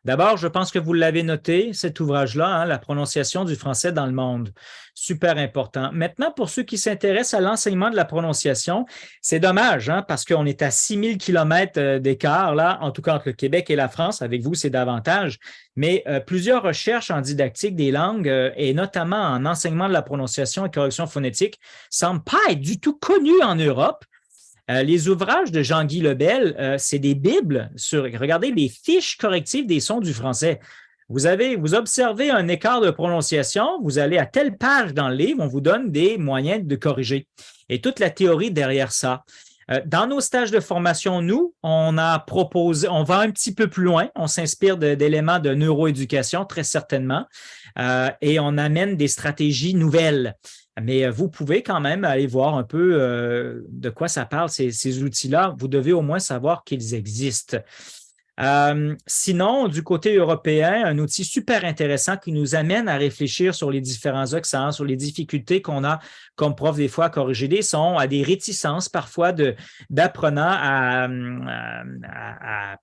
D'abord, je pense que vous l'avez noté, cet ouvrage-là, hein, La prononciation du français dans le monde. Super important. Maintenant, pour ceux qui s'intéressent à l'enseignement de la prononciation, c'est dommage, hein, parce qu'on est à 6000 km d'écart, là, en tout cas entre le Québec et la France. Avec vous, c'est davantage. Mais plusieurs recherches en didactique des langues et notamment en enseignement de la prononciation et correction phonétique ne semblent pas être du tout connus en Europe. Les ouvrages de Jean-Guy Lebel, c'est des bibles sur, regardez, les fiches correctives des sons du français. Vous observez un écart de prononciation, vous allez à telle page dans le livre, on vous donne des moyens de corriger. Et toute la théorie derrière ça. Dans nos stages de formation, nous, on va un petit peu plus loin, on s'inspire d'éléments de neuroéducation, très certainement, et on amène des stratégies nouvelles. Mais vous pouvez quand même aller voir un peu de quoi ça parle, ces outils-là. Vous devez au moins savoir qu'ils existent. Sinon, du côté européen, un outil super intéressant qui nous amène à réfléchir sur les différents accents, sur les difficultés qu'on a comme prof des fois à corriger des sons, à des réticences parfois d'apprenants à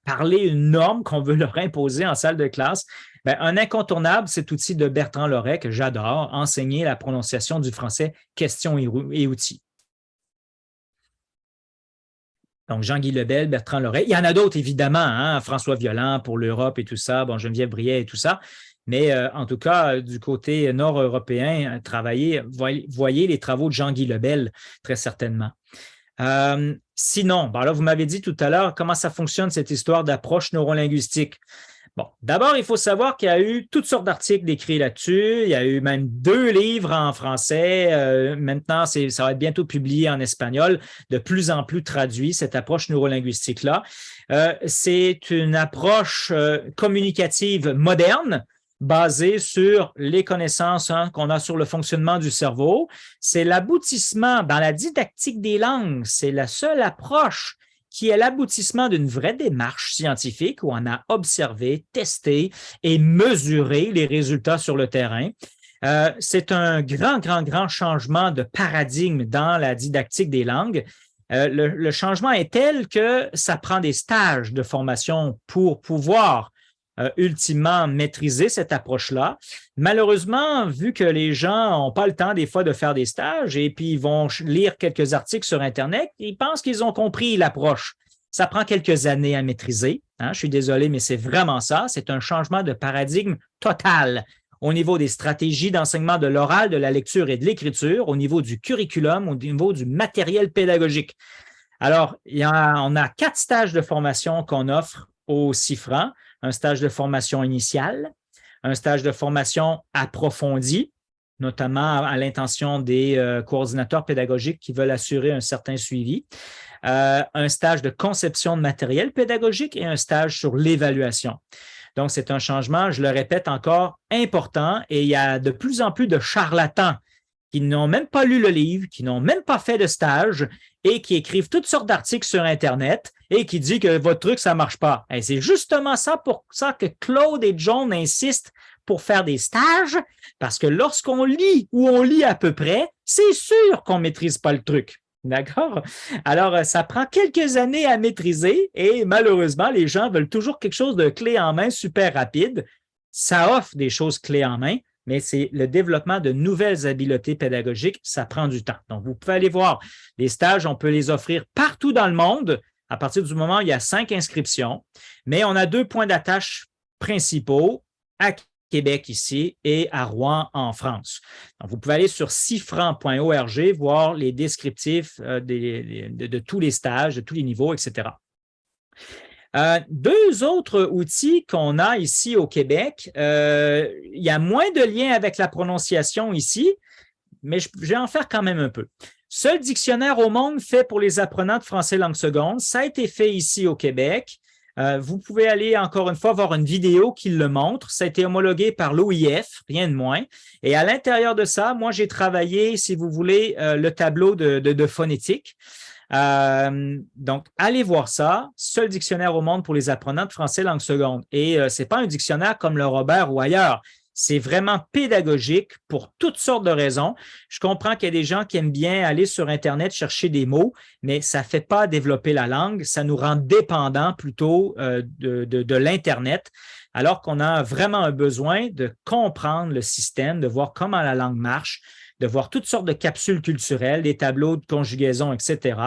parler une norme qu'on veut leur imposer en salle de classe. Bien, un incontournable, cet outil de Bertrand Loret que j'adore, Enseigner la prononciation du français, questions et outils. Donc, Jean-Guy Lebel, Bertrand Loret. Il y en a d'autres, évidemment, hein, François Violent pour l'Europe et tout ça, bon, Geneviève Briet et tout ça. Mais en tout cas, du côté nord-européen, voyez les travaux de Jean-Guy Lebel, très certainement. Sinon, bon, là, vous m'avez dit tout à l'heure comment ça fonctionne, cette histoire d'approche neurolinguistique. Bon, d'abord, il faut savoir qu'il y a eu toutes sortes d'articles écrits là-dessus. Il y a eu même 2 livres en français. Maintenant, ça va être bientôt publié en espagnol, de plus en plus traduit, cette approche neurolinguistique-là. C'est une approche communicative moderne, basée sur les connaissances qu'on a sur le fonctionnement du cerveau. C'est l'aboutissement dans la didactique des langues. C'est la seule approche qui est l'aboutissement d'une vraie démarche scientifique où on a observé, testé et mesuré les résultats sur le terrain. C'est un grand changement de paradigme dans la didactique des langues. Le changement est tel que ça prend des stages de formation pour pouvoir ultimement maîtriser cette approche-là. Malheureusement, vu que les gens n'ont pas le temps des fois de faire des stages et puis ils vont lire quelques articles sur Internet, ils pensent qu'ils ont compris l'approche. Ça prend quelques années à maîtriser. Hein, je suis désolé, mais c'est vraiment ça. C'est un changement de paradigme total au niveau des stratégies d'enseignement de l'oral, de la lecture et de l'écriture, au niveau du curriculum, au niveau du matériel pédagogique. Alors, on a 4 stages de formation qu'on offre aux 6 francs. Un stage de formation initiale, un stage de formation approfondie, notamment à l'intention des coordinateurs pédagogiques qui veulent assurer un certain suivi, un stage de conception de matériel pédagogique et un stage sur l'évaluation. Donc, c'est un changement, je le répète encore, important et il y a de plus en plus de charlatans qui n'ont même pas lu le livre, qui n'ont même pas fait de stage et qui écrivent toutes sortes d'articles sur Internet et qui disent que votre truc, ça ne marche pas. Et c'est justement ça pour ça que Claude et John insistent pour faire des stages, parce que lorsqu'on lit ou on lit à peu près, c'est sûr qu'on ne maîtrise pas le truc. D'accord? Alors, ça prend quelques années à maîtriser et malheureusement, les gens veulent toujours quelque chose de clé en main super rapide. Ça offre des choses clés en main, mais c'est le développement de nouvelles habiletés pédagogiques, ça prend du temps. Donc, vous pouvez aller voir les stages, on peut les offrir partout dans le monde à partir du moment où il y a 5 inscriptions, mais on a 2 points d'attache principaux à Québec ici et à Rouen en France. Donc, vous pouvez aller sur 6francs.org, voir les descriptifs de tous les stages, de tous les niveaux, etc. 2 autres outils qu'on a ici au Québec, il y a moins de liens avec la prononciation ici, mais je vais en faire quand même un peu. Seul dictionnaire au monde fait pour les apprenants de français langue seconde, ça a été fait ici au Québec. Vous pouvez aller encore une fois voir une vidéo qui le montre. Ça a été homologué par l'OIF, rien de moins. Et à l'intérieur de ça, moi, j'ai travaillé, si vous voulez, le tableau de phonétique. Donc, allez voir ça. Seul dictionnaire au monde pour les apprenants de français langue seconde. Et ce n'est pas un dictionnaire comme le Robert ou ailleurs. C'est vraiment pédagogique pour toutes sortes de raisons. Je comprends qu'il y a des gens qui aiment bien aller sur Internet chercher des mots, mais ça ne fait pas développer la langue. Ça nous rend dépendants plutôt de l'Internet, alors qu'on a vraiment un besoin de comprendre le système, de voir comment la langue marche, de voir toutes sortes de capsules culturelles, des tableaux de conjugaison, etc.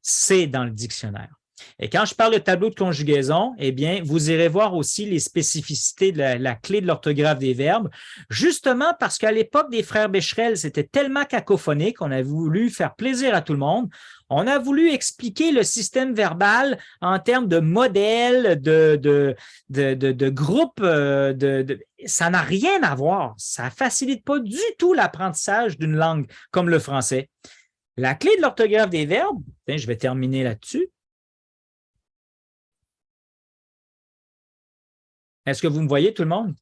C'est dans le dictionnaire. Et quand je parle de tableau de conjugaison, eh bien, vous irez voir aussi les spécificités de la clé de l'orthographe des verbes, justement parce qu'à l'époque des frères Becherel, c'était tellement cacophonique, on a voulu faire plaisir à tout le monde. On a voulu expliquer le système verbal en termes de modèles, de groupes. Ça n'a rien à voir. Ça ne facilite pas du tout l'apprentissage d'une langue comme le français. La clé de l'orthographe des verbes, je vais terminer là-dessus. Est-ce que vous me voyez, tout le monde?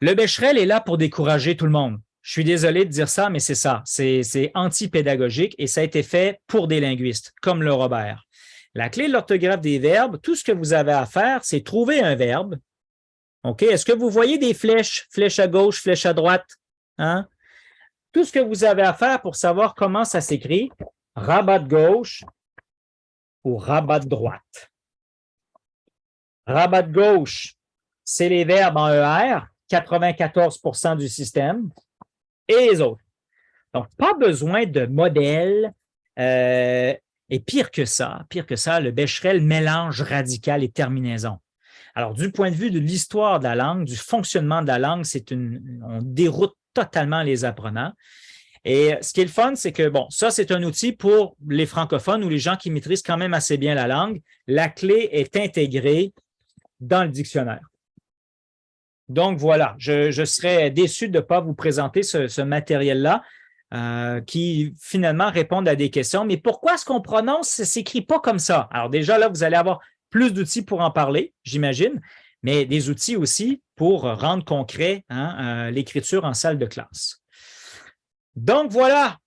Le Becherel est là pour décourager tout le monde. Je suis désolé de dire ça, mais c'est ça. C'est anti-pédagogique et ça a été fait pour des linguistes, comme le Robert. La clé de l'orthographe des verbes, tout ce que vous avez à faire, c'est trouver un verbe. OK? Est-ce que vous voyez des flèches? Flèche à gauche, flèche à droite? Hein? Tout ce que vous avez à faire pour savoir comment ça s'écrit, rabat de gauche ou rabat de droite. Rabat de gauche, c'est les verbes en ER, 94% du système, et les autres. Donc, pas besoin de modèle. Et pire que ça, le Becherel mélange radical et terminaison. Alors, du point de vue de l'histoire de la langue, du fonctionnement de la langue, on déroute totalement les apprenants. Et ce qui est le fun, c'est que, bon, ça, c'est un outil pour les francophones ou les gens qui maîtrisent quand même assez bien la langue. La clé est intégrée dans le dictionnaire. Donc, voilà, je serais déçu de ne pas vous présenter ce matériel-là qui, finalement, répond à des questions. Mais pourquoi est-ce qu'on prononce, ça ne s'écrit pas comme ça? Alors, déjà, là, vous allez avoir plus d'outils pour en parler, j'imagine, mais des outils aussi pour rendre concret l'écriture en salle de classe. Donc, voilà,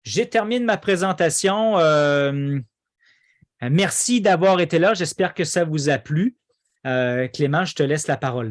j'ai terminé ma présentation. Merci d'avoir été là. J'espère que ça vous a plu. Clément, je te laisse la parole.